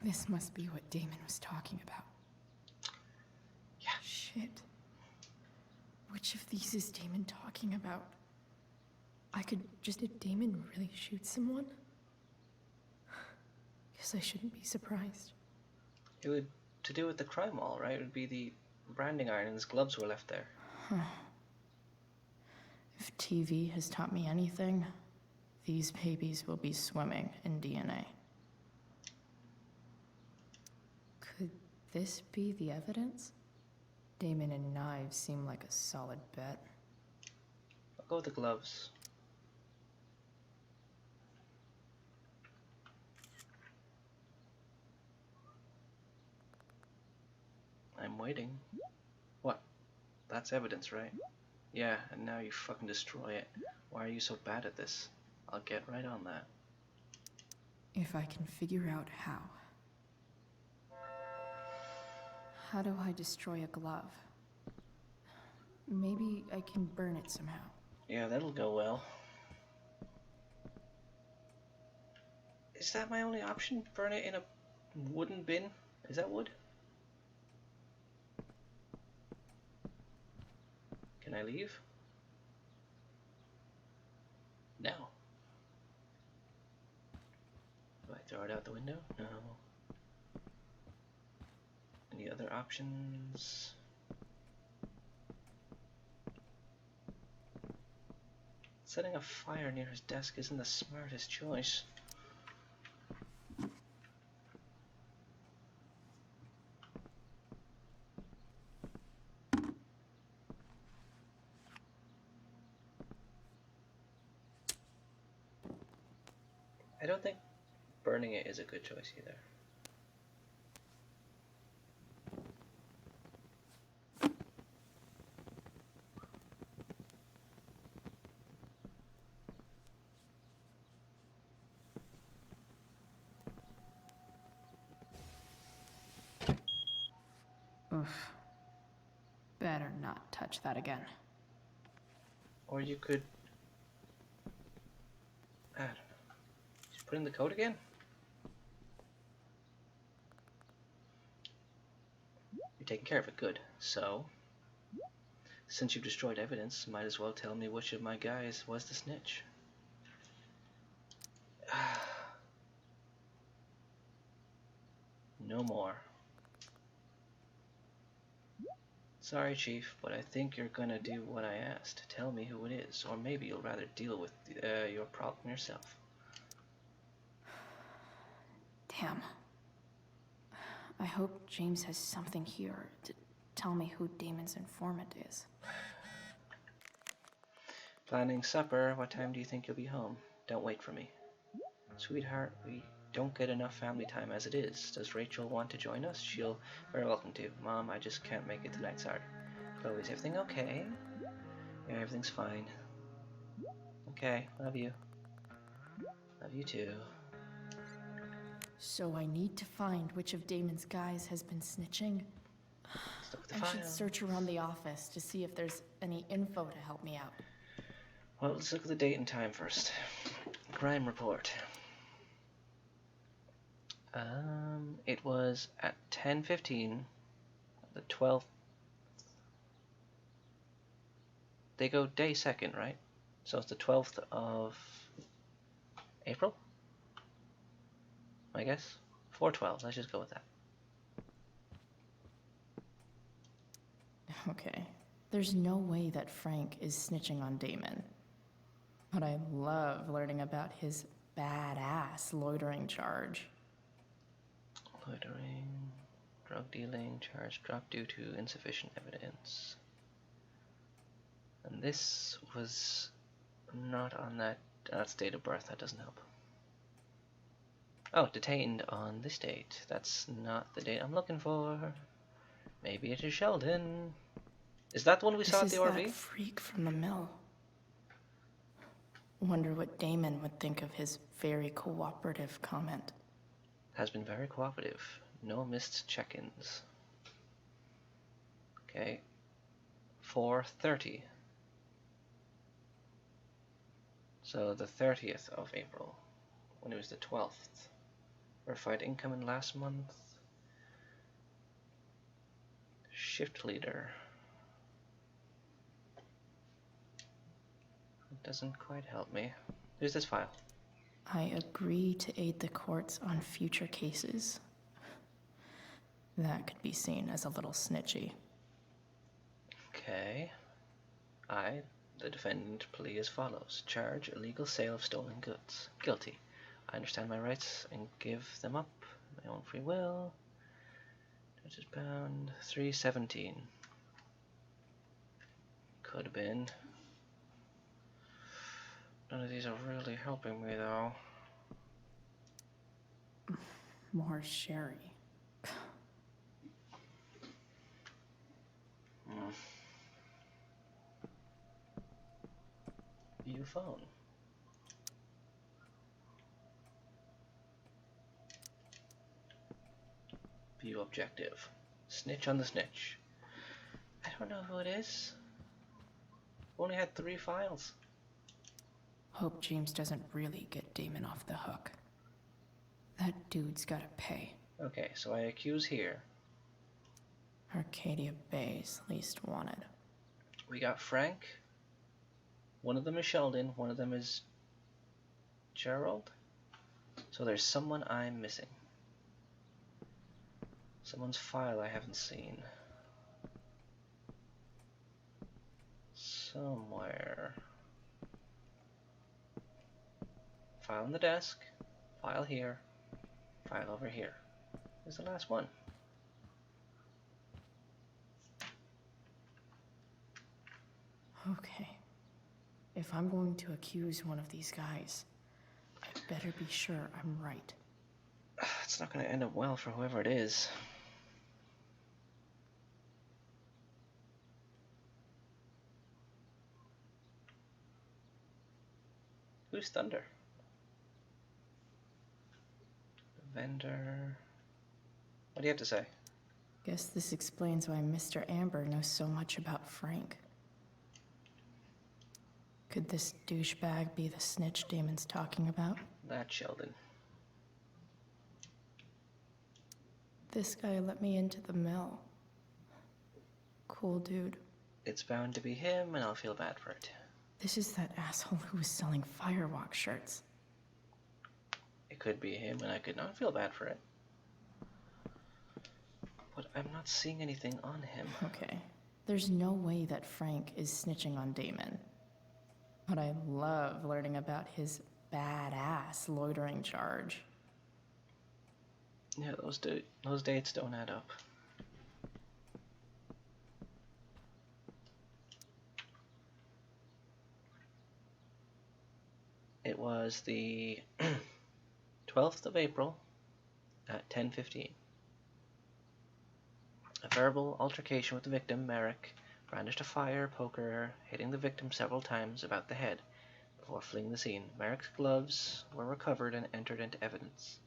This must be what Damon was talking about. Yeah. Shit. Which of these is Damon talking about? Did Damon really shoot someone? Guess I shouldn't be surprised. It would to do with the crime wall, right? It would be the branding iron and his gloves were left there. Huh. If TV has taught me anything, these babies will be swimming in DNA. Could this be the evidence? Damon and knives seem like a solid bet. I'll go with the gloves. I'm waiting. What? That's evidence, right? Yeah, and now you fucking destroy it. Why are you so bad at this? I'll get right on that. If I can figure out how. How do I destroy a glove? Maybe I can burn it somehow. Yeah, that'll go well. Is that my only option? Burn it in a wooden bin? Is that wood? Can I leave? No. Do I throw it out the window? No. Any other options? Setting a fire near his desk isn't the smartest choice. I don't think burning it is a good choice either. Oof. Better not touch that again. Or you could... I don't know. Just put in the code again? You're taking care of it, good. So, since you've destroyed evidence, might as well tell me which of my guys was the snitch. No more. Sorry, Chief, but I think you're gonna do what I asked. Tell me who it is, or maybe you'll rather deal with your problem yourself. Damn. I hope James has something here to tell me who Damon's informant is. Planning supper. What time do you think you'll be home? Don't wait for me. Sweetheart, we don't get enough family time as it is. Does Rachel want to join us? She'll very welcome to. Mom, I just can't make it tonight, sorry. Chloe, is everything okay? Yeah, everything's fine. Okay, love you. Love you too. So I need to find which of Damon's guys has been snitching. I should search around the office to see if there's any info to help me out. Well, let's look at the date and time first. Crime report. It was at 10:15, the 12th. They go day second, right? So it's the 12th of April? I guess. 4/12, let's just go with that. Okay. There's no way that Frank is snitching on Damon. But I love learning about his badass loitering charge. Loitering, drug dealing, charge dropped due to insufficient evidence. And this was not on that's date of birth, that doesn't help. Oh, detained on this date. That's not the date I'm looking for. Maybe it is Sheldon. Is that the one we saw at the RV? That freak from the mill. Wonder what Damon would think of his very cooperative comment. Has been very cooperative. No missed check-ins. Okay. 4:30. So the 30th of April, when it was the 12th. Verified income in last month. Shift leader. It doesn't quite help me. Here's this file. I agree to aid the courts on future cases. That could be seen as a little snitchy. Okay. I, the defendant, plea as follows. Charge illegal sale of stolen goods. Guilty. I understand my rights and give them up. My own free will. Judge is bound. 3:17. Could have been. None of these are really helping me though. More sherry. View phone. View objective. Snitch on the snitch. I don't know who it is. Only had 3 files. Hope James doesn't really get Damon off the hook. That dude's gotta pay. Okay, so I accuse here. Arcadia Bay's least wanted. We got Frank. One of them is Sheldon. One of them is Gerald. So there's someone I'm missing. Someone's file I haven't seen. Somewhere. File on the desk. File here. File over here. Here's the last one. Okay. If I'm going to accuse one of these guys, I better be sure I'm right. It's not going to end up well for whoever it is. Who's Thunder? Vendor. What do you have to say? Guess this explains why Mr. Amber knows so much about Frank. Could this douchebag be the snitch Damon's talking about? That Sheldon. This guy let me into the mill. Cool dude. It's bound to be him, and I'll feel bad for it. This is that asshole who was selling Firewalk shirts. It could be him, and I could not feel bad for it. But I'm not seeing anything on him. Okay. There's no way that Frank is snitching on Damon. But I love learning about his badass loitering charge. Yeah, those dates don't add up. It was the 12th of April at 10:15. A verbal altercation with the victim, Merrick, brandished a fire poker, hitting the victim several times about the head before fleeing the scene. Merrick's gloves were recovered and entered into evidence.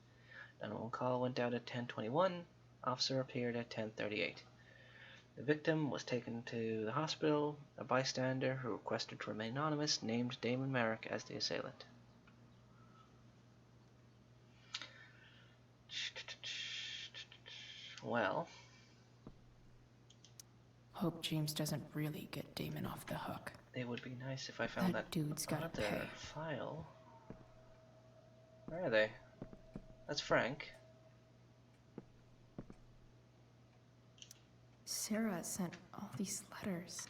911 call went out at 10:21. Officer appeared at 10:38. The victim was taken to the hospital. A bystander who requested to remain anonymous named Damon Merrick as the assailant. Well, hope James doesn't really get Damon off the hook. it would be nice if I found that dude's gotta other pay. file. Where are they? That's Frank. Sarah sent all these letters,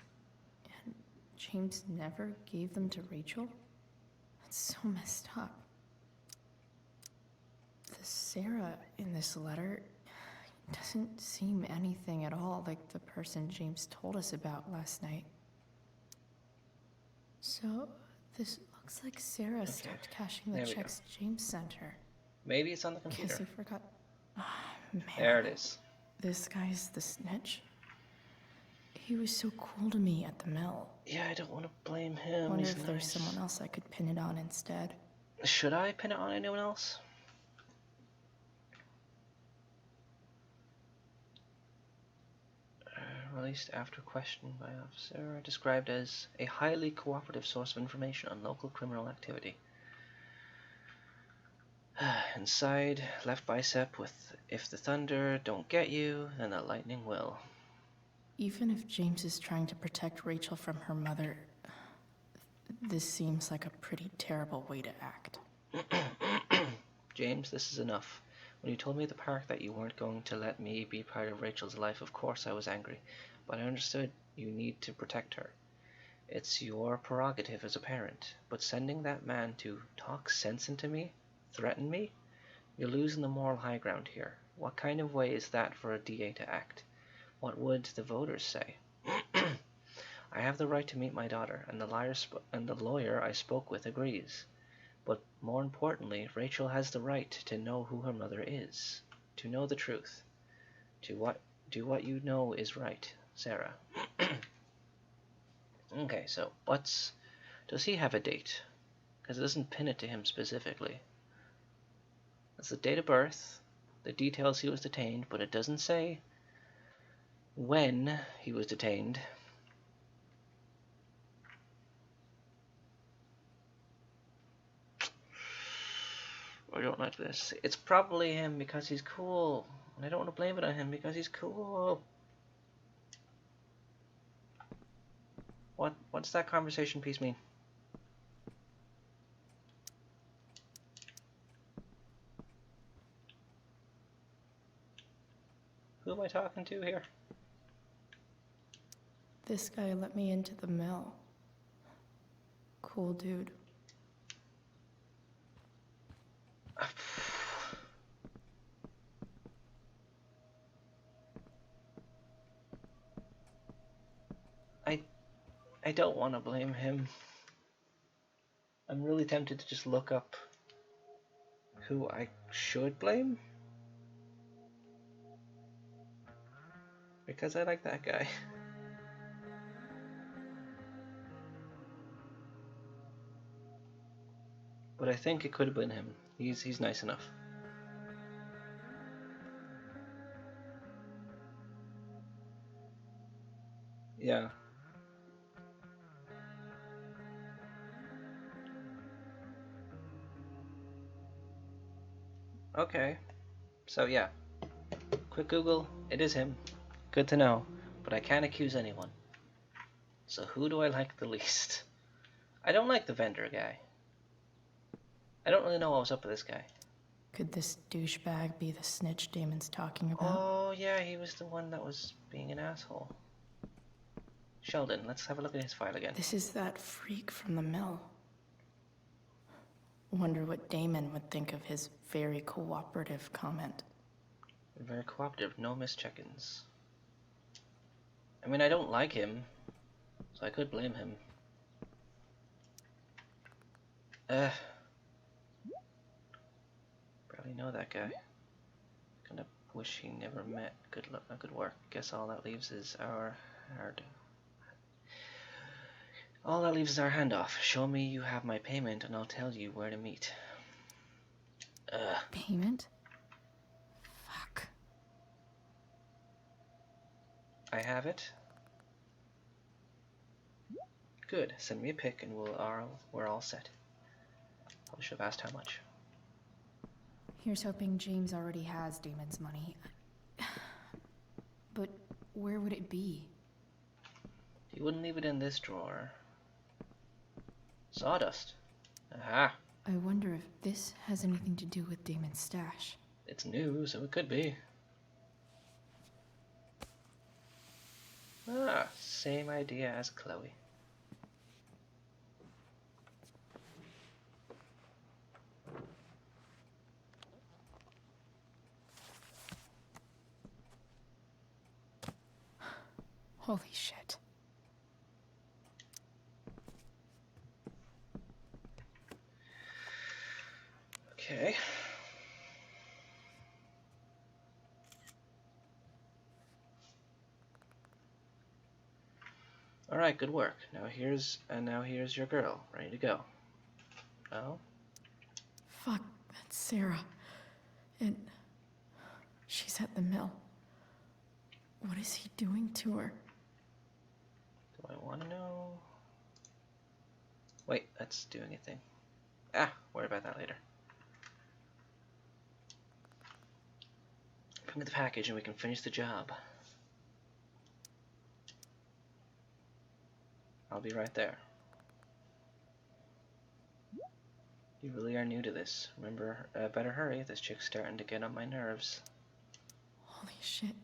and James never gave them to Rachel? That's so messed up. The Sarah in this letter doesn't seem anything at all like the person James told us about last night. So, this looks like Sarah stopped cashing the There we go. checks James sent her. Maybe it's on the Guess computer. he forgot. Ah, man. There it is. This guy's the snitch? He was so cool to me at the mill. Yeah, I don't want to blame him. Wonder He's if there's nice. someone else I could pin it on instead. Should I pin it on anyone else? Released after questioning by officer, described as a highly cooperative source of information on local criminal activity. Inside, left bicep with, if the thunder don't get you, then the lightning will. Even if James is trying to protect Rachel from her mother, this seems like a pretty terrible way to act. James, this is enough. When you told me at the park that you weren't going to let me be part of Rachel's life, of course I was angry, but I understood you need to protect her. It's your prerogative as a parent, but sending that man to talk sense into me, threaten me, you're losing the moral high ground here. What kind of way is that for a DA to act? What would the voters say? I have the right to meet my daughter, and the lawyer I spoke with agrees. But more importantly, Rachel has the right to know who her mother is, to know the truth. Do what you know is right, Sarah. Okay, so does he have a date? Because it doesn't pin it to him specifically. That's the date of birth, the details he was detained, but it doesn't say when he was detained. I don't like this. It's probably him because he's cool. And I don't want to blame it on him because he's cool. What's that conversation piece mean? Who am I talking to here? This guy let me into the mill. Cool dude. I don't want to blame him. I'm really tempted to just look up who I should blame. Because I like that guy. But I think it could have been him. He's nice enough. Yeah. Okay. So yeah. Quick Google, it is him. Good to know. But I can't accuse anyone. So who do I like the least? I don't like the vendor guy. I don't really know what was up with this guy. Could this douchebag be the snitch Damon's talking about? Oh yeah, he was the one that was being an asshole. Sheldon, let's have a look at his file again. This is that freak from the mill. Wonder what Damon would think of his very cooperative comment. Very cooperative, no mischeckings. I mean, I don't like him, so I could blame him. Barely know that guy. Kinda wish he never met. Good luck, good work. Guess all that leaves is our All that leaves is our handoff. Show me you have my payment and I'll tell you where to meet. Payment? Fuck. I have it. Good. Send me a pic and we're all set. Probably should have asked how much. Here's hoping James already has Damon's money. But where would it be? He wouldn't leave it in this drawer. Sawdust. Aha. I wonder if this has anything to do with Damon's stash. It's new, so it could be. Ah, same idea as Chloe. Holy shit. Okay. All right, good work. Now here's your girl, ready to go. Oh? Fuck, that's Sarah. And she's at the mill. What is he doing to her? Do I want to know? Wait, that's doing a thing. Ah, worry about that later. Come get the package and we can finish the job. I'll be right there. You really are new to this. Remember, better hurry. This chick's starting to get on my nerves. Holy shit.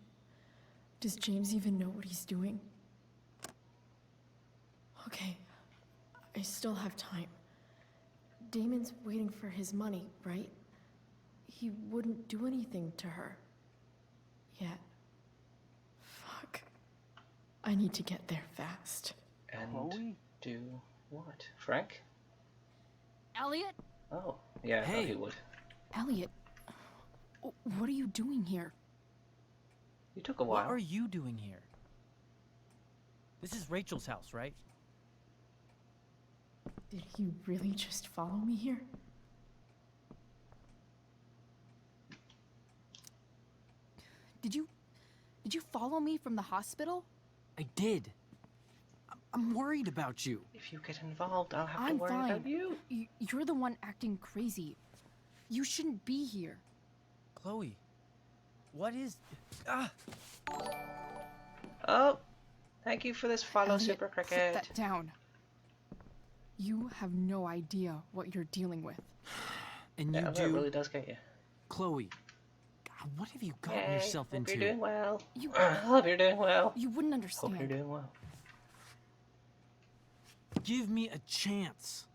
Does James even know what he's doing? Okay, I still have time. Damon's waiting for his money, right? He wouldn't do anything to her. Yet. Fuck. I need to get there fast. And Chloe? Do what? Frank? Elliot? Oh, yeah, I thought he would. Elliot, what are you doing here? You took a while. What are you doing here? This is Rachel's house, right? Did he really just follow me here? Did you follow me from the hospital? I did. I'm worried about you. If you get involved, I'll have to I'm worry fine. about you. You're the one acting crazy. You shouldn't be here. Chloe, what is... Ah! Oh, thank you for this follow, Elliot, Super put Cricket. that down. You have no idea what you're dealing with. And Yeah, you that do... really does get you. Chloe, God, what have you gotten Yay, yourself hope into? You're doing well. You, hope you're doing well. You wouldn't understand. Hope you're doing well. Give me a chance.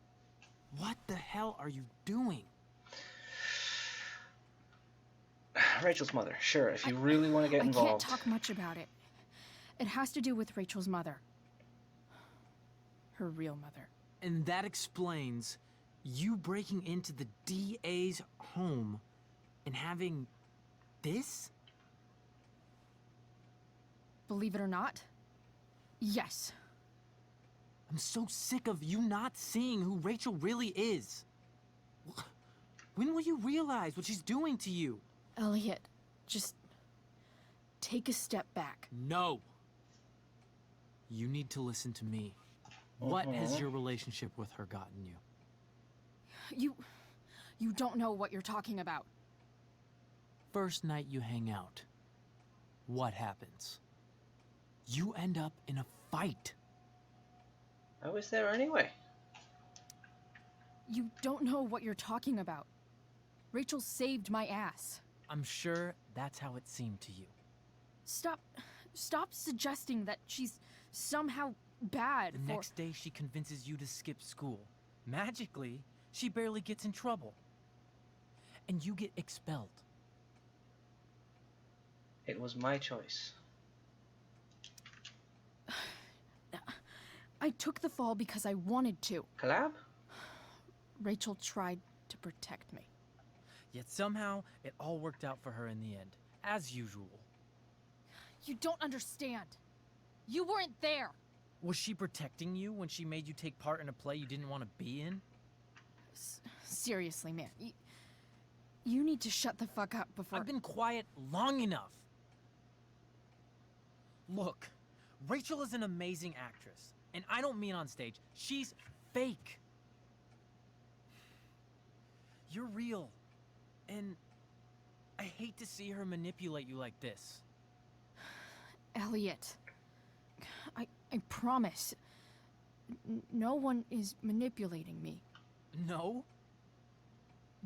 What the hell are you doing? Rachel's mother. Sure, if you really want to get I involved. can't talk much about it. It has to do with Rachel's mother. Her real mother. And that explains you breaking into the DA's home and having this? Believe it or not, yes. I'm so sick of you not seeing who Rachel really is. When will you realize what she's doing to you? Elliot, just take a step back. No. You need to listen to me. What has your relationship with her gotten you? You don't know what you're talking about. First night you hang out, what happens? You end up in a fight. I was there anyway. You don't know what you're talking about. Rachel saved my ass. I'm sure that's how it seemed to you. Stop suggesting that she's somehow bad. The next day she convinces you to skip school. Magically, she barely gets in trouble. And you get expelled. It was my choice. I took the fall because I wanted to. Collab? Rachel tried to protect me. Yet somehow, it all worked out for her in the end, as usual. You don't understand. You weren't there. Was she protecting you when she made you take part in a play you didn't want to be in? Seriously, man. You need to shut the fuck up before... I've been quiet long enough. Look, Rachel is an amazing actress. And I don't mean on stage. She's fake. You're real. And I hate to see her manipulate you like this. Elliot, I promise. No one is manipulating me. No?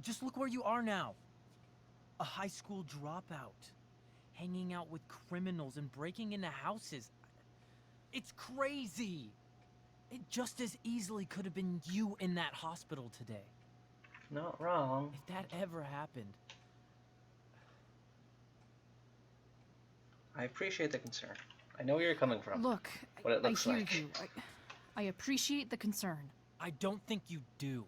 Just look where you are now. A high school dropout. Hanging out with criminals and breaking into houses. It's crazy. It just as easily could have been you in that hospital today. Not wrong. If that ever happened. I appreciate the concern. I know where you're coming from. Look, what it looks I hear like. you. I appreciate the concern. I don't think you do.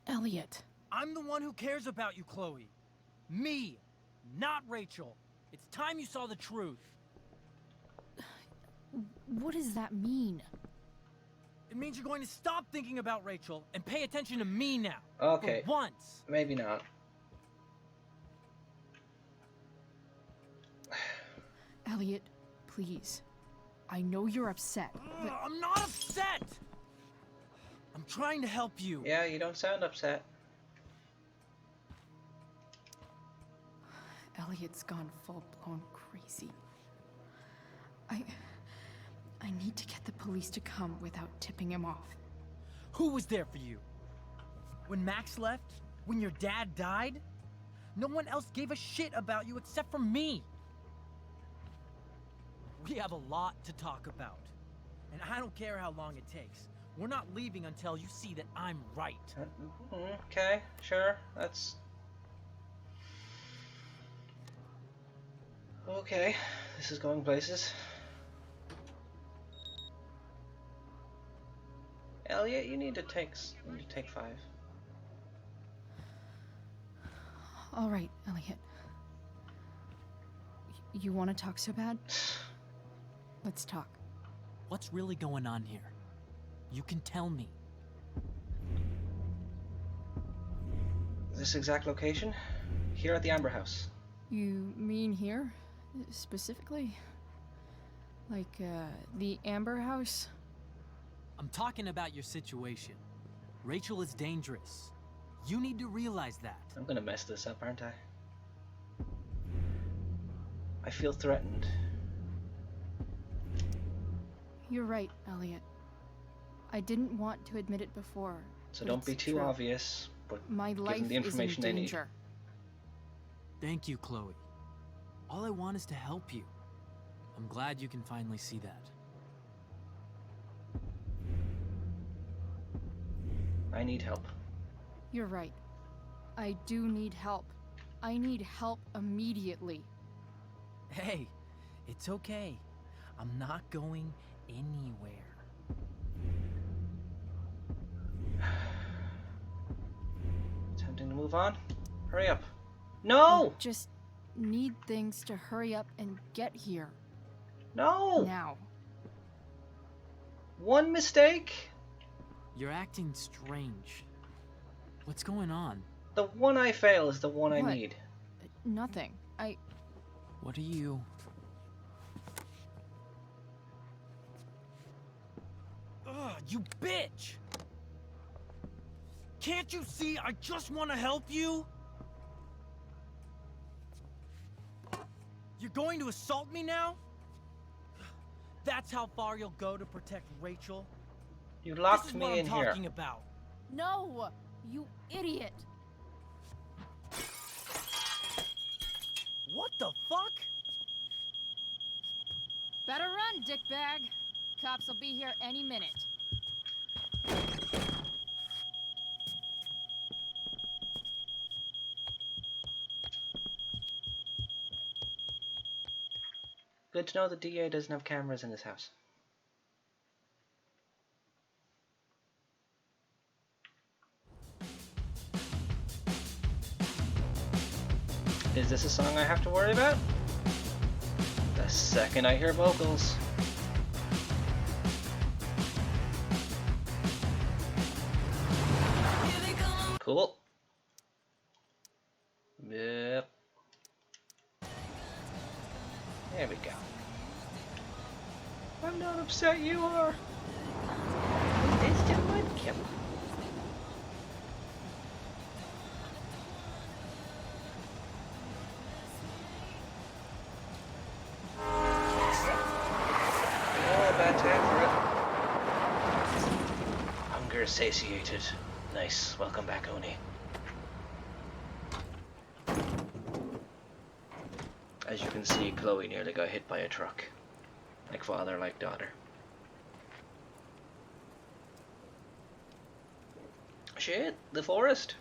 Elliot. I'm the one who cares about you, Chloe. Me, not Rachel. It's time you saw the truth. What does that mean? It means you're going to stop thinking about Rachel and pay attention to me now. Okay. For once. Maybe not. Elliot, please. I know you're upset, but... I'm not upset! I'm trying to help you. Yeah, you don't sound upset. Elliot's gone full-blown crazy. I need to get the police to come without tipping him off. Who was there for you? When Max left? When your dad died? No one else gave a shit about you except for me. We have a lot to talk about. And I don't care how long it takes. We're not leaving until you see that I'm right. Okay, sure. That's... Okay, this is going places. Elliot, you need to take 5. All right, Elliot. You want to talk so bad? Let's talk. What's really going on here? You can tell me. This exact location? Here at the Amber House. You mean here? Specifically? Like, the Amber House? I'm talking about your situation. Rachel is dangerous. You need to realize that. I'm gonna mess this up, aren't I? I feel threatened. You're right, Elliot. I didn't want to admit it before. So don't be too obvious, but my give life them the information is in they need. danger. Thank you, Chloe. All I want is to help you. I'm glad you can finally see that. I need help. You're right. I do need help. I need help immediately. Hey, it's okay. I'm not going anywhere. Tempting to move on? Hurry up. No! I just need things to hurry up and get here. No! Now. One mistake? You're acting strange. What's going on? The one I fail is the one I What? need. Nothing. What are you... you bitch! Can't you see I just want to help you? You're going to assault me now? That's how far you'll go to protect Rachel? You locked this is me what I'm in here. talking about. No! You idiot! What the fuck? Better run, dickbag. Cops will be here any minute. Good to know the DA doesn't have cameras in his house. Is this a song I have to worry about? The second I hear vocals. Cool. Yep. There we go. I'm not upset, you are. It's still would kill. Bad time for it. Hunger satiated. Nice. Welcome back, Oni. As you can see, Chloe nearly got hit by a truck. Like father, like daughter. Shit, the forest.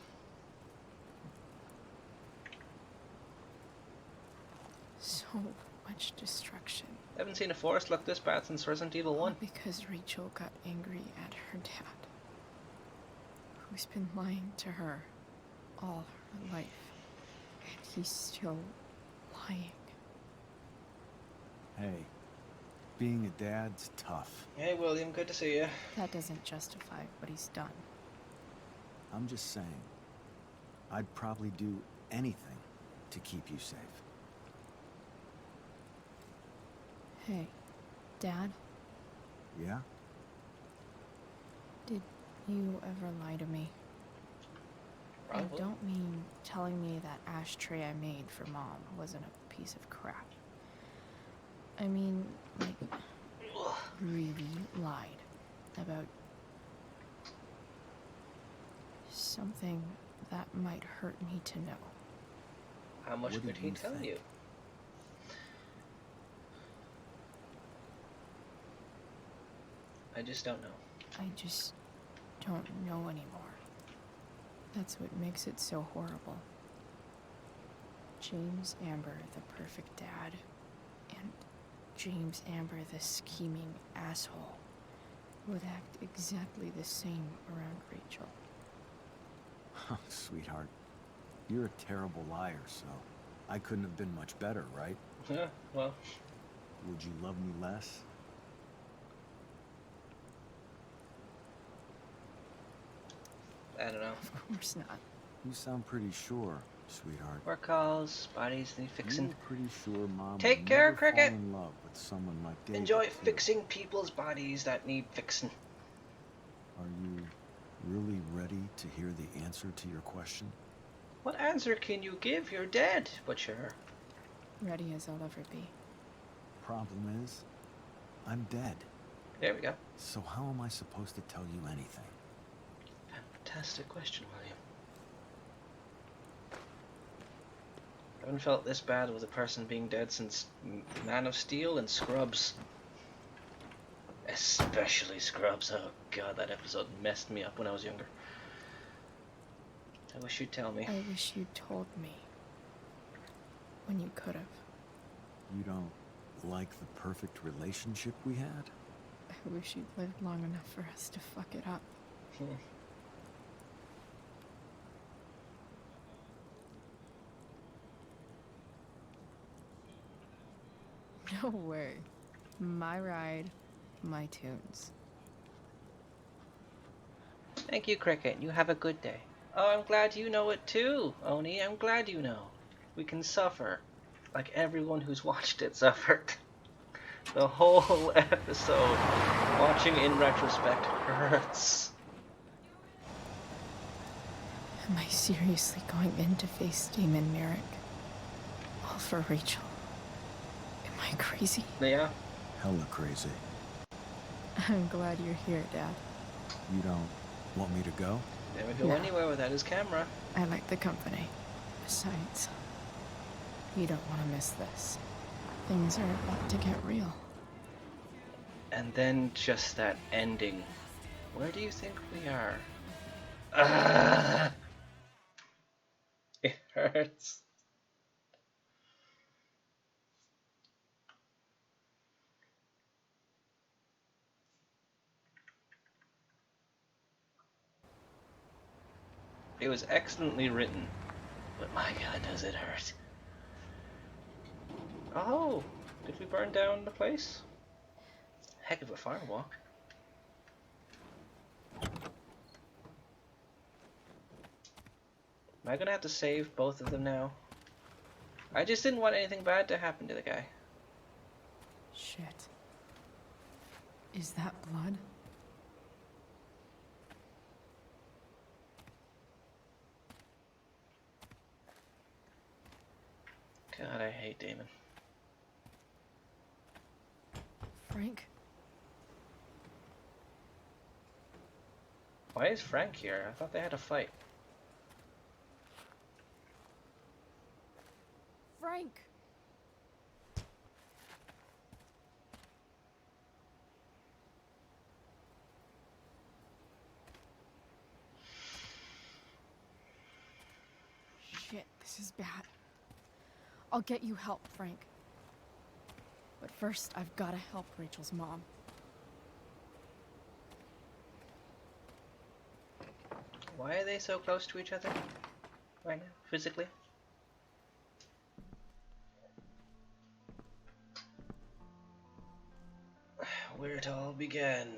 So much destruction. I haven't seen a forest look this bad since Resident Evil 1. All because Rachel got angry at her dad, who's been lying to her all her life, and he's still lying. Hey, being a dad's tough. Hey William, good to see you. That doesn't justify what he's done. I'm just saying, I'd probably do anything to keep you safe. Hey, Dad, Yeah? did you ever lie to me? I Probably. don't mean telling me that ashtray I made for Mom wasn't a piece of crap. I mean, like, really lied about something that might hurt me to know. How much What could did he you tell think? you? I just don't know. I just don't know anymore. That's what makes it so horrible. James Amber, the perfect dad, and James Amber, the scheming asshole, would act exactly the same around Rachel. Oh, sweetheart, you're a terrible liar, so I couldn't have been much better, right? Yeah, well. Would you love me less? I don't know. Of course not. You sound pretty sure, sweetheart. Work calls, bodies need fixing. You're pretty sure Mom Take would care, never Cricket. fall in love with someone like David. Enjoy too. fixing people's bodies that need fixing. Are you really ready to hear the answer to your question? What answer can you give? You're dead. But sure. Ready as I'll ever be. Problem is, I'm dead. There we go. So how am I supposed to tell you anything? Fantastic question, William. I haven't felt this bad with a person being dead since Man of Steel and Scrubs. Especially Scrubs. Oh god, that episode messed me up when I was younger. I wish you'd tell me. I wish you'd told me. When you could have. You don't like the perfect relationship we had? I wish you'd lived long enough for us to fuck it up. No way. My ride, my tunes. Thank you, Cricket. You have a good day. Oh, I'm glad you know it too, Oni. I'm glad you know. We can suffer like everyone who's watched it suffered. The whole episode, watching in retrospect, hurts. Am I seriously going in to face Damon Merrick? All for Rachel? Am I crazy? Yeah. Hella crazy. I'm glad you're here, Dad. You don't want me to go? Never go No. anywhere without his camera. I like the company. Besides, you don't want to miss this. Things are about to get real. And then just that ending. Where do you think we are? Ah! It hurts. It was excellently written, but my god, does it hurt. Oh, did we burn down the place? Heck of a firewalk. Am I gonna have to save both of them now? I just didn't want anything bad to happen to the guy. Shit. Is that blood? God, I hate Damon. Frank? Why is Frank here? I thought they had a fight. Frank! Shit, this is bad. I'll get you help, Frank. But first, I've gotta help Rachel's mom. Why are they so close to each other right now, physically? Where it all began.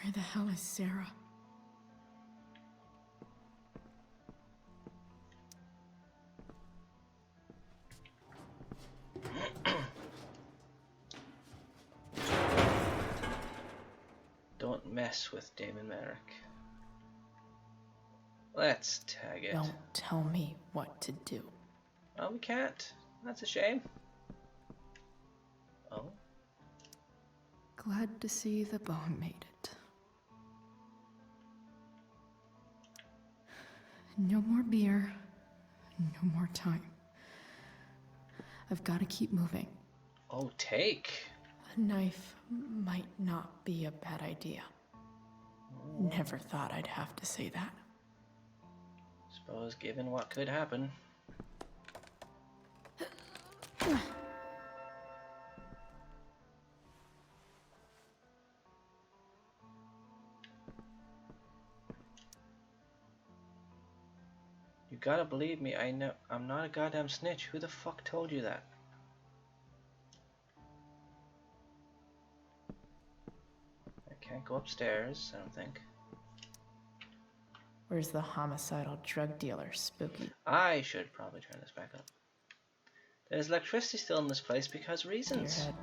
Where the hell is Sarah? Don't mess with Damon Merrick. Let's tag it. Don't tell me what to do. Oh, we can't. That's a shame. Oh. Glad to see the bone made it. No more beer. No more time. I've got to keep moving. Oh, take. A knife might not be a bad idea. Never thought I'd have to say that. Suppose given what could happen. You gotta believe me, I know I'm not a goddamn snitch. Who the fuck told you that? I can't go upstairs, I don't think. Where's the homicidal drug dealer, Spooky? I should probably turn this back up. There's electricity still in this place because reasons. Your head.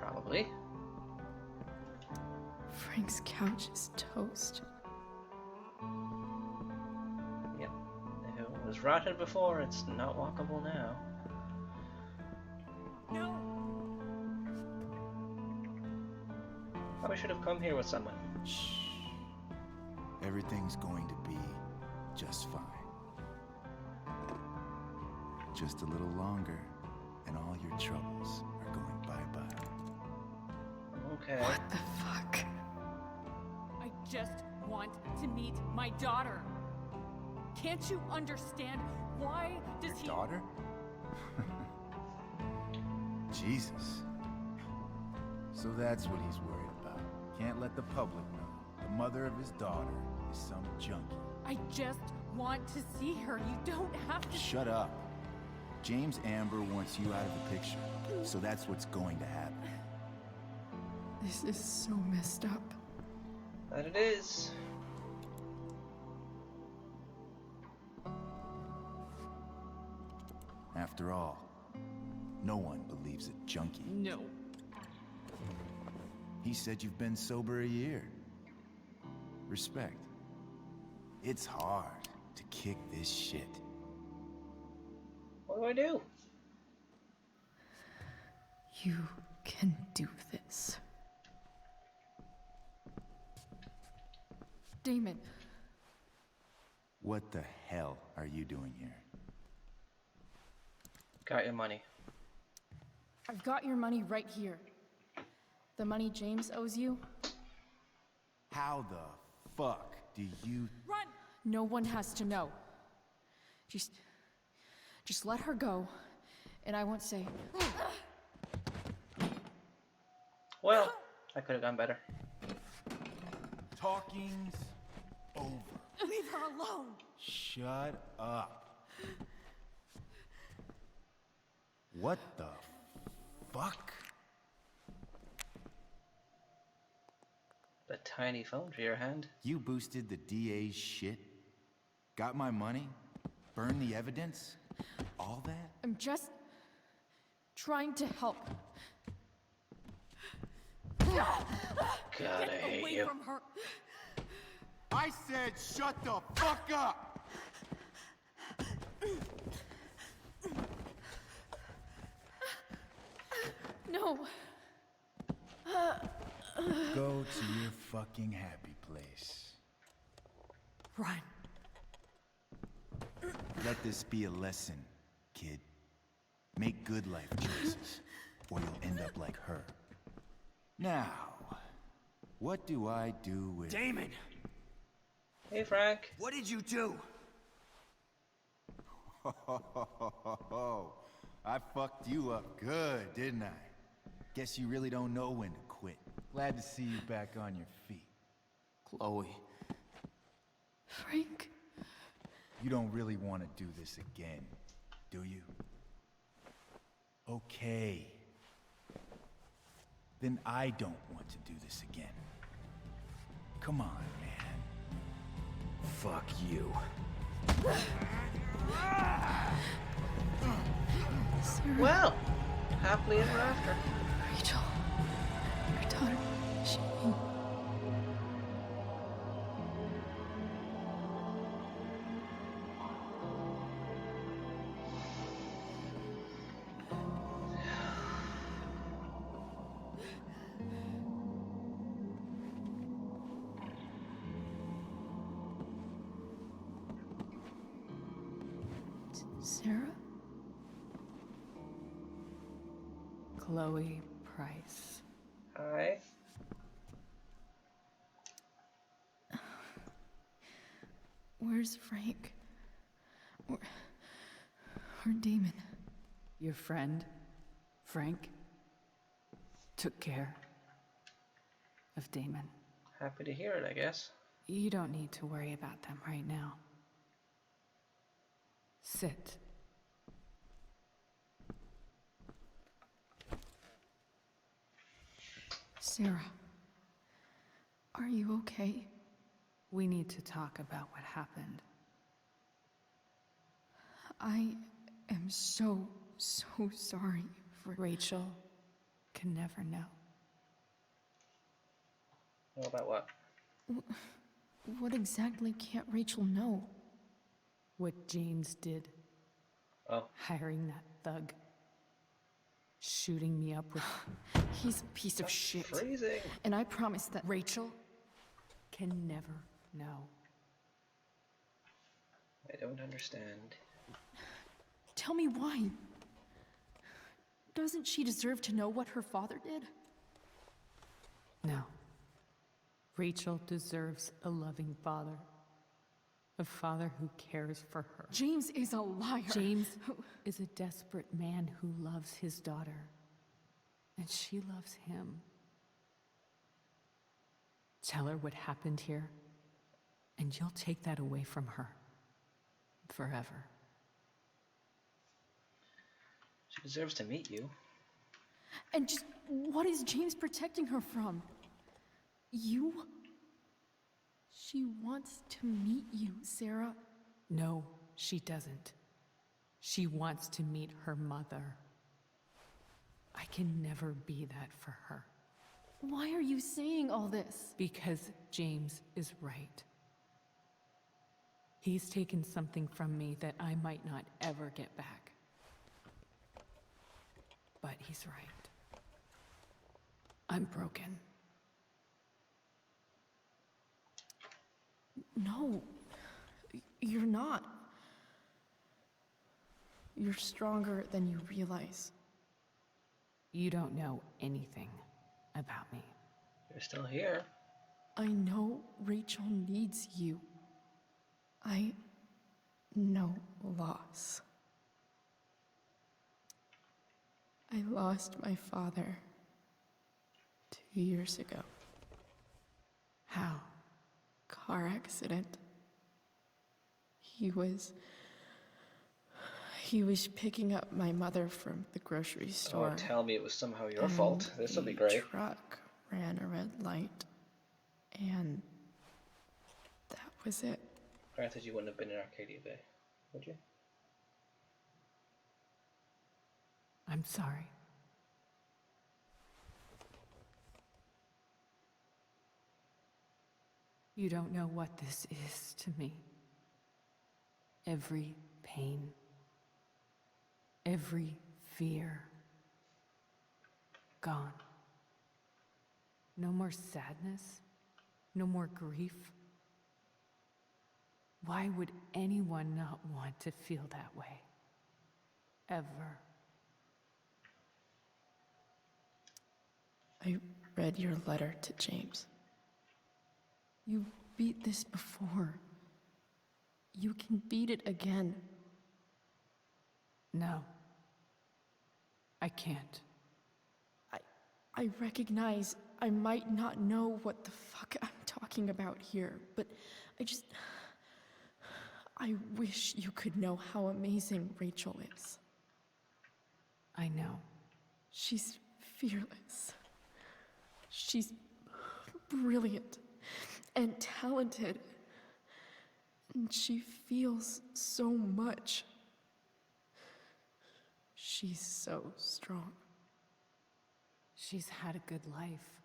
Probably. Frank's couch is toast. Yep. If it was rotted before, it's not walkable now. No. Probably should have come here with someone. Shh. Everything's going to be just fine. Just a little longer, and all your troubles are going bye-bye. Okay. What the fuck? I just want to meet my daughter. Can't you understand? Why does Your daughter? Jesus. So that's what he's worried about. Can't let the public know. The mother of his daughter is some junkie. I just want to see her. You don't have to. Shut up. James Amber wants you out of the picture, so that's what's going to happen. This is so messed up. That it is. After all, no one believes a junkie. No. He said you've been sober a year. Respect. It's hard to kick this shit. What do I do? You can do this. Damon. What the hell are you doing here? Got your money. I've got your money right here. The money James owes you. How the fuck do you... Run! No one has to know. Just let her go, and I won't say. Well, I could have gone better. Talking's over. Leave her alone! Shut up. What the fuck? The tiny phone for your hand. You boosted the DA's shit? Got my money? Burned the evidence? All that? I'm just trying to help. God, I Get hate away you. from her! I said shut the fuck up! No. Go to your fucking happy place. Run. Let this be a lesson, kid. Make good life choices, or you'll end up like her. Now, what do I do with... Damon! Hey, Frank. What did you do? I fucked you up good, didn't I? Guess you really don't know when to quit. Glad to see you back on your feet. Chloe. Frank. You don't really want to do this again, do you? Okay. Then I don't want to do this again. Come on, man. Fuck you. Well, happily ever after. Rachel. Your daughter. She... Sarah? Chloe Price. Hi. Where's Frank? Or Damon? Your friend, Frank, took care of Damon. Happy to hear it, I guess. You don't need to worry about them right now. Sit. Sarah, are you okay? We need to talk about what happened. I am so sorry for... Rachel can never know. Know about what? What exactly can't Rachel know? What James did. Oh. Hiring that thug. Shooting me up with... He's a piece of shit. Freezing. And I promise that... Rachel can never know. I don't understand. Tell me why. Doesn't she deserve to know what her father did? No. Rachel deserves a loving father. A father who cares for her. James is a liar. James is a desperate man who loves his daughter. And she loves him. Tell her what happened here, and you'll take that away from her. Forever. She deserves to meet you. And just what is James protecting her from? You? She wants to meet you, Sarah. No, she doesn't. She wants to meet her mother. I can never be that for her. Why are you saying all this? Because James is right. He's taken something from me that I might not ever get back. But he's right. I'm broken. No, you're not. You're stronger than you realize. You don't know anything about me. You're still here. I know Rachel needs you. I know loss. I lost my father 2 years ago. How? Car accident. He was picking up my mother from the grocery store. Oh, tell me it was somehow your fault. This will be great. The truck ran a red light, and that was it. Granted, you wouldn't have been in Arcadia Bay, would you? I'm sorry. You don't know what this is to me. Every pain, every fear, gone. No more sadness, no more grief. Why would anyone not want to feel that way? Ever. I read your letter to James. You beat this before. You can beat it again. No. I can't. I recognize I might not know what the fuck I'm talking about here, but I wish you could know how amazing Rachel is. I know. She's fearless. She's brilliant and talented. And she feels so much. She's so strong. She's had a good life.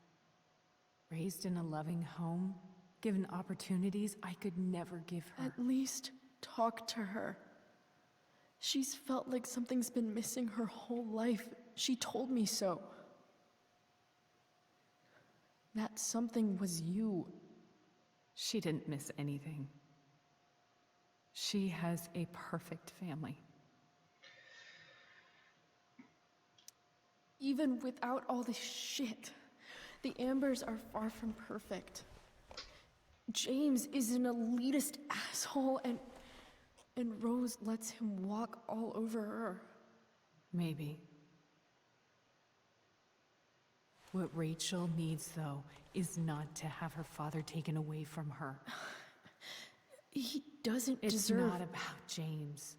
Raised in a loving home, given opportunities I could never give her. At least talk to her. She's felt like something's been missing her whole life. She told me so. That something was you. She didn't miss anything. She has a perfect family. Even without all this shit, the Ambers are far from perfect. James is an elitist asshole, and Rose lets him walk all over her. Maybe. What Rachel needs, though, is not to have her father taken away from her. He doesn't It's deserve... not about James.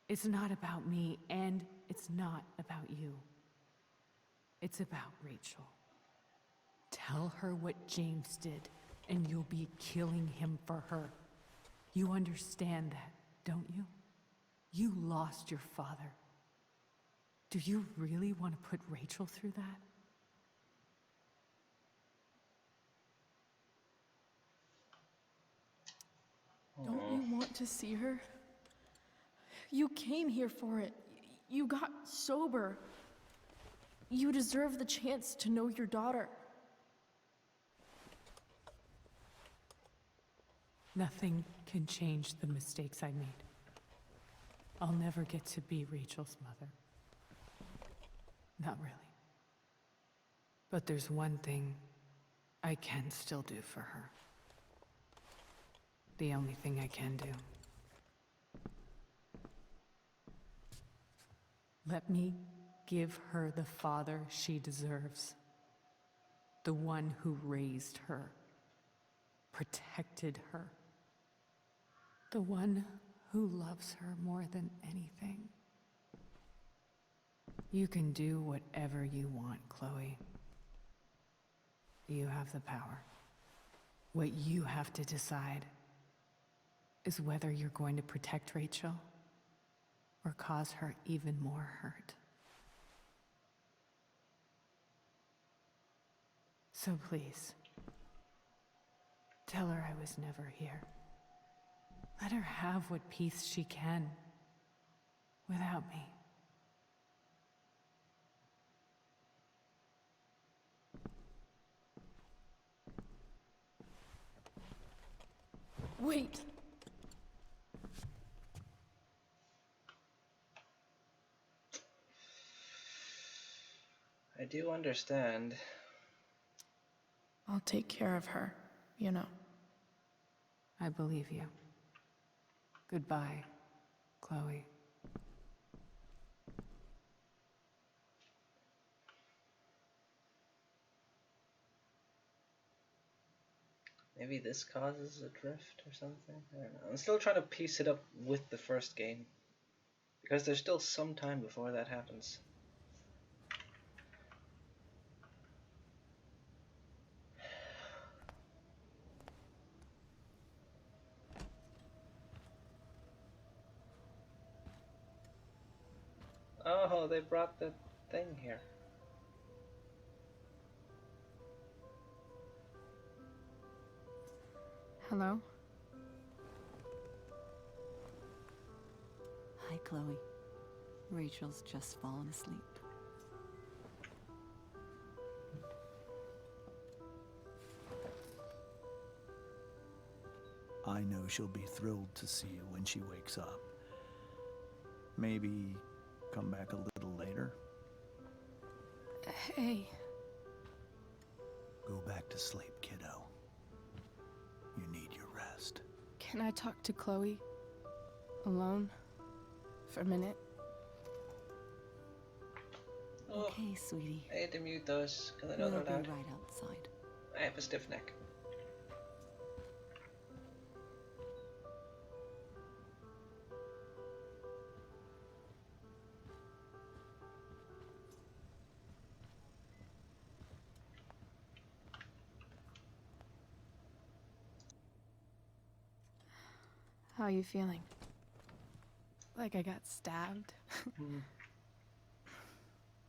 It's not about me, and it's not about you. It's about Rachel. Tell her what James did, and you'll be killing him for her. You understand that, don't you? You lost your father. Do you really want to put Rachel through that? Don't you want to see her? You came here for it. You got sober. You deserve the chance to know your daughter. Nothing can change the mistakes I made. I'll never get to be Rachel's mother. Not really. But there's one thing I can still do for her. The only thing I can do. Let me give her the father she deserves. The one who raised her, protected her. The one who loves her more than anything. You can do whatever you want, Chloe. You have the power. What you have to decide is whether you're going to protect Rachel or cause her even more hurt. So please, tell her I was never here. Let her have what peace she can without me. Wait. I do understand. I'll take care of her, you know. I believe you. Goodbye, Chloe. Maybe this causes a drift or something? I don't know. I'm still trying to piece it up with the first game. Because there's still some time before that happens. Oh, they brought the thing here. Hello? Hi, Chloe. Rachel's just fallen asleep. I know she'll be thrilled to see you when she wakes up. Maybe come back a little later? Hey. Go back to sleep, kiddo. You need your rest. Can I talk to Chloe? Alone? For a minute? Okay, sweetie. I had to mute those because I know We'll they're loud. be right outside. I have a stiff neck. How are you feeling? Like I got stabbed?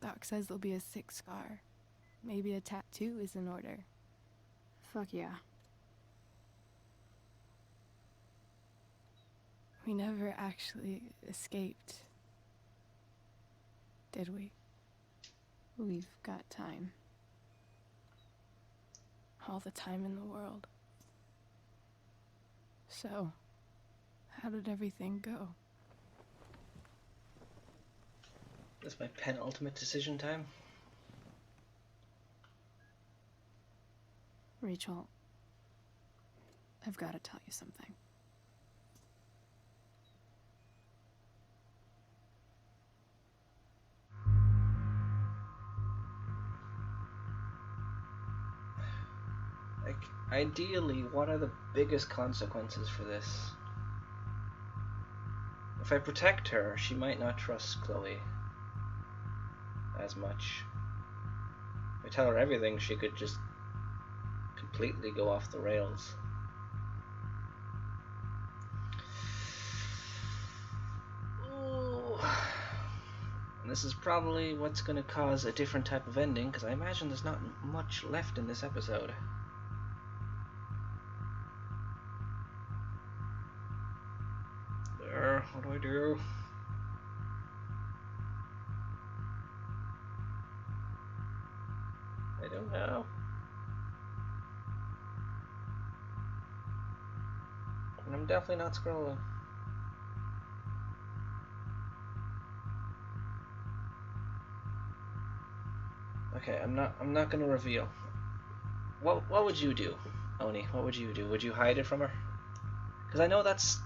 Doc says there'll be a sick scar. Maybe a tattoo is in order. Fuck yeah. We never actually escaped, did we? We've got time. All the time in the world. So, how did everything go? This is my penultimate decision time. Rachel, I've got to tell you something. Like, ideally, what are the biggest consequences for this? If I protect her, she might not trust Chloe as much. If I tell her everything, she could just completely go off the rails. Ooh. And this is probably what's going to cause a different type of ending, because I imagine there's not much left in this episode. There, what do I do? I don't know. And I'm definitely not scrolling. Okay, I'm not gonna reveal. What would you do, Oni? What would you do? Would you hide it from her? Because I know that's...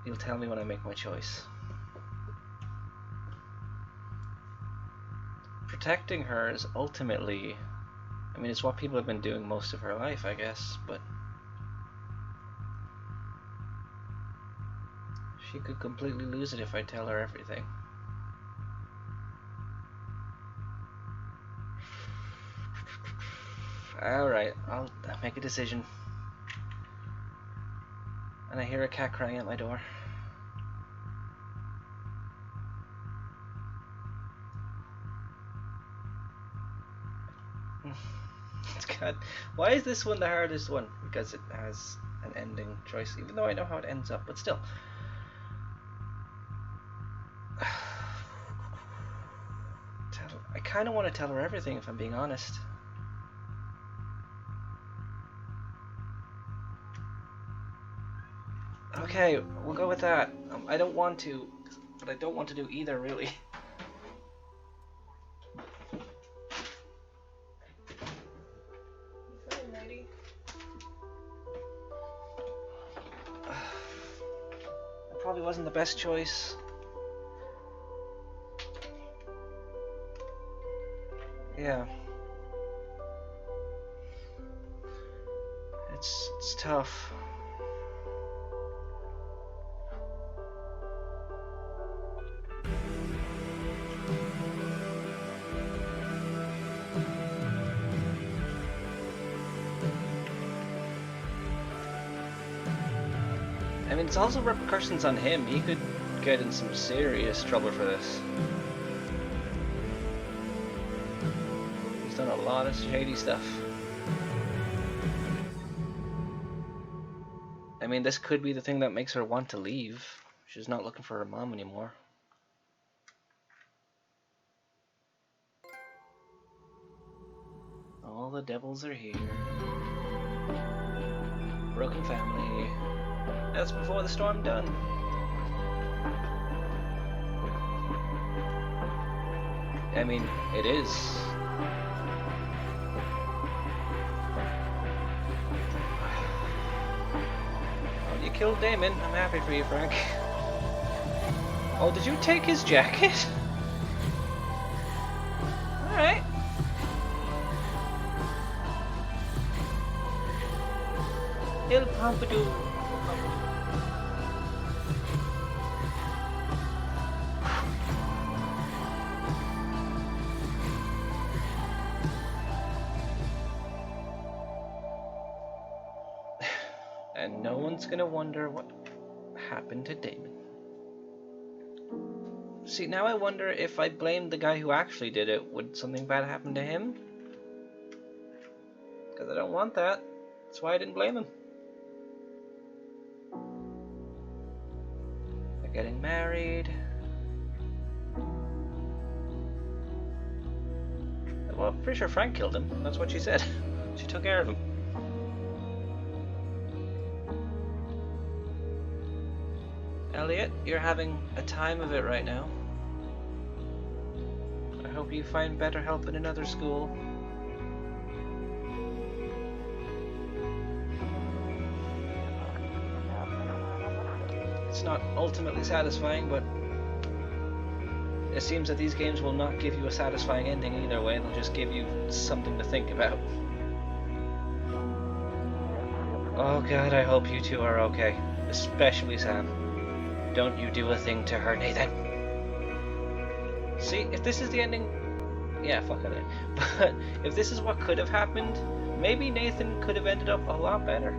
You'll tell me when I make my choice. Protecting her is ultimately... I mean, it's what people have been doing most of her life, I guess, but... She could completely lose it if I tell her everything. Alright, I'll make a decision. And I hear a cat crying at my door. It's God. Why is this one the hardest one? Because it has an ending choice, even though I know how it ends up, but still. I kind of want to tell her everything, if I'm being honest. Okay, we'll go with that. I don't want to, but I don't want to do either, really. That probably wasn't the best choice. Yeah. It's tough. I mean, it's also repercussions on him. He could get in some serious trouble for this. He's done a lot of shady stuff. I mean, this could be the thing that makes her want to leave. She's not looking for her mom anymore. All the devils are here. Broken family. That's before the storm done. I mean, it is. Well, you killed Damon. I'm happy for you, Frank. Oh, did you take his jacket? Alright. Il Pompidou. And no one's gonna wonder what happened to Damon. See, now I wonder if I blamed the guy who actually did it, would something bad happen to him? Because I don't want that. That's why I didn't blame him. They're getting married. Well, I'm pretty sure Frank killed him. That's what she said. She took care of him. Elliot, you're having a time of it right now. I hope you find better help in another school. It's not ultimately satisfying, but it seems that these games will not give you a satisfying ending either way. They'll just give you something to think about. Oh God, I hope you two are okay. Especially Sam. Don't you do a thing to her, Nathan. See, if this is the ending... Yeah, fuck it. But if this is what could have happened, maybe Nathan could have ended up a lot better.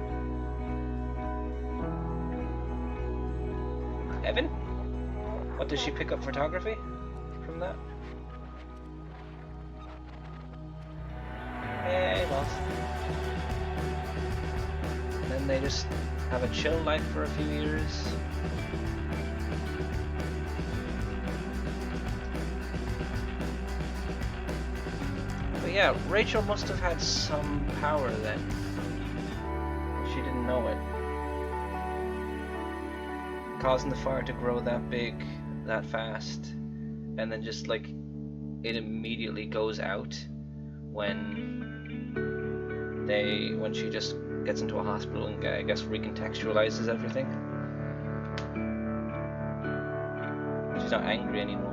Evan? What, does she pick up photography from that? Hey, boss. And then they just have a chill life for a few years. But yeah, Rachel must have had some power then. She didn't know it. Causing the fire to grow that big, that fast, and then just like it immediately goes out when she just gets into a hospital and I guess recontextualizes everything. She's not angry anymore.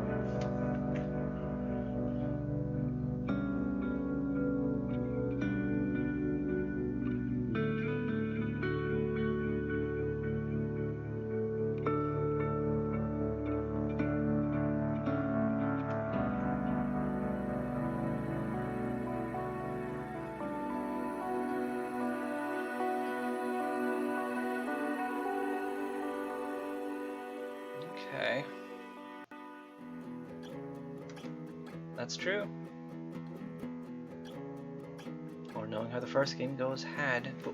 Okay. That's true. Or knowing how the first game goes had. But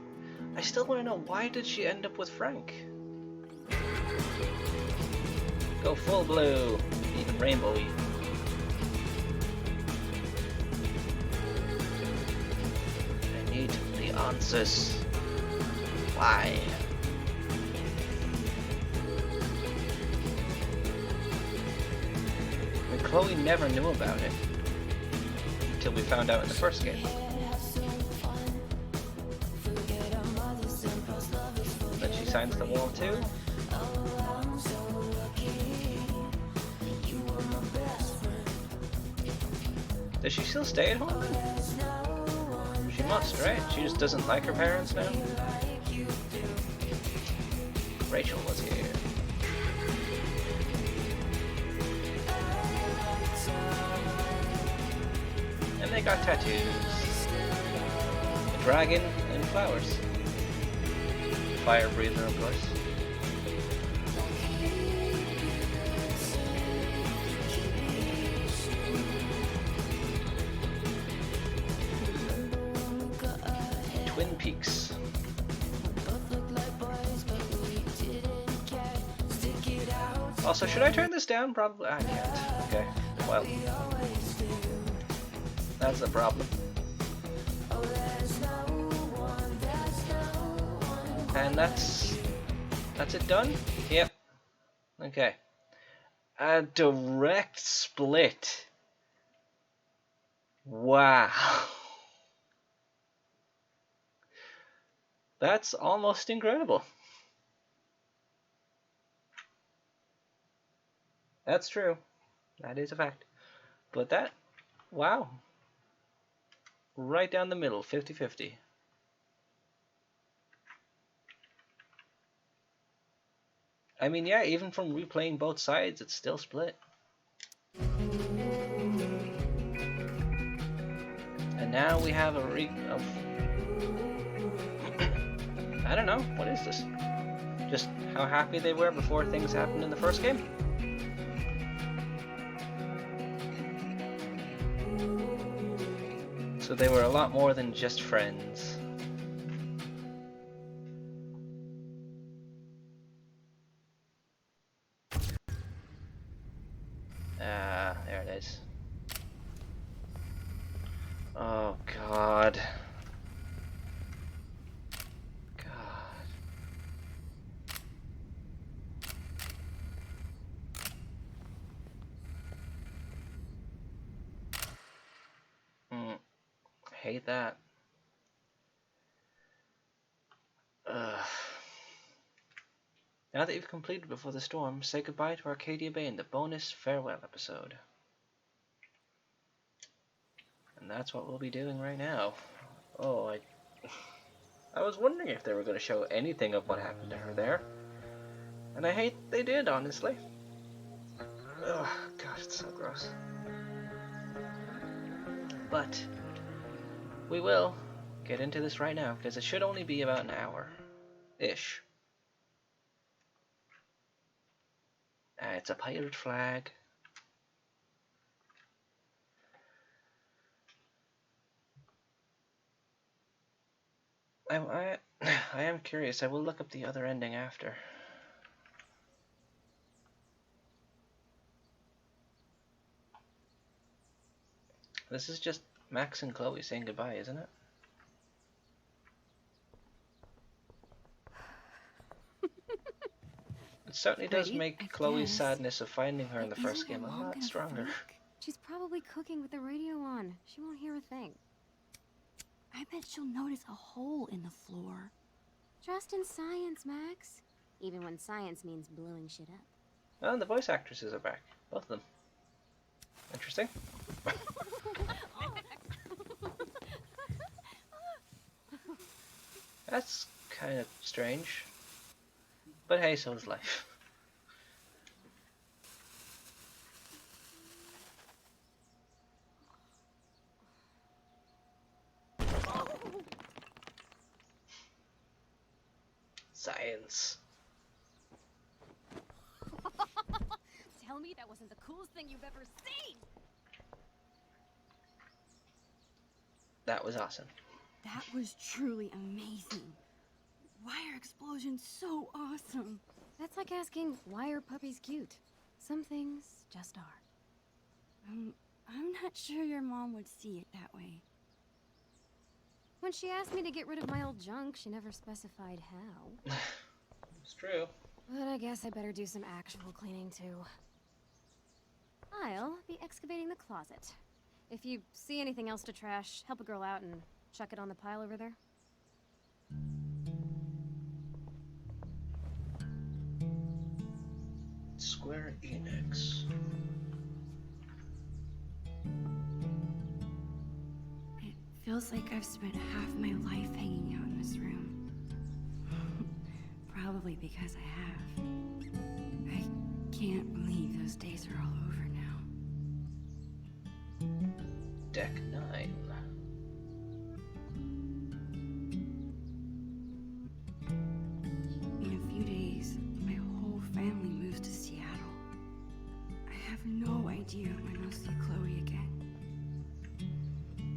I still want to know, why did she end up with Frank? Go full blue. Even rainbowy. I need the answers. Why? Chloe never knew about it until we found out in the first game. But she signs the wall too. Does she still stay at home? She must, right? She just doesn't like her parents now? Rachel was here. And they got tattoos. A dragon and flowers. Fire breather, of course. Twin Peaks. Also, should I turn this down? Probably. I can't. Okay. Well. That's the problem. And that's it done? Yep. Okay. A direct split. Wow. That's almost incredible. That's true. That is a fact. But that, wow. Right down the middle, 50-50. I mean, yeah, even from replaying both sides, it's still split. And now we have a I don't know, what is this? Just how happy they were before things happened in the first game? So they were a lot more than just friends. Ah, there it is. Oh God. Hate that. Ugh. Now that you've completed Before the Storm, say goodbye to Arcadia Bay in the bonus farewell episode. And that's what we'll be doing right now. Oh, I was wondering if they were going to show anything of what happened to her there. And I hate they did, honestly. Ugh, God, it's so gross. But we will get into this right now, because it should only be about an hour-ish. It's a pirate flag. I am curious. I will look up the other ending after. This is just Max and Chloe saying goodbye, isn't it? It certainly does make Chloe's sadness of finding her in the first game a lot stronger. She's probably cooking with the radio on. She won't hear a thing. I bet she'll notice a hole in the floor. Trust in science, Max. Even when science means blowing shit up. Oh, and the voice actresses are back. Both of them. Interesting. That's kind of strange. But hey, so is life. Science. tell me that wasn't the coolest thing you've ever seen? That was awesome. That was truly amazing. Why are explosions so awesome? That's like asking, why are puppies cute? Some things just are. I'm not sure your mom would see it that way. When she asked me to get rid of my old junk, she never specified how. It's true. But I guess I better do some actual cleaning too. I'll be excavating the closet. If you see anything else to trash, help a girl out and chuck it on the pile over there. Square Enix. It feels like I've spent half my life hanging out in this room. Probably because I have. I can't believe those days are all over now. Deck 9. In a few days, my whole family moves to Seattle. I have no idea when I'll see Chloe again.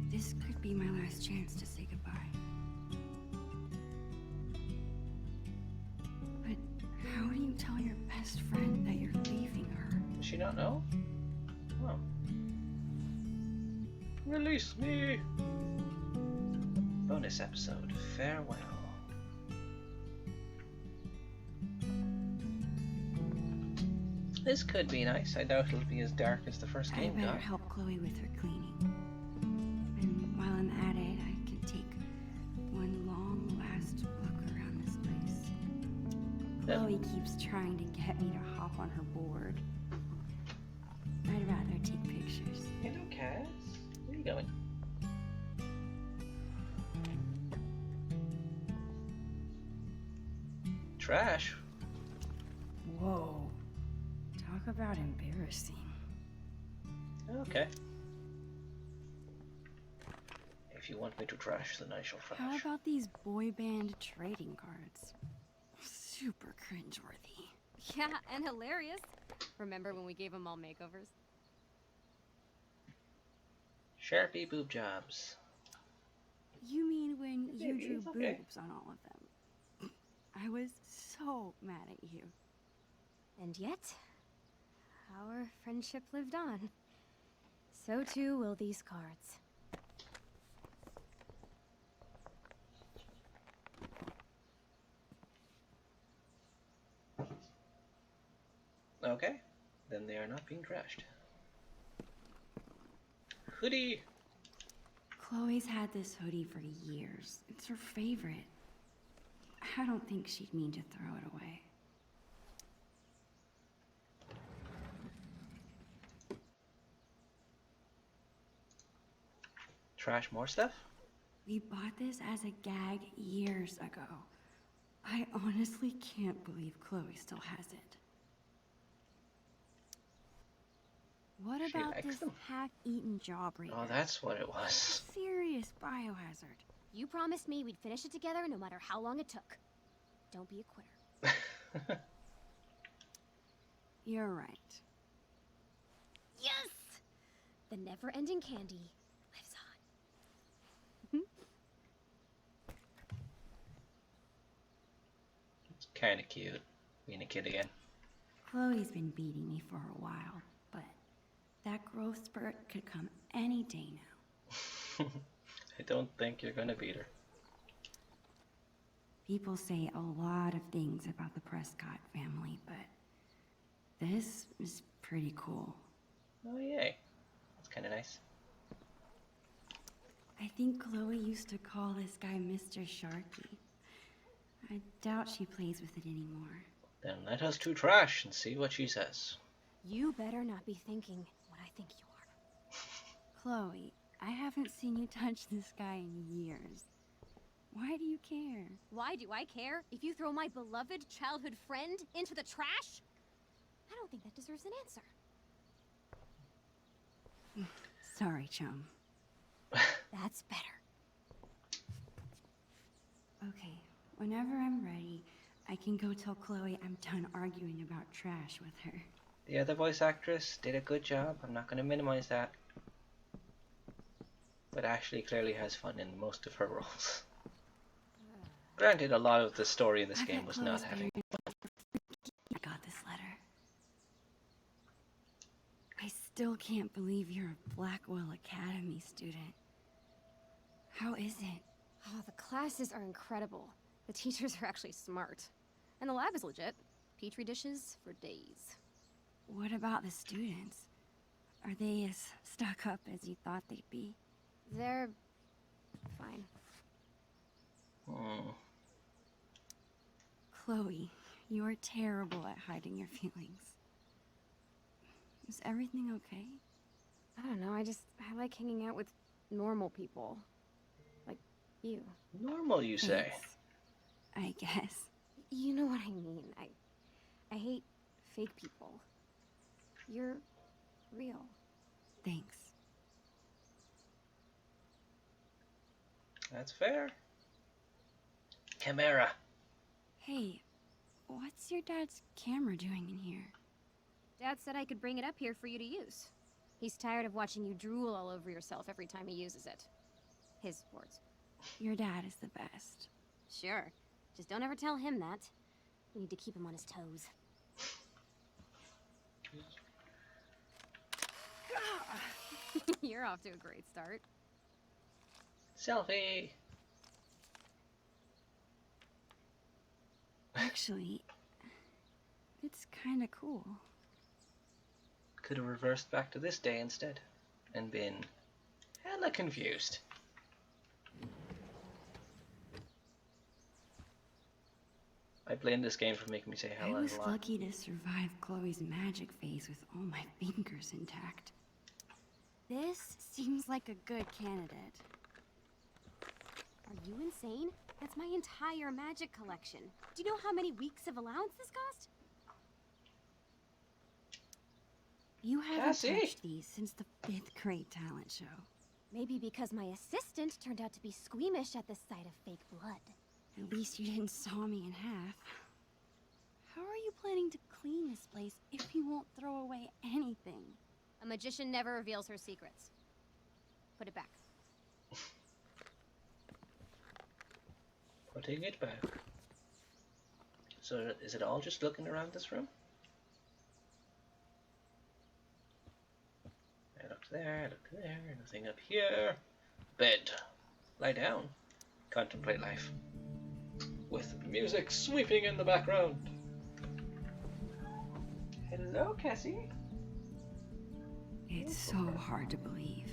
This could be my last chance to say goodbye. But how do you tell your best friend that you're leaving her? Does she not know? Oh. Release me! Bonus episode, Farewell. This could be nice. I doubt it'll be as dark as the first game I better got. help Chloe with her cleaning. And while I'm at it, I can take one long last look around this place. Chloe keeps trying to get me to hop on her board. I'd rather take pictures. Hello, Cass. Where are you going? Trash? Whoa. Talk about embarrassing. Okay. If you want me to trash, then I shall trash. How about these boy band trading cards? Super cringeworthy. Yeah, and hilarious. Remember when we gave them all makeovers? Sharpie boob jobs. You mean when you Maybe, drew it's okay. boobs on all of them? I was so mad at you. And yet, our friendship lived on. So too will these cards. Okay, then they are not being trashed. Hoodie! Chloe's had this hoodie for years. It's her favorite. I don't think she'd mean to throw it away. Trash more stuff? We bought this as a gag years ago. I honestly can't believe Chloe still has it. What She about likes this them. half-eaten jawbreaker? Oh, that's what it was. Serious biohazard. You promised me we'd finish it together no matter how long it took. Don't be a quitter. You're right. Yes! The never-ending candy lives on. It's kinda cute. Being a kid again. Chloe's been beating me for a while, but that growth spurt could come any day now. I don't think you're gonna beat her. People say a lot of things about the Prescott family, but this is pretty cool. Oh, yay. That's kinda nice. I think Chloe used to call this guy Mr. Sharky. I doubt she plays with it anymore. Then let us to trash and see what she says. You better not be thinking what I think you are. Chloe, I haven't seen you touch this guy in years. Why do you care? Why do I care if you throw my beloved childhood friend into the trash? I don't think that deserves an answer. Sorry, chum. That's better. Okay, whenever I'm ready, I can go tell Chloe I'm done arguing about trash with her. The other voice actress did a good job. I'm not going to minimize that. But Ashley clearly has fun in most of her roles. Granted, a lot of the story in this game was not having. I got this letter. I still can't believe you're a Blackwell Academy student. How is it? Oh, the classes are incredible. The teachers are actually smart. And the lab is legit. Petri dishes for days. What about the students? Are they as stuck up as you thought they'd be? They're fine. Chloe, you're terrible at hiding your feelings. Is everything okay? I don't know, I like hanging out with normal people. Like you. Normal, you say? I guess. You know what I mean. I hate fake people. You're real. Thanks. That's fair. Chimera. Hey, what's your dad's camera doing in here? Dad said I could bring it up here for you to use. He's tired of watching you drool all over yourself every time he uses it. His words. Your dad is the best. Sure. Just don't ever tell him that. We need to keep him on his toes. You're off to a great start. Selfie! Actually, it's kinda cool. Could have reversed back to this day instead. And been hella confused. I blame this game for making me say hella I was a lot. lucky to survive Chloe's magic phase with all my fingers intact. This seems like a good candidate. Are you insane? That's my entire magic collection. Do you know how many weeks of allowance this cost? You haven't Cassie? touched these since the 5th grade talent show. Maybe because my assistant turned out to be squeamish at the sight of fake blood. At least you didn't saw me in half. How are you planning to clean this place if you won't throw away anything? A magician never reveals her secrets. Put it back. Putting it back. So is it all just looking around this room? I looked there, I looked there, nothing up here. Bed. Lie down. Contemplate life. With music sweeping in the background. Hello, Cassie. It's so hard to believe.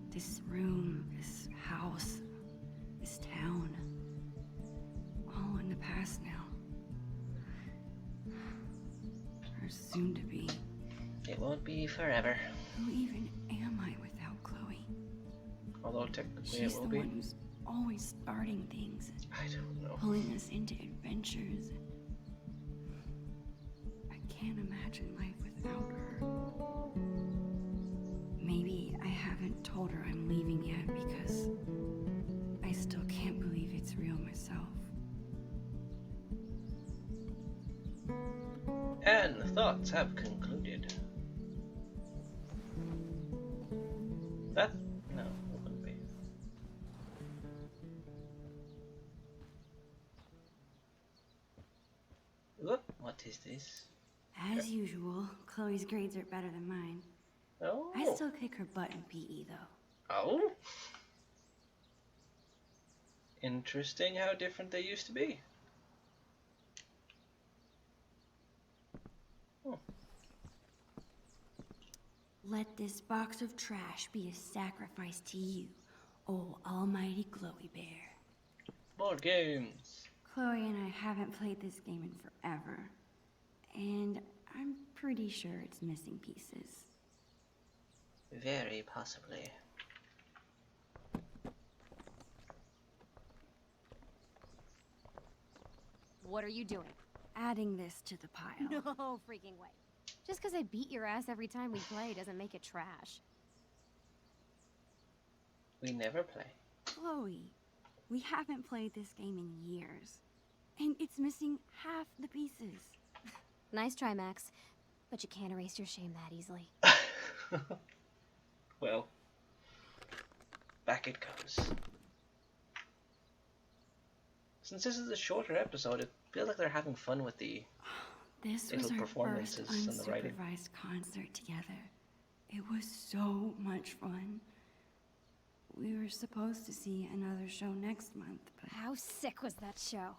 This room, this house, this town, all in the past now. Or soon to be. It won't be forever. Who even am I without Chloe? Although technically She's it will the be. one who's always starting things. I don't know. Pulling us into adventures. I can't imagine life without her. Maybe I haven't told her I'm leaving yet because I still can't believe it's real myself. And thoughts have concluded. That? No, it wouldn't be. Whoop, what is this? As usual, Chloe's grades are better than mine. Oh. I still kick her butt in PE though. Oh? Interesting how different they used to be. Let this box of trash be a sacrifice to you, oh almighty Chloe Bear. Board games. Chloe and I haven't played this game in forever, and I'm pretty sure it's missing pieces. Very possibly. What are you doing? Adding this to the pile. No freaking way. Just because I beat your ass every time we play doesn't make it trash. We never play. Chloe, we haven't played this game in years, and it's missing half the pieces. Nice try, Max. But you can't erase your shame that easily. Well, back it goes. Since this is a shorter episode, it feels like they're having fun with the This little was our performances first and the writing. unsupervised concert together. It was so much fun. We were supposed to see another show next month, but How sick was that show?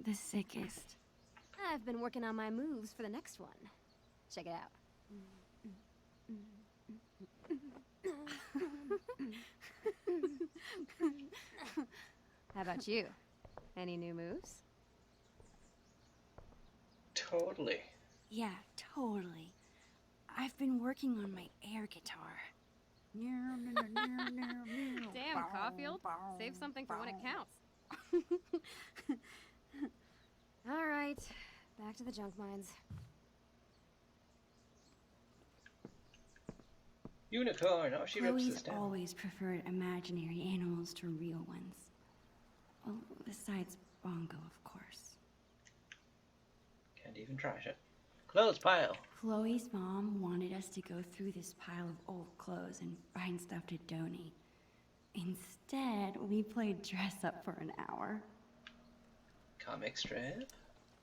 the sickest. I've been working on my moves for the next one. Check it out. How about you? Any new moves? Totally. Yeah, totally. I've been working on my air guitar. Damn, Caulfield. Save something for when it counts. All right, back to the junk mines. Unicorn, oh, she rips Chloe's this down. always preferred imaginary animals to real ones. Well, besides Bongo, of course. Can't even trash it. Clothes pile. Chloe's mom wanted us to go through this pile of old clothes and find stuff to donate. Instead, we played dress up for an hour. Comic strip.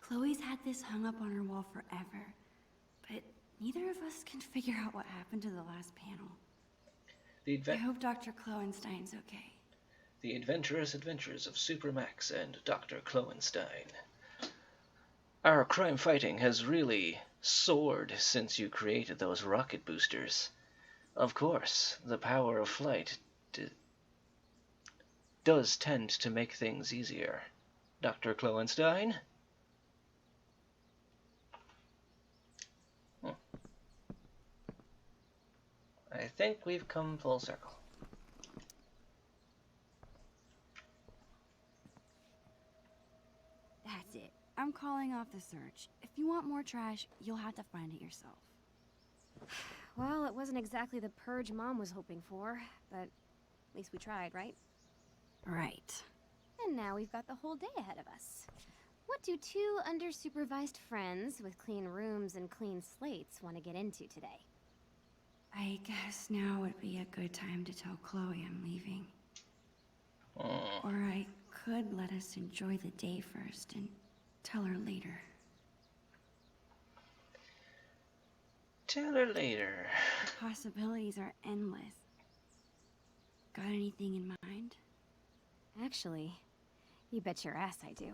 Chloe's had this hung up on her wall forever, but neither of us can figure out what happened to the last panel. I hope Dr. Kloenstein's okay. The Adventurous Adventures of Supermax and Dr. Kloenstein. Our crime fighting has really soared since you created those rocket boosters. Of course, the power of flight does tend to make things easier. Dr. Kloenstein? I think we've come full circle. That's it. I'm calling off the search. If you want more trash, you'll have to find it yourself. Well, it wasn't exactly the purge Mom was hoping for, but at least we tried, right? Right. And now we've got the whole day ahead of us. What do two under-supervised friends with clean rooms and clean slates want to get into today? I guess now would be a good time to tell Chloe I'm leaving. Or I could let us enjoy the day first and tell her later. Tell her later. The possibilities are endless. Got anything in mind? Actually, you bet your ass I do.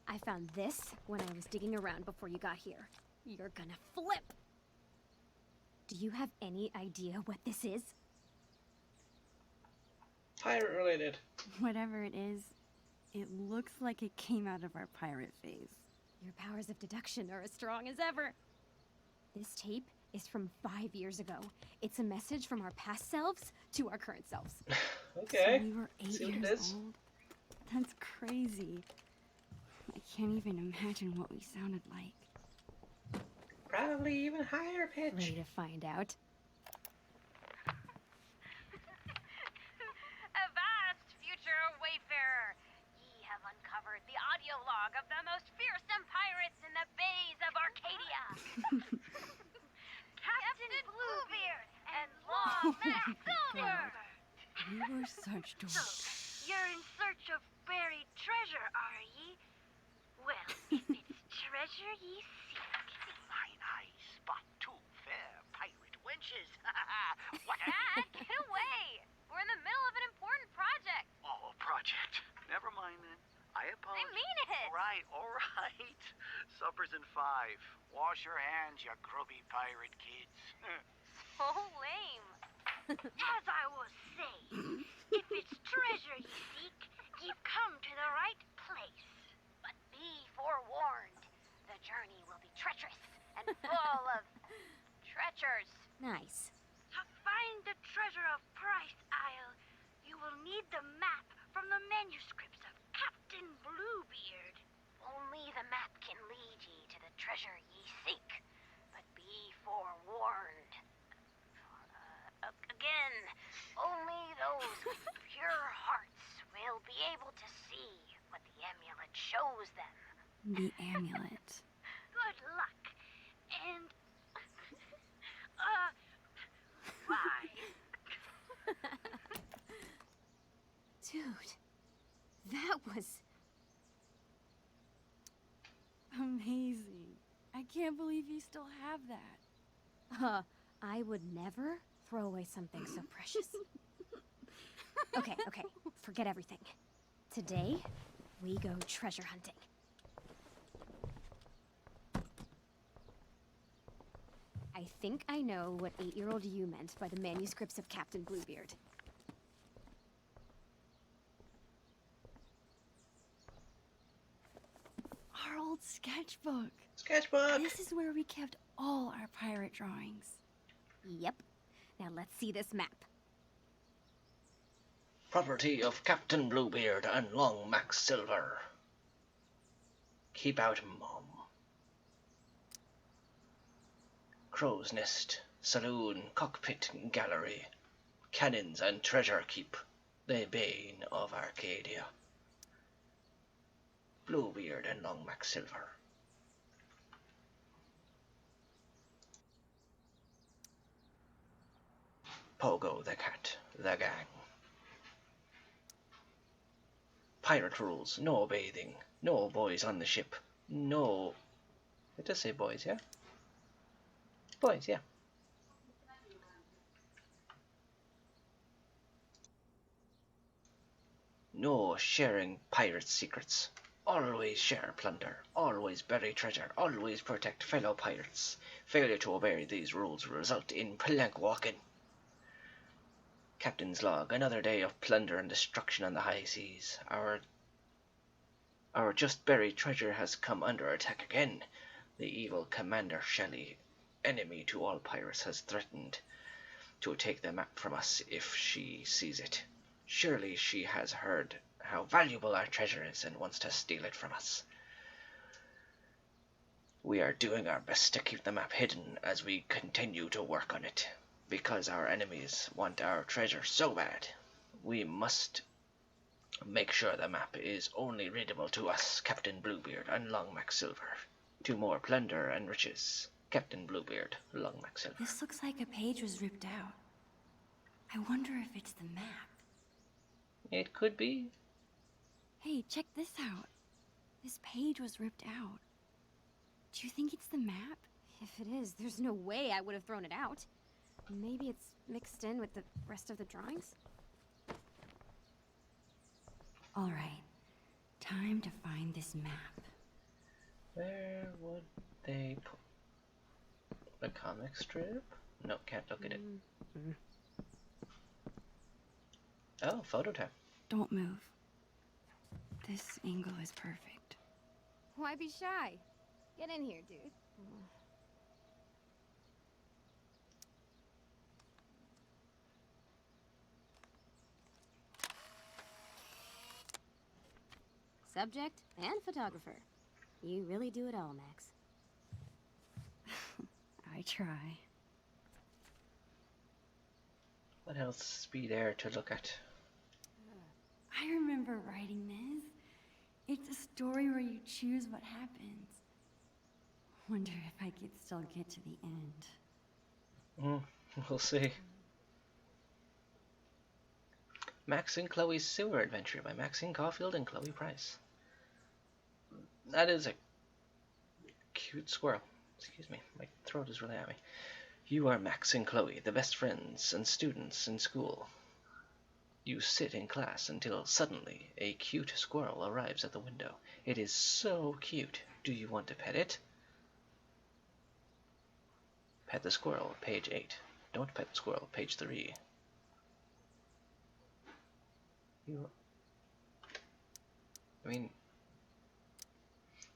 I found this when I was digging around before you got here. You're gonna flip! Do you have any idea what this is? Pirate related. Whatever it is, it looks like it came out of our pirate phase. Your powers of deduction are as strong as ever. This tape is from 5 years ago. It's a message from our past selves to our current selves. Okay. So we were 8 See what it years is. old? That's crazy. I can't even imagine what we sounded like. Probably even higher pitch. Ready to find out? Avast, future wayfarer! Ye have uncovered the audio log of the most fearsome pirates in the bays of Arcadia. Captain Bluebeard and Lawman Silver! We were such dorks. You're in search of buried treasure, are ye? Well, if it's treasure ye seek. Mine eyes spot two fair pirate wenches. What Dad, get away! We're in the middle of an important project. Oh, a project. Never mind then. I apologize. I mean it! All right. Supper's in 5. Wash your hands, you grubby pirate kids. So lame. As I was saying, if it's treasure ye seek, you've come to the right place. But be forewarned, the journey will be treacherous and full of treacherous. Nice. To find the treasure of Price Isle, you will need the map from the manuscripts of Captain Bluebeard. Only the map can lead ye to the treasure ye seek. But be forewarned. Again, only those with pure hearts will be able to see what the amulet shows. chose them. The amulet. Good luck. And... bye. Dude, that was... amazing. I can't believe you still have that. I would never throw away something so precious. Okay, forget everything. Today, we go treasure hunting. I think I know what 8-year-old you meant by the manuscripts of Captain Bluebeard. Our old sketchbook. Sketchbook! This is where we kept all our pirate drawings. Yep. Now let's see this map. Property of Captain Bluebeard and Long Max Silver. Keep out, Mom. Crow's Nest, Saloon, Cockpit, Gallery, Cannons and Treasure Keep, the bane of Arcadia. Bluebeard and Long Max Silver. Pogo the cat, the gang. Pirate rules, no bathing, no boys on the ship, no... It does say boys, yeah? Boys, yeah. No sharing pirate secrets. Always share plunder, always bury treasure, always protect fellow pirates. Failure to obey these rules will result in plank walking. Captain's log, another day of plunder and destruction on the high seas. Our just buried treasure has come under attack again. The evil Commander Shelley, enemy to all pirates, has threatened to take the map from us if she sees it. Surely she has heard how valuable our treasure is and wants to steal it from us. We are doing our best to keep the map hidden as we continue to work on it. Because our enemies want our treasure so bad, we must make sure the map is only readable to us, Captain Bluebeard and Long Max Silver. To more plunder and riches, Captain Bluebeard, Long Max Silver. This looks like a page was ripped out. I wonder if it's the map. It could be. Hey, check this out. This page was ripped out. Do you think it's the map? If it is, there's no way I would have thrown it out. Maybe it's mixed in with the rest of the drawings? All right, time to find this map. Where would they put a comic strip? No, can't look at it. Oh, photo time. Don't move. This angle is perfect. Why be shy? Get in here, dude. Subject and photographer. You really do it all, Max. I try. What else be there to look at? I remember writing this. It's a story where you choose what happens. Wonder if I could still get to the end. We'll see. Max and Chloe's Sewer Adventure by Maxine Caulfield and Chloe Price. That is a cute squirrel. Excuse me, my throat is really at me. You are Max and Chloe, the best friends and students in school. You sit in class until suddenly a cute squirrel arrives at the window. It is so cute. Do you want to pet it? Pet the squirrel, page 8. Don't pet the squirrel, page 3.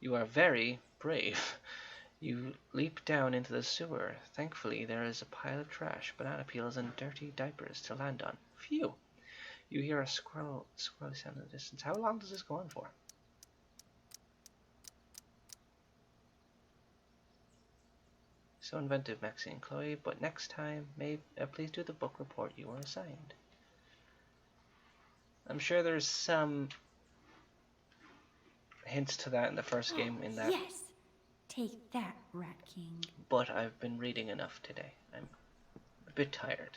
You are very brave. You leap down into the sewer. Thankfully, there is a pile of trash, banana peels, and dirty diapers to land on. Phew! You hear a squirrely sound in the distance. How long does this go on for? So inventive, Maxine and Chloe, but next time, please do the book report you were assigned. I'm sure there's some hints to that in the first game in that. Yes! Take that, Rat King. But I've been reading enough today. I'm a bit tired.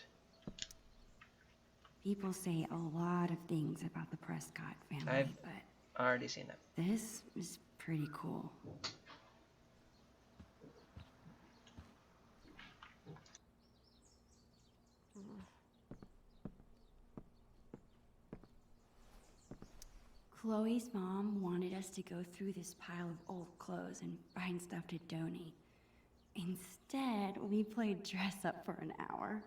People say a lot of things about the Prescott family, I've but already seen it. this is pretty cool. Chloe's mom wanted us to go through this pile of old clothes and find stuff to donate. Instead, we played dress up for an hour.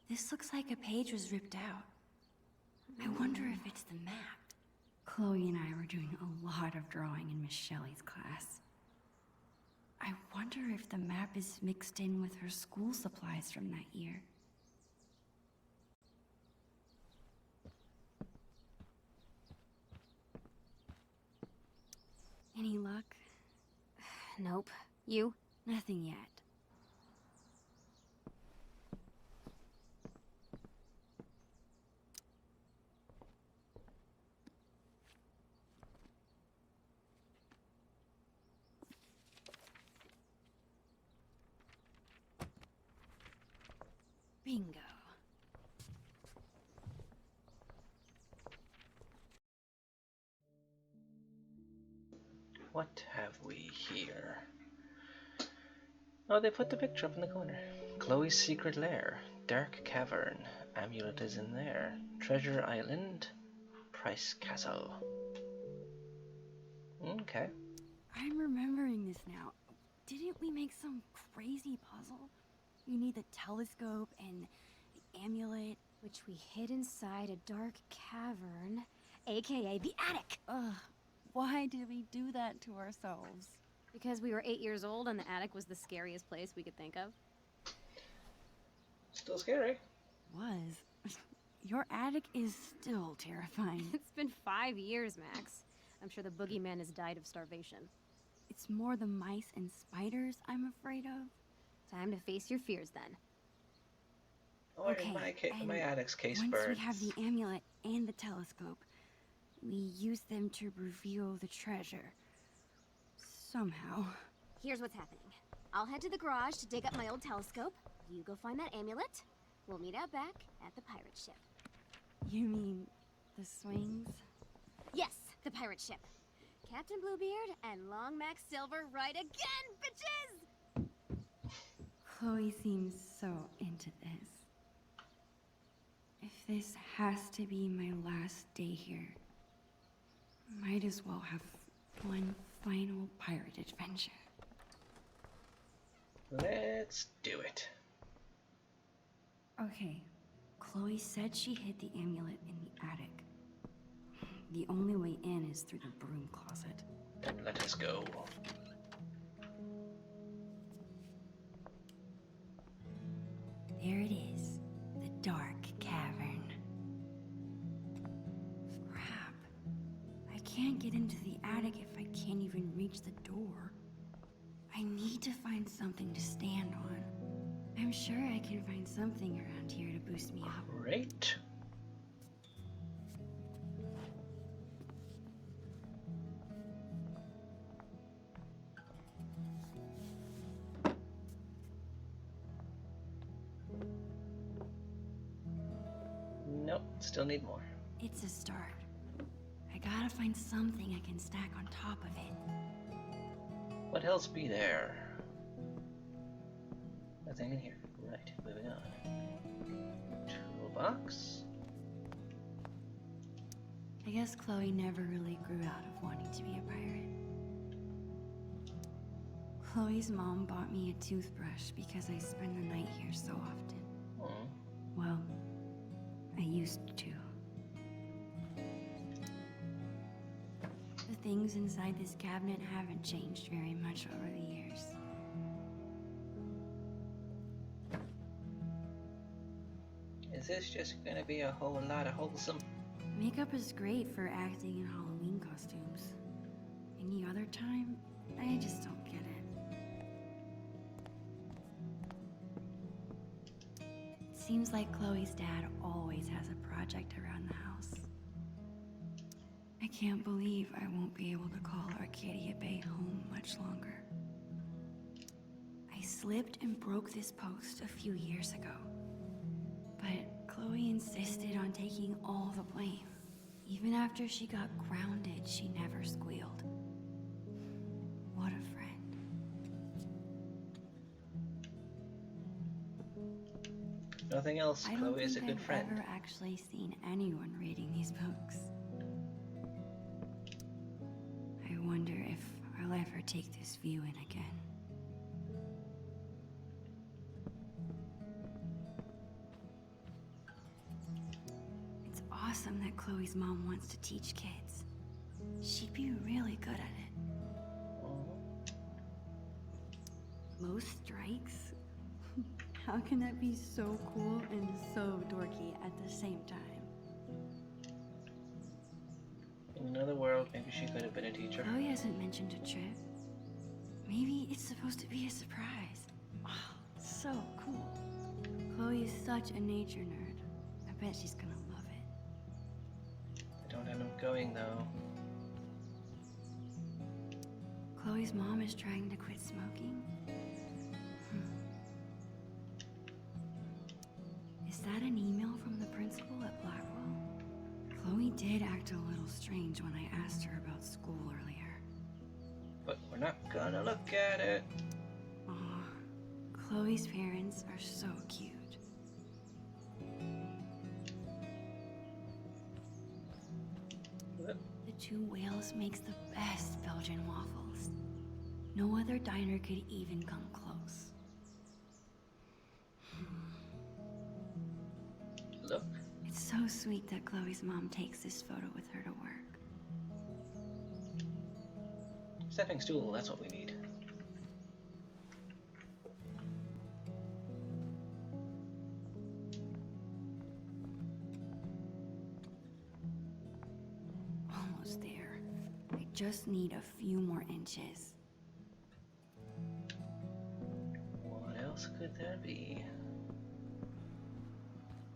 This looks like a page was ripped out. I wonder if it's the map. Chloe and I were doing a lot of drawing in Miss Shelley's class. I wonder if the map is mixed in with her school supplies from that year. Any luck? Nope. You? Nothing yet. Bingo. What have we here? Oh, they put the picture up in the corner. Chloe's secret lair. Dark cavern. Amulet is in there. Treasure Island. Price Castle. Okay. I'm remembering this now. Didn't we make some crazy puzzle? You need the telescope and the amulet, which we hid inside a dark cavern, aka the attic. Ugh, why did we do that to ourselves? Because we were 8 years old and the attic was the scariest place we could think of. Still scary. Was. Your attic is still terrifying. It's been 5 years, Max. I'm sure the boogeyman has died of starvation. It's more the mice and spiders I'm afraid of. Time to face your fears, then. Or Okay, my attic's case once birds. we have the amulet and the telescope, we use them to reveal the treasure. Somehow. Here's what's happening. I'll head to the garage to dig up my old telescope. You go find that amulet. We'll meet out back at the pirate ship. You mean the swings? Yes, the pirate ship. Captain Bluebeard and Long Max Silver right again, bitches! Chloe seems so into this. If this has to be my last day here, might as well have one final pirate adventure. Let's do it. Okay, Chloe said she hid the amulet in the attic. The only way in is through the broom closet. Then let us go. There it is, the dark cavern. Crap. I can't get into the attic if I can't even reach the door. I need to find something to stand on. I'm sure I can find something around here to boost me up. Great. Nope, still need more. It's a start. I gotta find something I can stack on top of it. What else be there? Nothing in here. Right, moving on. Toolbox. I guess Chloe never really grew out of wanting to be a pirate. Chloe's mom bought me a toothbrush because I spend the night here so often. Hmm. Well, I used to. The things inside this cabinet haven't changed very much over the years. Is this just gonna be a whole lot of wholesome? Makeup is great for acting in Halloween costumes. Any other time, I just don't get it. It seems like Chloe's dad always has a project around the house. I can't believe I won't be able to call Arcadia Bay home much longer. I slipped and broke this post a few years ago. But Chloe insisted on taking all the blame. Even after she got grounded, she never squealed. What a friend. Nothing else. Chloe is a good friend. I've never actually seen anyone reading these books. I wonder if I'll ever take this view in again. It's awesome that Chloe's mom wants to teach kids. She'd be really good at it. Most strikes? How can that be so cool and so dorky at the same time? In another world, maybe she could have been a teacher. Chloe hasn't mentioned a trip. Maybe it's supposed to be a surprise. Oh, so cool. Chloe is such a nature nerd. I bet she's gonna love it. I don't end up going though. Chloe's mom is trying to quit smoking. Is that an email from the principal at Blackwell? Chloe did act a little strange when I asked her about school earlier. But we're not gonna look at it. Aw, Chloe's parents are so cute. What? The Two Whales makes the best Belgian waffles. No other diner could even come close. Look. It's so sweet that Chloe's mom takes this photo with her to work. Stepping stool, that's what we need. Almost there. I just need a few more inches. What else could there be?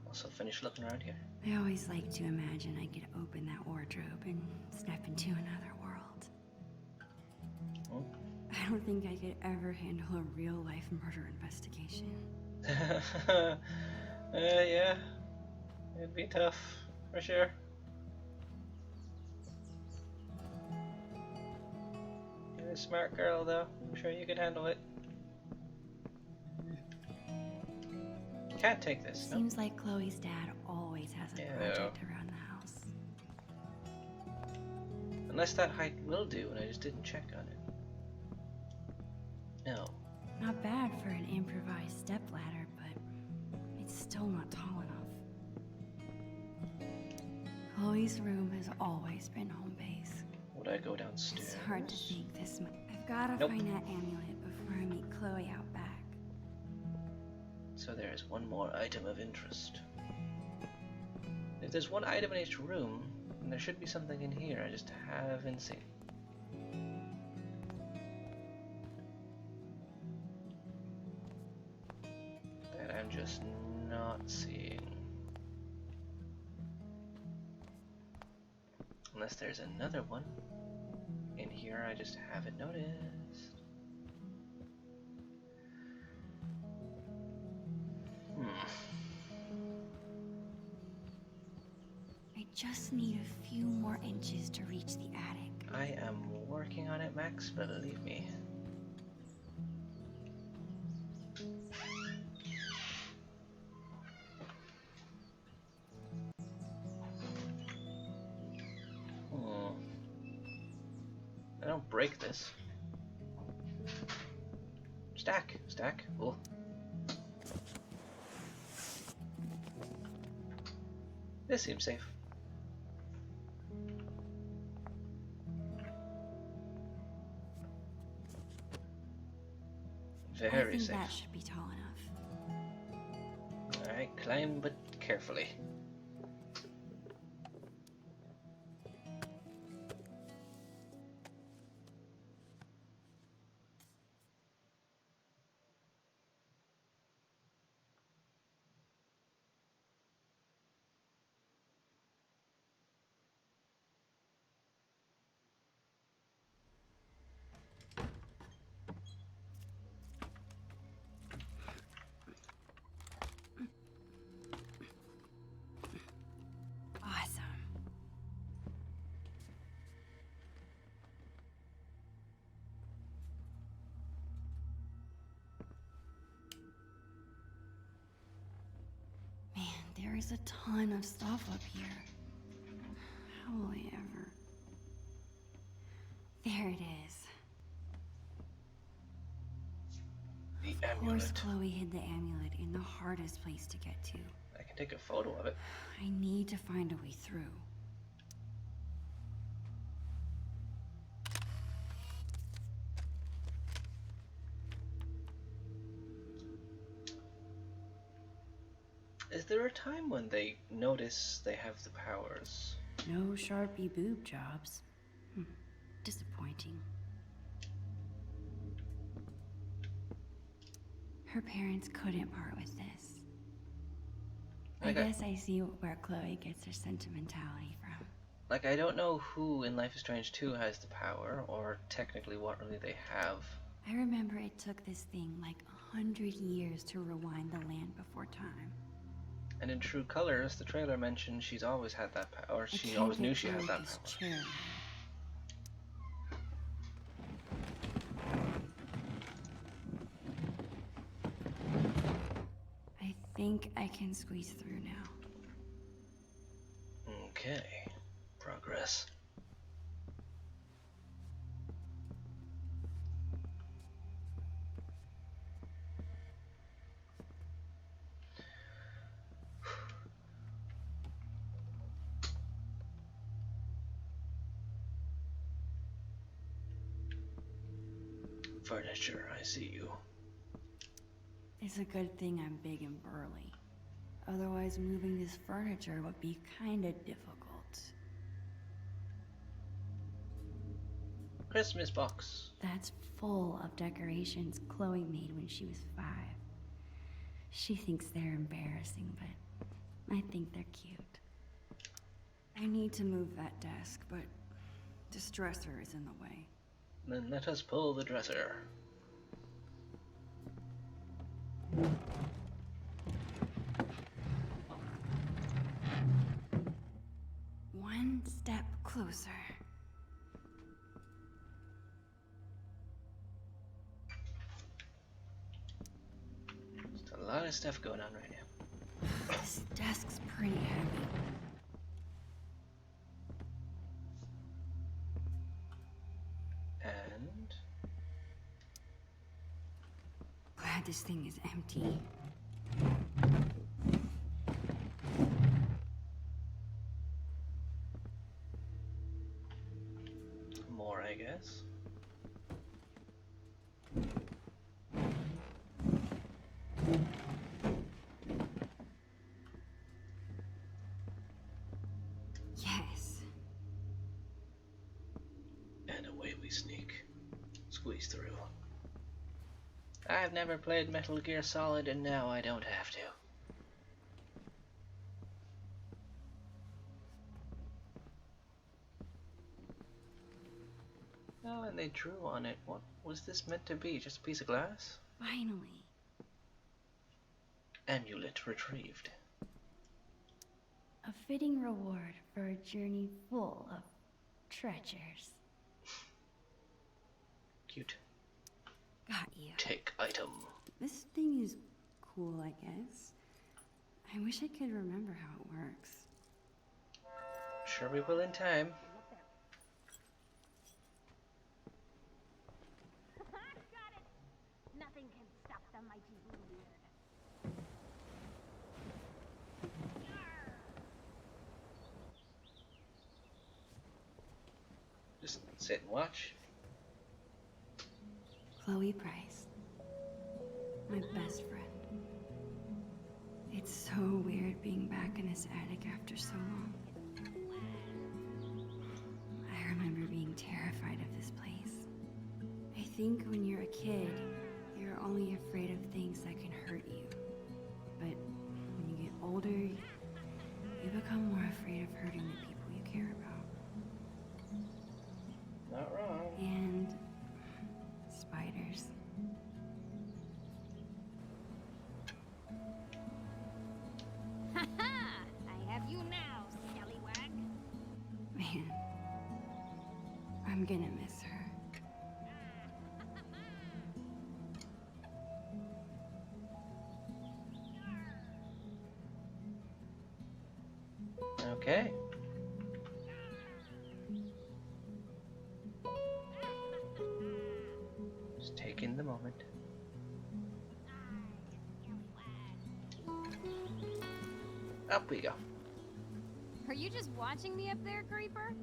Also finish looking around here. I always like to imagine I could open that wardrobe and step into another world. Oh. I don't think I could ever handle a real-life murder investigation. Yeah. It'd be tough, for sure. You're a smart girl, though. I'm sure you could handle it. Can't take this. No. Seems like Chloe's dad always has a project around the house. Unless that height will do, and I just didn't check on it. No. Not bad for an improvised stepladder, but it's still not tall enough. Chloe's room has always been home base. Would I go downstairs? It's hard to think this much. I've gotta find that amulet before I meet Chloe out back. So there's one more item of interest. If there's one item in each room, then there should be something in here I just haven't seen. That I'm just not seeing. Unless there's another one in here I just haven't noticed. I just need a few more inches to reach the attic. I am working on it, Max, believe me. I don't break this. Stack. Cool. This seems safe. Very safe. That should be tall enough. Alright, climb but carefully. There is a ton of stuff up here. How will I ever? There it is. The Of course, amulet. Chloe hid the amulet in the hardest place to get to. I can take a photo of it. I need to find a way through. Is there a time when they notice they have the powers? No Sharpie boob jobs. Disappointing. Her parents couldn't part with this. I guess I see where Chloe gets her sentimentality from. Like, I don't know who in Life is Strange 2 has the power, or technically what really they have. I remember it took this thing like 100 years to rewind the land before time. And in True Colors, the trailer mentioned she's always had that power, or she always knew she had that power. Chair. I think I can squeeze through now. Okay. Progress. Furniture, I see you. It's a good thing I'm big and burly. Otherwise, moving this furniture would be kinda difficult. Christmas box. That's full of decorations Chloe made when she was 5. She thinks they're embarrassing, but I think they're cute. I need to move that desk, but this dresser is in the way. Then let us pull the dresser. One step closer. Just a lot of stuff going on right now. This desk's pretty heavy. And Glad this thing is empty. more, I guess. Yes. And away we sneak. Squeeze through. I've never played Metal Gear Solid, and now I don't have to. Oh, and they drew on it. What was this meant to be? Just a piece of glass? Finally. Amulet retrieved. A fitting reward for a journey full of treasures. Cute. Got you. Take item. This thing is cool, I guess. I wish I could remember how it works. Sure we will in time. Nothing can stop the mighty Bluebeard. Just sit and watch. Chloe Price. My best friend. It's so weird being back in this attic after so long. I remember being terrified of this place. I think when you're a kid, you're only afraid of things that can hurt you. But when you get older, you become more afraid of hurting the people you care about. Not wrong. And spiders. I have you now, scallywag. Man, I'm gonna miss her. in the moment. Up we go. Are you just watching me up there, Creeper?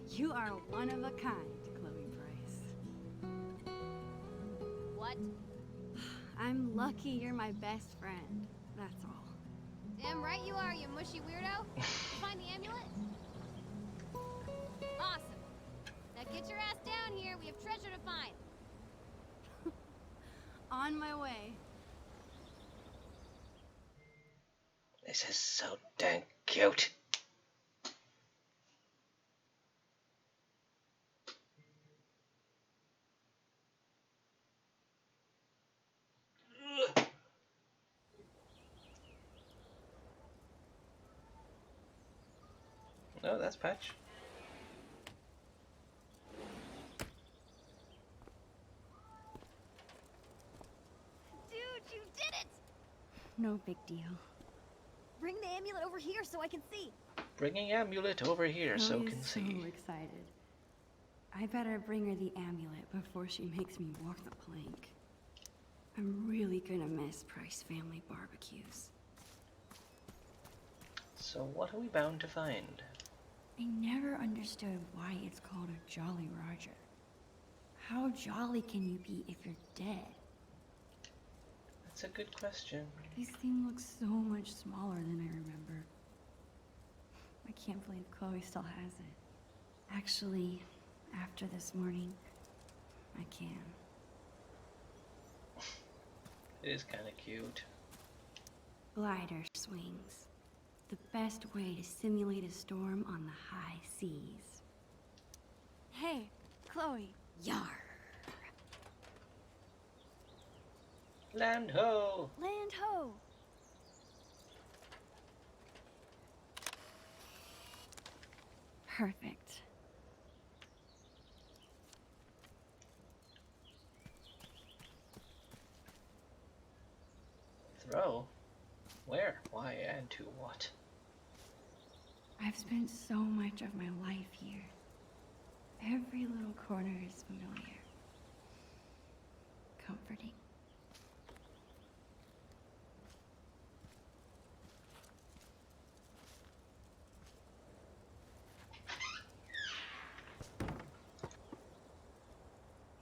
You are one of a kind, Chloe Price. What? I'm lucky you're my best friend. That's all. Damn right you are, you mushy weirdo. Find the amulet? Awesome. Now get your ass down here. We have treasure to find. On my way. This is so dang cute. Oh, that's Patch. Dude, you did it! No big deal. Bring the amulet over here so I can see. Bringing amulet over here so Chloe's can so see. excited. I better bring her the amulet before she makes me walk the plank. I'm really gonna miss Price family barbecues. So what are we bound to find? I never understood why it's called a Jolly Roger. How jolly can you be if you're dead? That's a good question. This thing looks so much smaller than I remember. I can't believe Chloe still has it. Actually, after this morning, I can. It is kind of cute. Glider swings. The best way to simulate a storm on the high seas. Hey, Chloe. Yar. Land ho! Land ho! Perfect. Throw? Where? Why? And to what? I've spent so much of my life here. Every little corner is familiar. Comforting.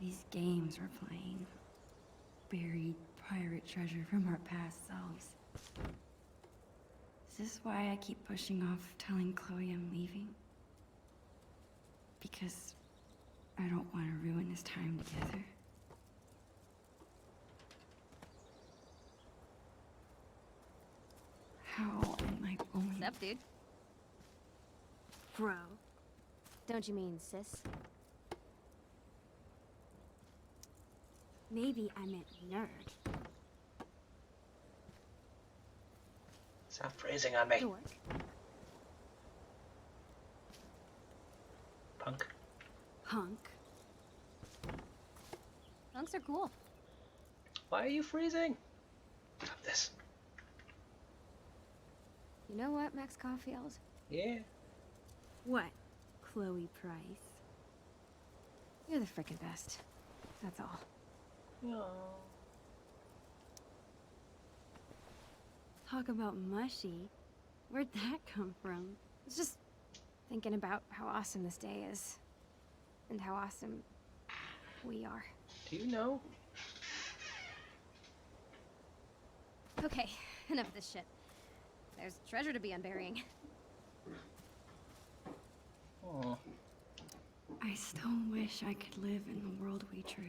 These games we're playing. Buried pirate treasure from our past selves. Is this why I keep pushing off telling Chloe I'm leaving? Because I don't want to ruin this time together. How am I going? What's up, dude? Bro. Don't you mean sis? Maybe I meant nerd. Stop phrasing on me. Dork. Punk. Punk. Punks are cool. Why are you freezing? Stop this. You know what, Max Caulfield? Yeah. What? Chloe Price. You're the frickin' best. That's all. No. Talk about mushy. Where'd that come from? I was just thinking about how awesome this day is. And how awesome we are. Do you know? Okay, enough of this shit. There's treasure to be unburying. Oh. I still wish I could live in the world we drew.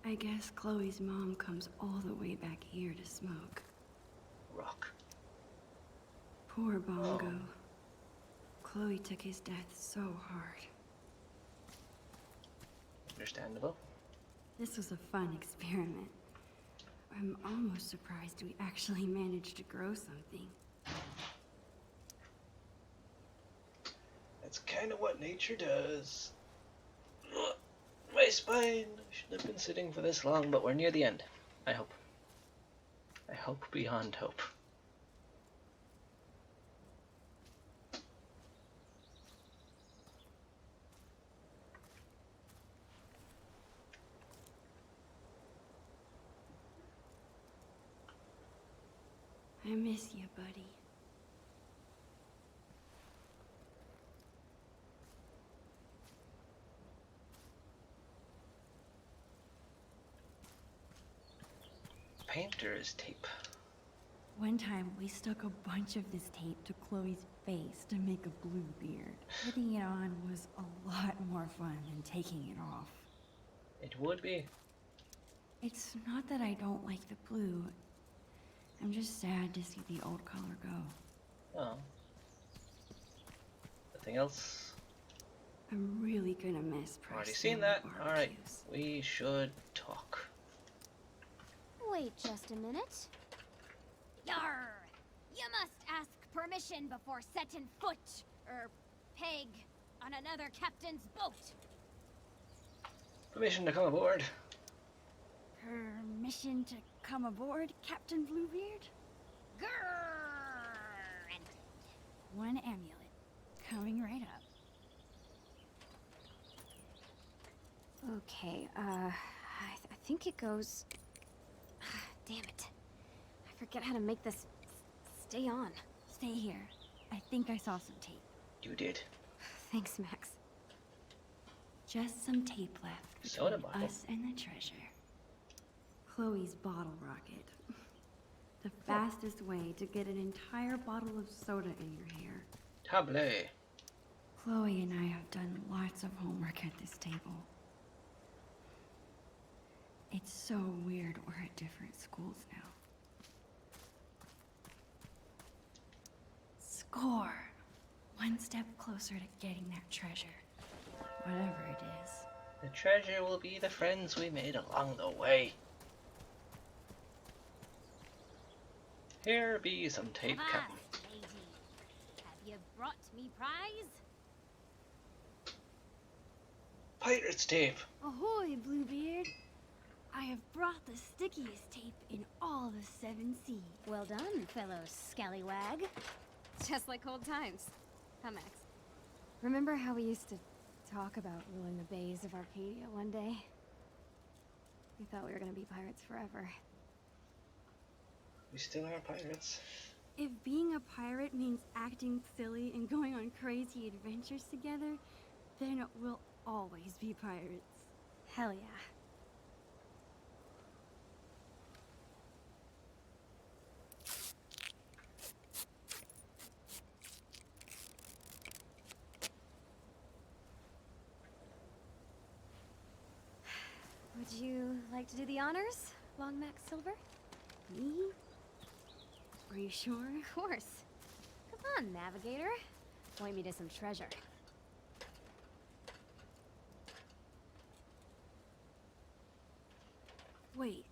I guess Chloe's mom comes all the way back here to smoke. Rock. Poor Bongo. Chloe took his death so hard. Understandable. This was a fun experiment. I'm almost surprised we actually managed to grow something. That's kind of what nature does. Ugh, my spine. I shouldn't have been sitting for this long, but we're near the end. I hope. I hope beyond hope. I miss you, buddy. Painter's tape. One time, we stuck a bunch of this tape to Chloe's face to make a blue beard. Putting it on was a lot more fun than taking it off. It would be. It's not that I don't like the blue. I'm just sad to see the old color go. Oh. Nothing else? I'm really gonna miss Preston. Already seen that? Alright. We should talk. Wait just a minute. Yarr! You must ask permission before setting foot, peg, on another captain's boat. Permission to come aboard. Permission to come aboard, Captain Bluebeard? Grrr! And one amulet, coming right up. okay, I think it goes... Damn it. I forget how to make this stay on. Stay here. I think I saw some tape. You did. Thanks, Max. Just some tape left between us and the treasure. Chloe's bottle rocket. The fastest way to get an entire bottle of soda in your hair. Table. Chloe and I have done lots of homework at this table. It's so weird we're at different schools now. Score! One step closer to getting that treasure. Whatever it is. The treasure will be the friends we made along the way. Here be some tape, Captain. lady. Have you brought me prize? Pirate's tape. Ahoy, Bluebeard! I have brought the stickiest tape in all the 7 seas. Well done, fellow scallywag. Just like old times. Huh, Max? Remember how we used to talk about ruling the bays of Arcadia one day? We thought we were gonna be pirates forever. We still are pirates. If being a pirate means acting silly and going on crazy adventures together, then we'll always be pirates. Hell yeah. Would you like to do the honors, Long Max Silver? Me? Are you sure? Of course. Come on, Navigator. Point me to some treasure. Wait,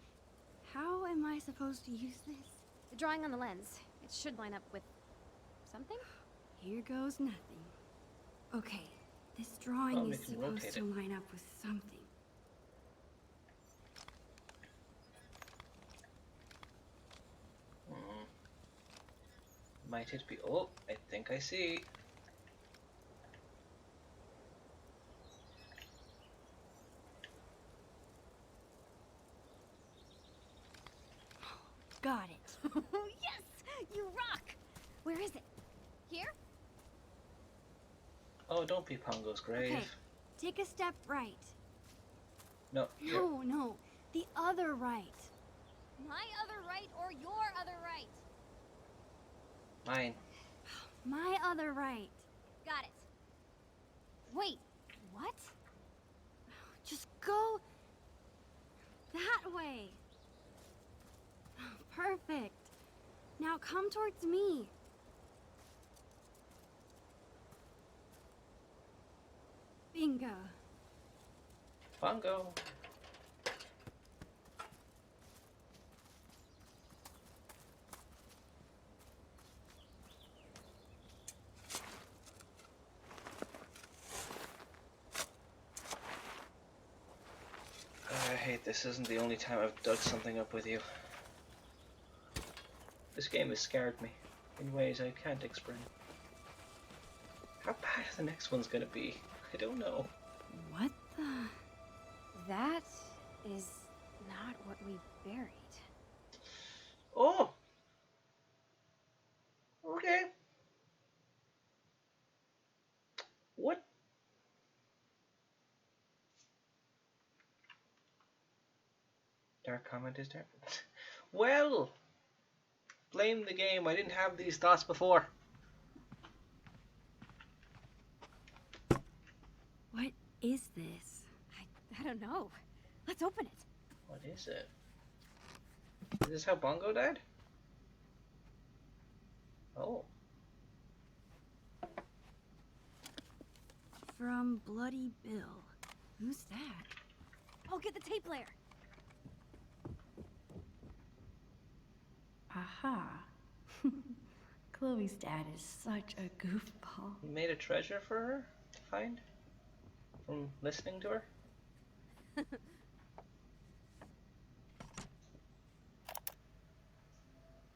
how am I supposed to use this? The drawing on the lens. It should line up with something? Here goes nothing. Okay, this drawing is supposed to line up with something. Might it be? Oh, I think I see. Got it. Yes! You rock! Where is it? Here? Oh, don't be Pongo's grave. Okay, take a step right. No, here. No, the other right. My other right or your other right? Mine. My other right. Got it. Wait, what? Just go that way. Perfect. Now come towards me. Bingo. Pongo. I hate this isn't the only time I've dug something up with you. This game has scared me in ways I can't explain. How bad the next one's gonna be, I don't know. What the? That is not what we buried. Oh! Okay. What? Dark comment is there? Well, blame the game. I didn't have these thoughts before. What is this? I don't know. Let's open it. What is it? Is this how Bongo died? Oh. From Bloody Bill. Who's that? I'll get the tape player. Aha. Chloe's dad is such a goofball. You made a treasure for her to find? From listening to her?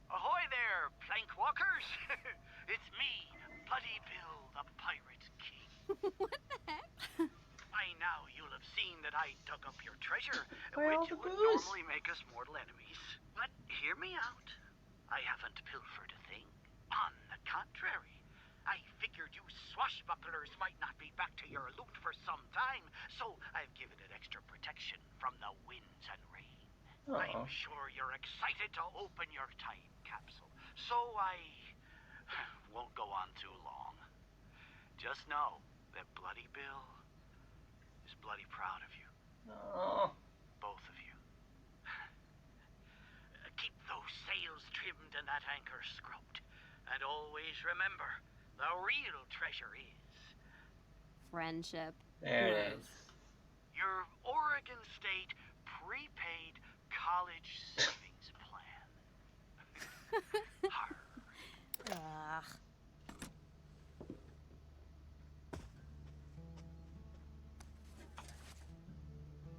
Ahoy there, plank walkers! It's me, Bloody Bill, the Pirate King. What the heck? By now you'll have seen that I dug up your treasure, Why all which the would booze? normally make us mortal enemies. But hear me out. I haven't pilfered a thing. On the contrary, I figured you swashbucklers might not be back to your loot for some time, so I've given it extra protection from the winds and rain. I'm sure you're excited to open your time capsule, so I won't go on too long. Just know that Bloody Bill is bloody proud of you. Oh. Both of you. Keep those sails trimmed and that anchor scrubbed. And always remember, the real treasure is... Friendship. There it is. your Oregon State prepaid college savings plan. Ugh.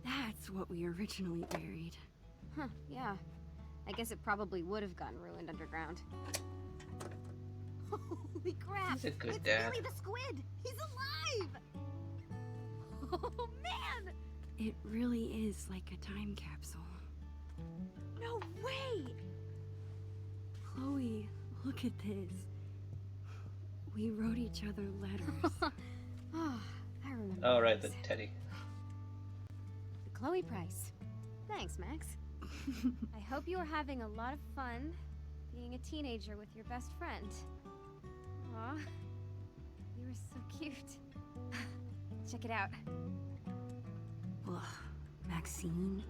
That's what we originally buried. Huh, yeah. I guess it probably would have gotten ruined underground. Holy crap! He's a good it's dad. Billy the Squid! He's alive! Oh, man! It really is like a time capsule. No way! Chloe, look at this. We wrote each other letters. Oh, I remember. Oh, right, the these. teddy. The Chloe Price. Thanks, Max. I hope you are having a lot of fun being a teenager with your best friend. Aw, you were so cute. Check it out. Ugh, Maxine?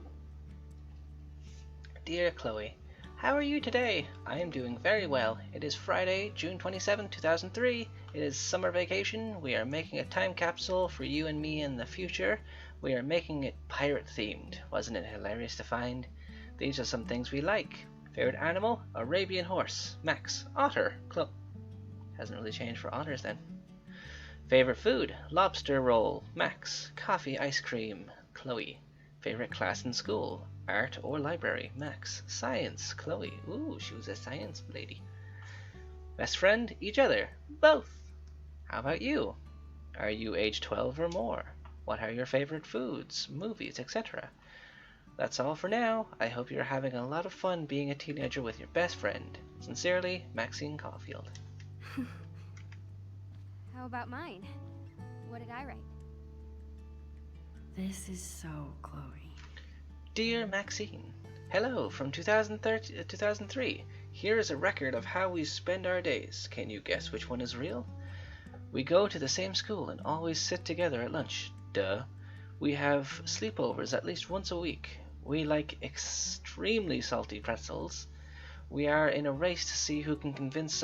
Dear Chloe, how are you today? I am doing very well. It is Friday, June 27, 2003. It is summer vacation. We are making a time capsule for you and me in the future. We are making it pirate themed. Wasn't it hilarious to find? These are some things we like. Favorite animal? Arabian horse. Max. Otter. Hasn't really changed for otters then. Favorite food? Lobster roll. Max. Coffee, ice cream. Chloe. Favorite class in school? Art or library? Max. Science. Chloe. Ooh, she was a science lady. Best friend? Each other. Both. How about you? Are you age 12 or more? What are your favorite foods, movies, etc.? That's all for now. I hope you're having a lot of fun being a teenager with your best friend. Sincerely, Maxine Caulfield. How about mine? What did I write? This is so Chloe. Dear Maxine, hello from 2003. Here is a record of how we spend our days. Can you guess which one is real? We go to the same school and always sit together at lunch. Duh. We have sleepovers at least once a week. We like extremely salty pretzels. We are in a race to see who can convince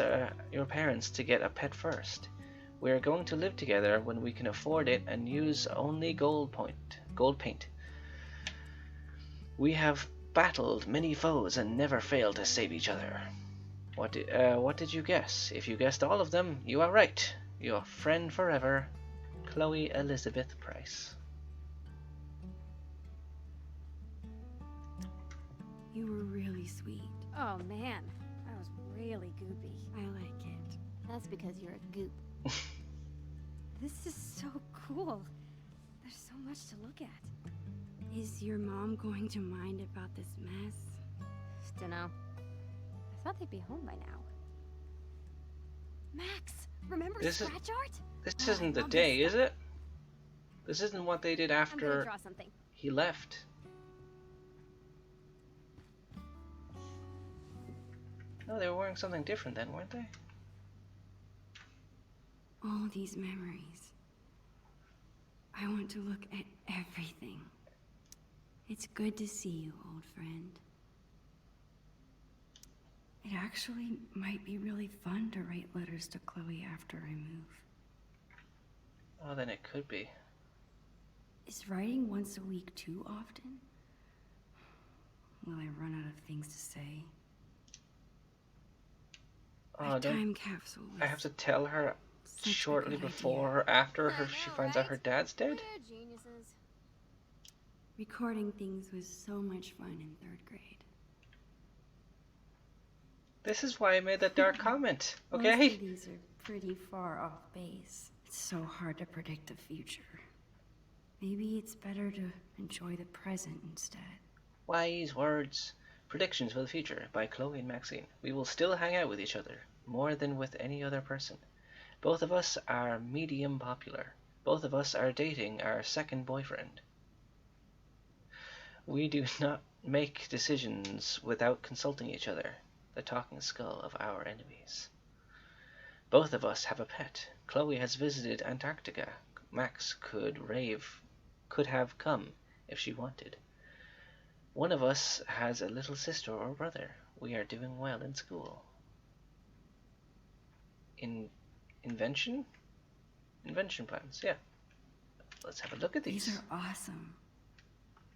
your parents to get a pet first. We are going to live together when we can afford it and use only gold paint. We have battled many foes and never failed to save each other. What did you guess? If you guessed all of them, you are right. Your friend forever, Chloe Elizabeth Price. You were really sweet. Oh man, that was really goopy. I like it. That's because you're a goop. This is so cool. There's so much to look at. Is your mom going to mind about this mess? Dunno. I thought they'd be home by now. Max, remember This is- scratch art? This Oh, I isn't the love day, this is it? This isn't what they did I'm gonna after draw something. he left. No, they were wearing something different then, weren't they? All these memories. I want to look at everything. It's good to see you, old friend. It actually might be really fun to write letters to Chloe after I move. Oh, then it could be. Is writing once a week too often? Will I run out of things to say? Oh, My don't time capsule. I have to tell her shortly before or after she finds out her dad's dead? We're geniuses. Recording things was so much fun in 3rd grade. This is why I made that dark comment, Most okay? of these are pretty far off base. It's so hard to predict the future. Maybe it's better to enjoy the present instead. Wise words. Predictions for the Future by Chloe and Maxine. We will still hang out with each other, more than with any other person. Both of us are medium popular. Both of us are dating our second boyfriend. We do not make decisions without consulting each other, the talking skull of our enemies. Both of us have a pet. Chloe has visited Antarctica. Max could have come if she wanted. One of us has a little sister or brother. We are doing well in school. Invention plans, yeah. Let's have a look at these. These are awesome.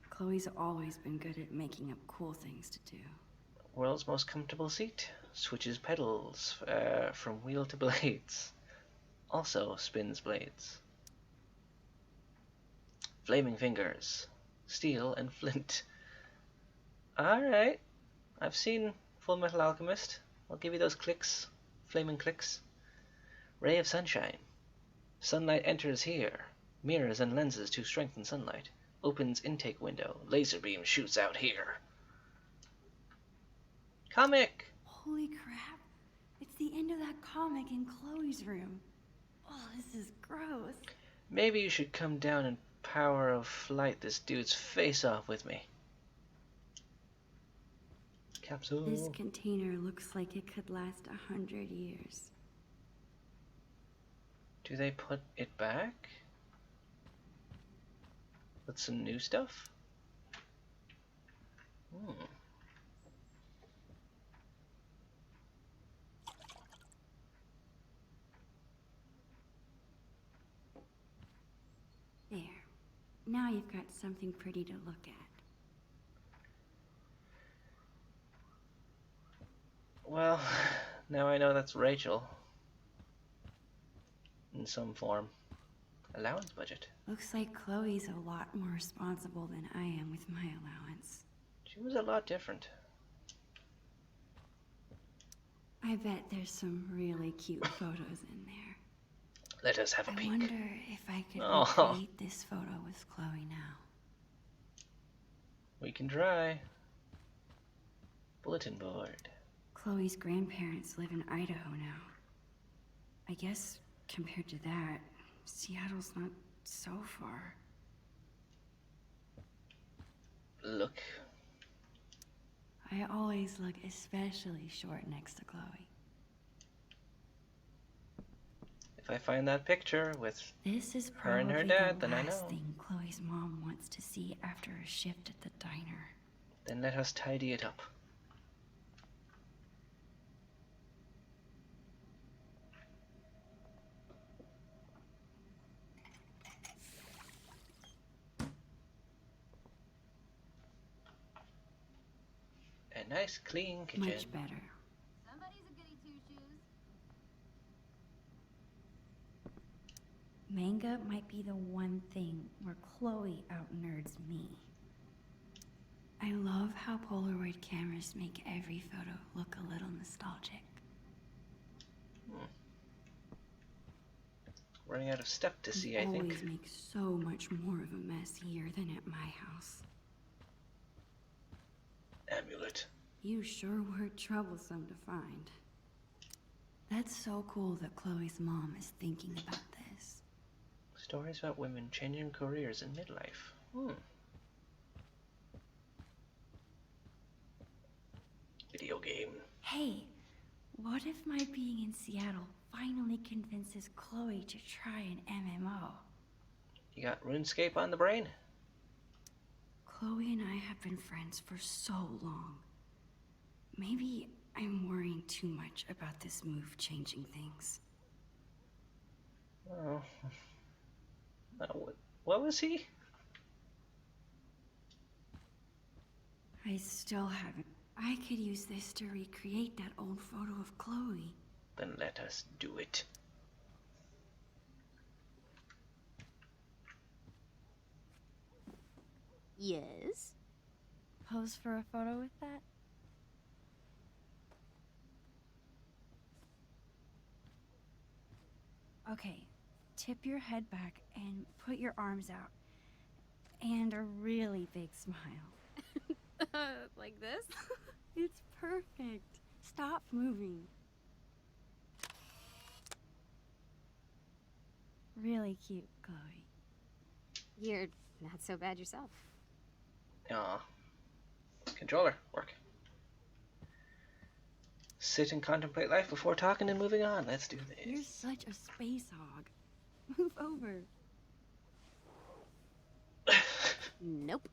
Chloe's always been good at making up cool things to do. World's most comfortable seat. Switches pedals from wheel to blades. Also spins blades. Flaming fingers. Steel and flint. Alright. I've seen Full Metal Alchemist. I'll give you those clicks. Flaming clicks. Ray of sunshine. Sunlight enters here. Mirrors and lenses to strengthen sunlight. Opens intake window. Laser beam shoots out here. Comic! Holy crap. It's the end of that comic in Chloe's room. Oh, this is gross. Maybe you should come down and power of flight this dude's face off with me. Capsule. This container looks like it could last 100 years. Do they put it back? With some new stuff? There. Now you've got something pretty to look at. Well, now I know that's Rachel. In some form. Allowance budget. Looks like Chloe's a lot more responsible than I am with my allowance. She was a lot different. I bet there's some really cute photos in there. Let us have a peek. I wonder if I could Oh. recreate this photo with Chloe now. We can try. Bulletin board. Chloe's grandparents live in Idaho now. I guess compared to that, Seattle's not so far. Look. I always look especially short next to Chloe. If I find that picture with This is her and probably her dad, the then I last know. thing Chloe's mom wants to see after a shift at the diner. Then let us tidy it up. A nice clean kitchen. Much better. Somebody's a goody two-shoes. Manga might be the one thing where Chloe out-nerds me. I love how Polaroid cameras make every photo look a little nostalgic. Running out of stuff to see, I We think. always make so much more of a mess here than at my house. Amulet. You sure were troublesome to find. That's so cool that Chloe's mom is thinking about this. Stories about women changing careers in midlife. Video game. Hey, what if my being in Seattle finally convinces Chloe to try an MMO? You got RuneScape on the brain? Chloe and I have been friends for so long. Maybe I'm worrying too much about this move changing things. Oh. What was he? I still haven't. I could use this to recreate that old photo of Chloe. Then let us do it. Yes? Pose for a photo with that? Okay, tip your head back and put your arms out. And a really big smile. Like this? It's perfect. Stop moving. Really cute, Chloe. You're not so bad yourself. Aw. Controller, work. Sit and contemplate life before talking and moving on. Let's do this. You're such a space hog. Move over. Nope.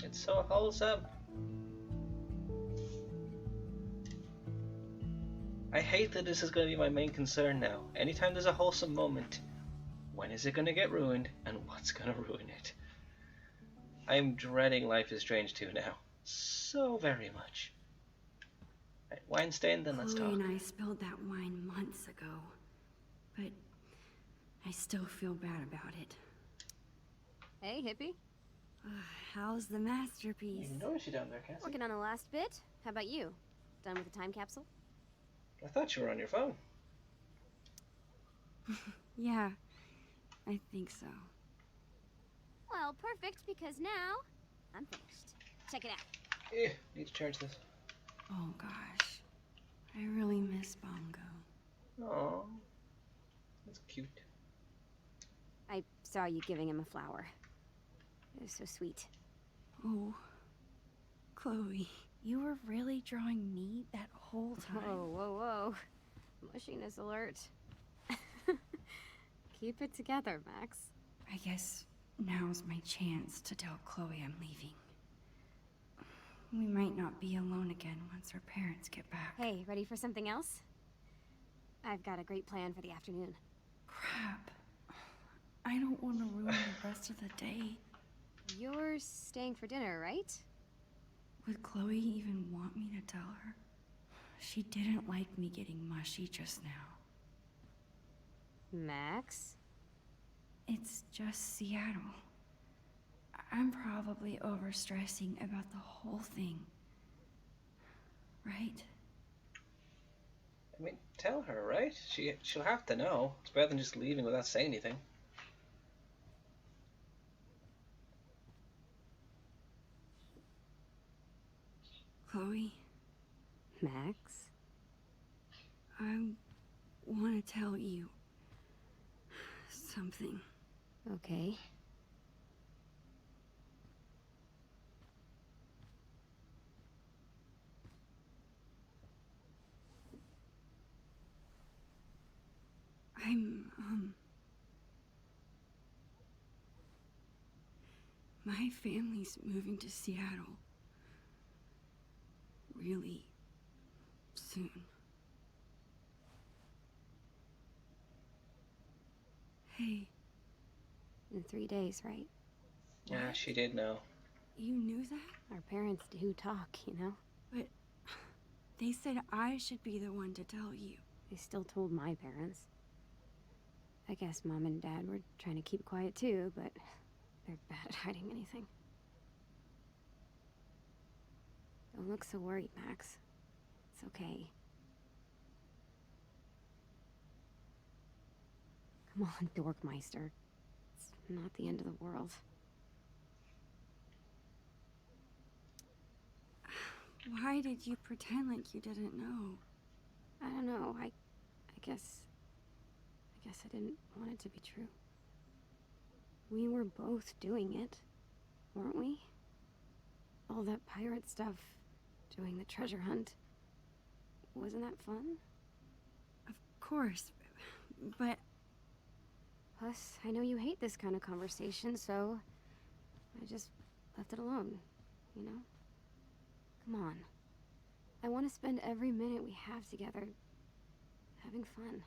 It's so wholesome. I hate that this is going to be my main concern now. Anytime there's a wholesome moment, when is it going to get ruined and what's going to ruin it? I'm dreading Life is Strange 2 now. So very much. Right, wine stain, then let's talk. Chloe and I spilled that wine months ago. But I still feel bad about it. Hey, hippie. How's the masterpiece? You notice you down there, Cassie. Working on the last bit. How about you? Done with the time capsule? I thought you were on your phone. Yeah, I think so. Well, perfect, because now I'm finished. Check it out. Eh, need to charge this. Oh gosh, I really miss Bongo. Aww. That's cute. I saw you giving him a flower. It was so sweet. Oh, Chloe, you were really drawing me that whole time. Whoa, whoa, whoa. Mushiness alert. Keep it together, Max. I guess now's my chance to tell Chloe I'm leaving. We might not be alone again once her parents get back. Hey, ready for something else? I've got a great plan for the afternoon. Crap. I don't want to ruin the rest of the day. You're staying for dinner, right? Would Chloe even want me to tell her? She didn't like me getting mushy just now. Max? It's just Seattle. I'm probably overstressing about the whole thing. Right? I mean, tell her, right? She'll have to know. It's better than just leaving without saying anything. Chloe? Max? I want to tell you something. Okay. My family's moving to Seattle. Really soon. Hey. In 3 days, right? Yeah, she did know. You knew that? Our parents do talk, you know? But they said I should be the one to tell you. They still told my parents. I guess Mom and Dad were trying to keep quiet too, but They're bad at hiding anything. Don't look so worried, Max. It's okay. Come on, Dorkmeister. It's not the end of the world. Why did you pretend like you didn't know? I don't know. I guess I didn't want it to be true. We were both doing it, weren't we? All that pirate stuff, doing the treasure hunt. Wasn't that fun? Of course, but... Plus, I know you hate this kind of conversation, so I just left it alone, you know? Come on. I want to spend every minute we have together having fun.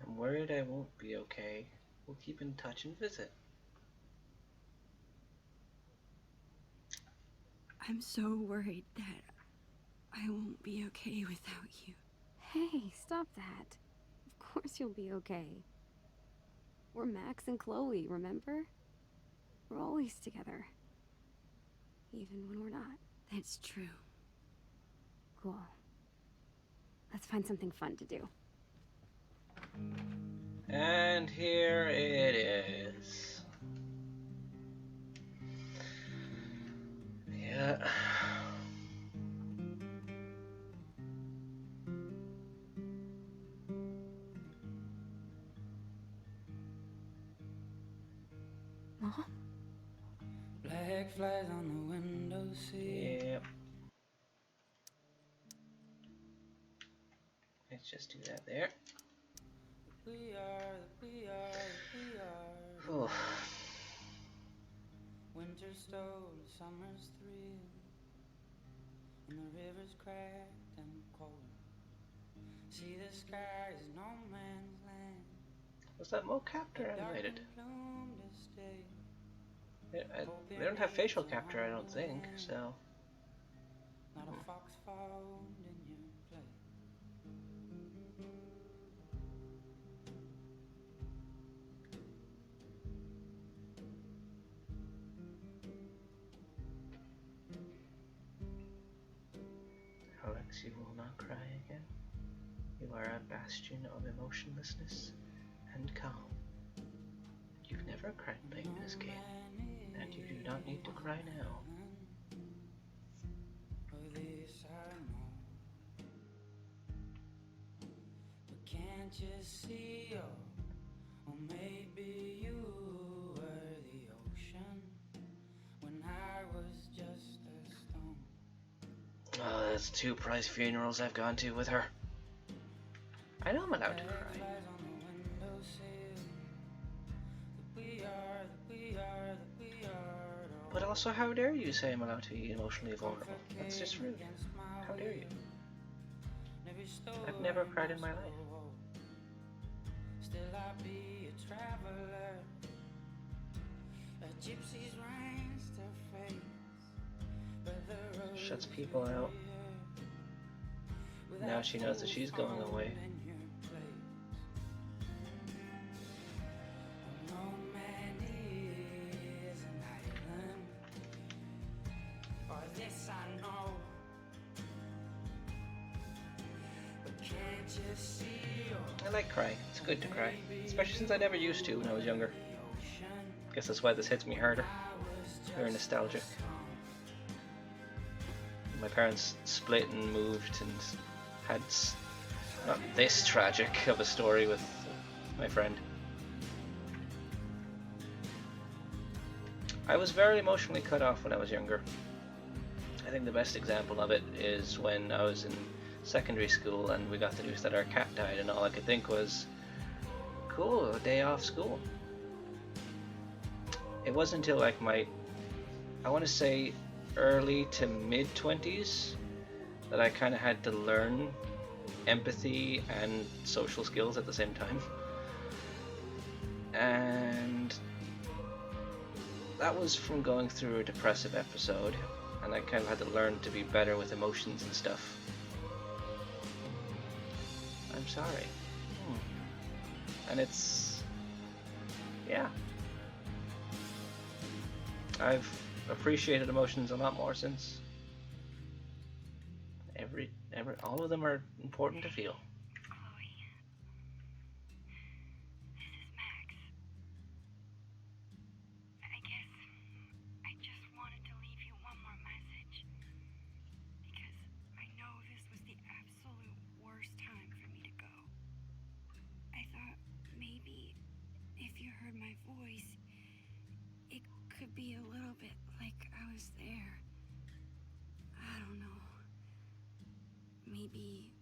I'm worried I won't be okay. We'll keep in touch and visit. I'm so worried that I won't be okay without you. Hey, stop that. Of course you'll be okay. We're Max and Chloe, remember? We're always together. Even when we're not. That's true. Cool. Let's find something fun to do. And here it is. Yeah. Mom? Black flies on the windowsill. Yep. Let's just do that there. Oh. Winter stole summer's thrill, and the river's cracked and cold. See, the sky is no man's land. Was that mocap or animated? They don't have facial capture, I don't think, so... Not a fox found in your play. Alex, you will not cry again. You are a bastion of emotionlessness and calm. You've never cried playing this game, and you do not need to cry now. This I know. But can't you see, or maybe you were the ocean when I was just a stone. Oh, that's 2 prize funerals I've gone to with her. I know I'm allowed to cry. But also, how dare you say I'm allowed to be emotionally vulnerable? That's just rude. How dare you? I've never cried in my life. Still I be a traveler. A gypsy's raised her face, but the road Shuts people out. Now she knows that she's going away. I like crying. It's good to cry. Especially since I never used to when I was younger. Guess that's why this hits me harder. Very nostalgic. My parents split and moved and had not this tragic of a story with my friend. I was very emotionally cut off when I was younger. I think the best example of it is when I was in secondary school and we got the news that our cat died, and all I could think was, cool, a day off school. It wasn't until like my, I want to say early to mid 20s that I kind of had to learn empathy and social skills at the same time. And that was from going through a depressive episode, and I kind of had to learn to be better with emotions and stuff. I'm sorry. And it's, yeah. I've appreciated emotions a lot more since. All of them are important to feel. I guess I just wanted to leave you one more message. Because I know this was the absolute worst time for me to go. I thought maybe if you heard my voice, it could be a little bit like I was there. I don't know. Maybe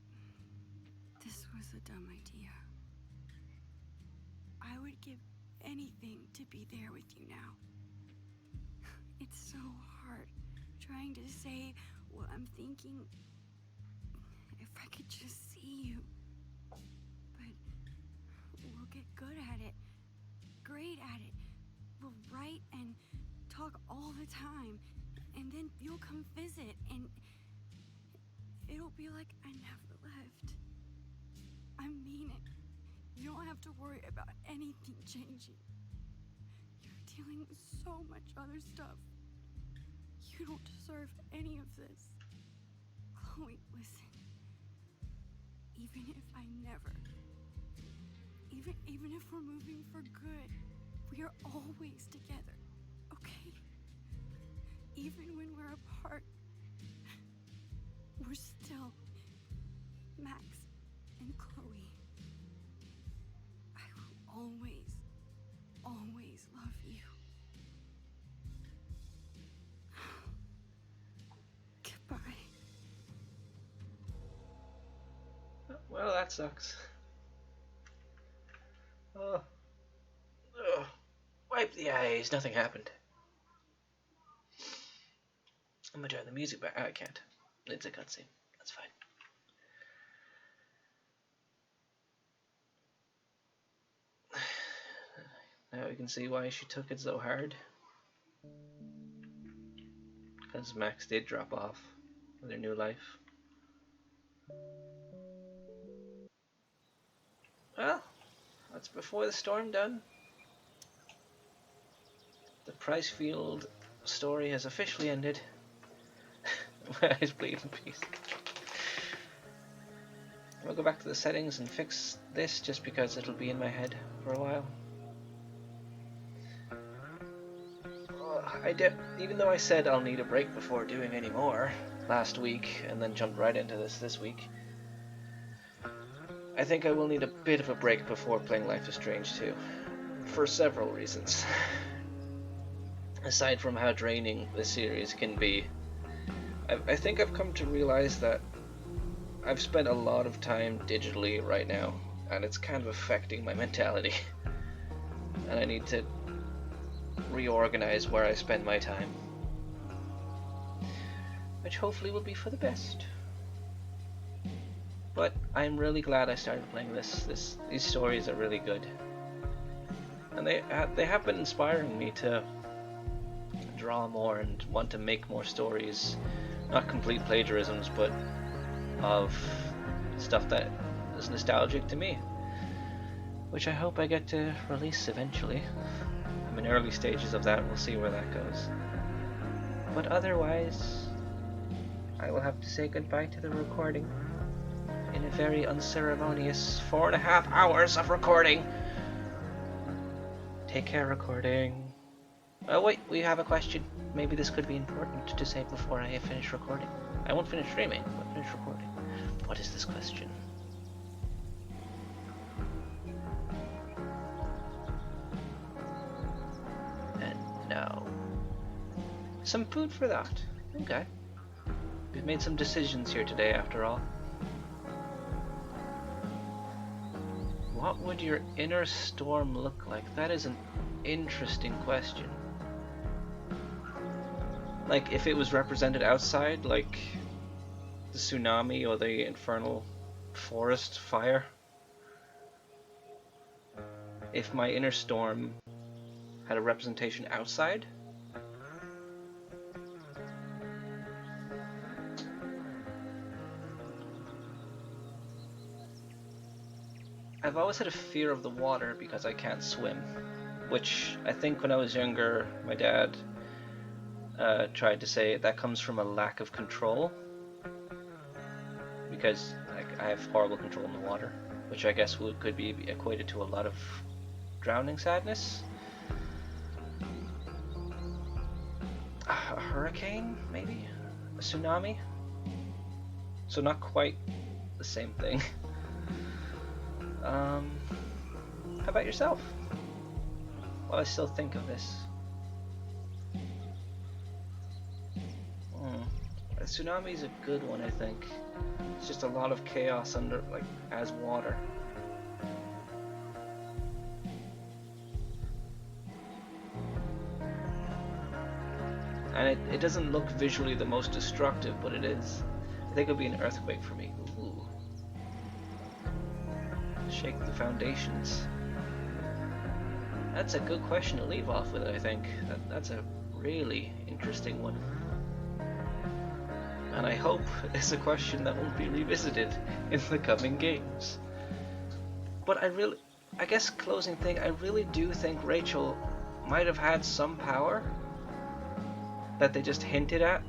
this was a dumb idea. I would give anything to be there with you now. It's so hard trying to say what I'm thinking. If I could just see you. But we'll get good at it. Great at it. We'll write and talk all the time. And then you'll come visit and it'll be like I never left. I mean it. You don't have to worry about anything changing. You're dealing with so much other stuff. You don't deserve any of this. Chloe, listen. Even if I never... Even if we're moving for good, we are always together, okay? Even when we're apart, we're still Max and Chloe. I will always, always love you. Goodbye. Well, that sucks. Oh. Ugh. Wipe the eyes. Nothing happened. I'm gonna turn the music back. I can't. It's a cutscene. That's fine. Now we can see why she took it so hard. Because Max did drop off with her new life. Well, that's before the storm done. The Pricefield story has officially ended. My eyes bleed in peace. I'll go back to the settings and fix this just because it'll be in my head for a while. Even though I said I'll need a break before doing any more last week and then jumped right into this week, I think I will need a bit of a break before playing Life is Strange 2, for several reasons. Aside from how draining the series can be, I think I've come to realize that I've spent a lot of time digitally right now, and it's kind of affecting my mentality. And I need to reorganize where I spend my time, which hopefully will be for the best. But I'm really glad I started playing this. These stories are really good, and they have been inspiring me to draw more and want to make more stories, not complete plagiarisms, but of stuff that is nostalgic to me, which I hope I get to release eventually. I'm in early stages of that. We'll see where that goes. But otherwise, I will have to say goodbye to the recording in a very unceremonious 4.5 hours of recording. Take care, recording. Oh wait, we have a question. Maybe this could be important to say before I finish recording. I won't finish streaming, but finish recording. What is this question? And no. Some food for that. Okay. We've made some decisions here today after all. What would your inner storm look like? That is an interesting question. Like, if it was represented outside, like the tsunami or the infernal forest fire. If my inner storm had a representation outside. I've always had a fear of the water because I can't swim, which I think when I was younger, my dad tried to say that comes from a lack of control, because like, I have horrible control in the water, which I guess could be equated to a lot of drowning sadness. A hurricane, maybe? A tsunami? So not quite the same thing. How about yourself? While I still think of this. A tsunami is a good one, I think. It's just a lot of chaos under, like, as water. And it doesn't look visually the most destructive, but it is. I think it would be an earthquake for me. Ooh. Shake the foundations. That's a good question to leave off with, I think. That's a really interesting one. And I hope it's a question that won't be revisited in the coming games. But I guess closing thing, I really do think Rachel might have had some power that they just hinted at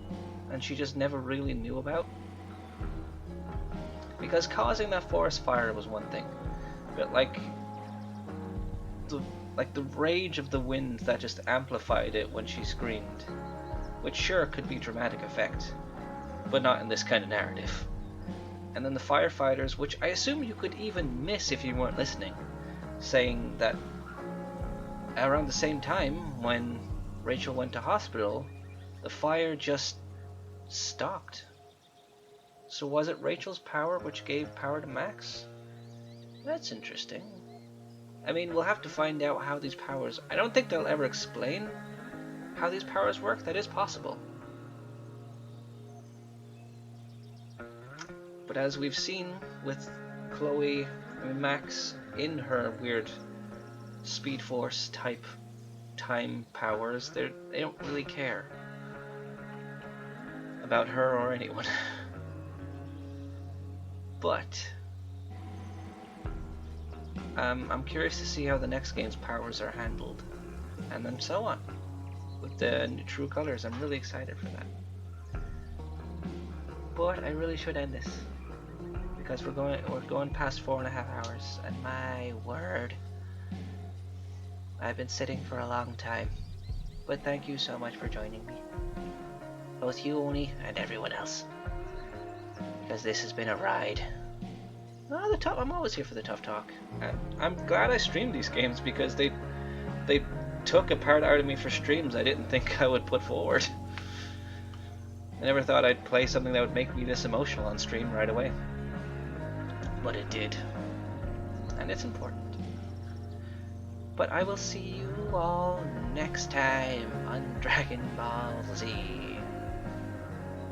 and she just never really knew about. Because causing that forest fire was one thing, but like the rage of the wind that just amplified it when she screamed, which sure could be dramatic effect, but not in this kind of narrative. And then the firefighters, which I assume you could even miss if you weren't listening, saying that around the same time when Rachel went to hospital, the fire just stopped. So was it Rachel's power which gave power to Max? That's interesting. I mean, we'll have to find out how these powers... I don't think they'll ever explain how these powers work. That is possible. But as we've seen with Chloe and Max in her weird Speed Force type time powers, they don't really care about her or anyone. But I'm curious to see how the next game's powers are handled, and then so on with the true colors. I'm really excited for that. But I really should end this because we're going past 4.5 hours, and my word, I've been sitting for a long time. But thank you so much for joining me, both you, Oni, and everyone else, because this has been a ride. No, I'm always here for the tough talk. I'm glad I streamed these games because they took a part out of me for streams I didn't think I would put forward. I never thought I'd play something that would make me this emotional on stream right away. But it did. And it's important. But I will see you all next time on Dragon Ball Z.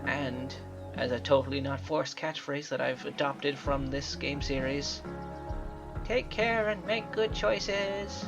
And as a totally not forced catchphrase that I've adopted from this game series, take care and make good choices.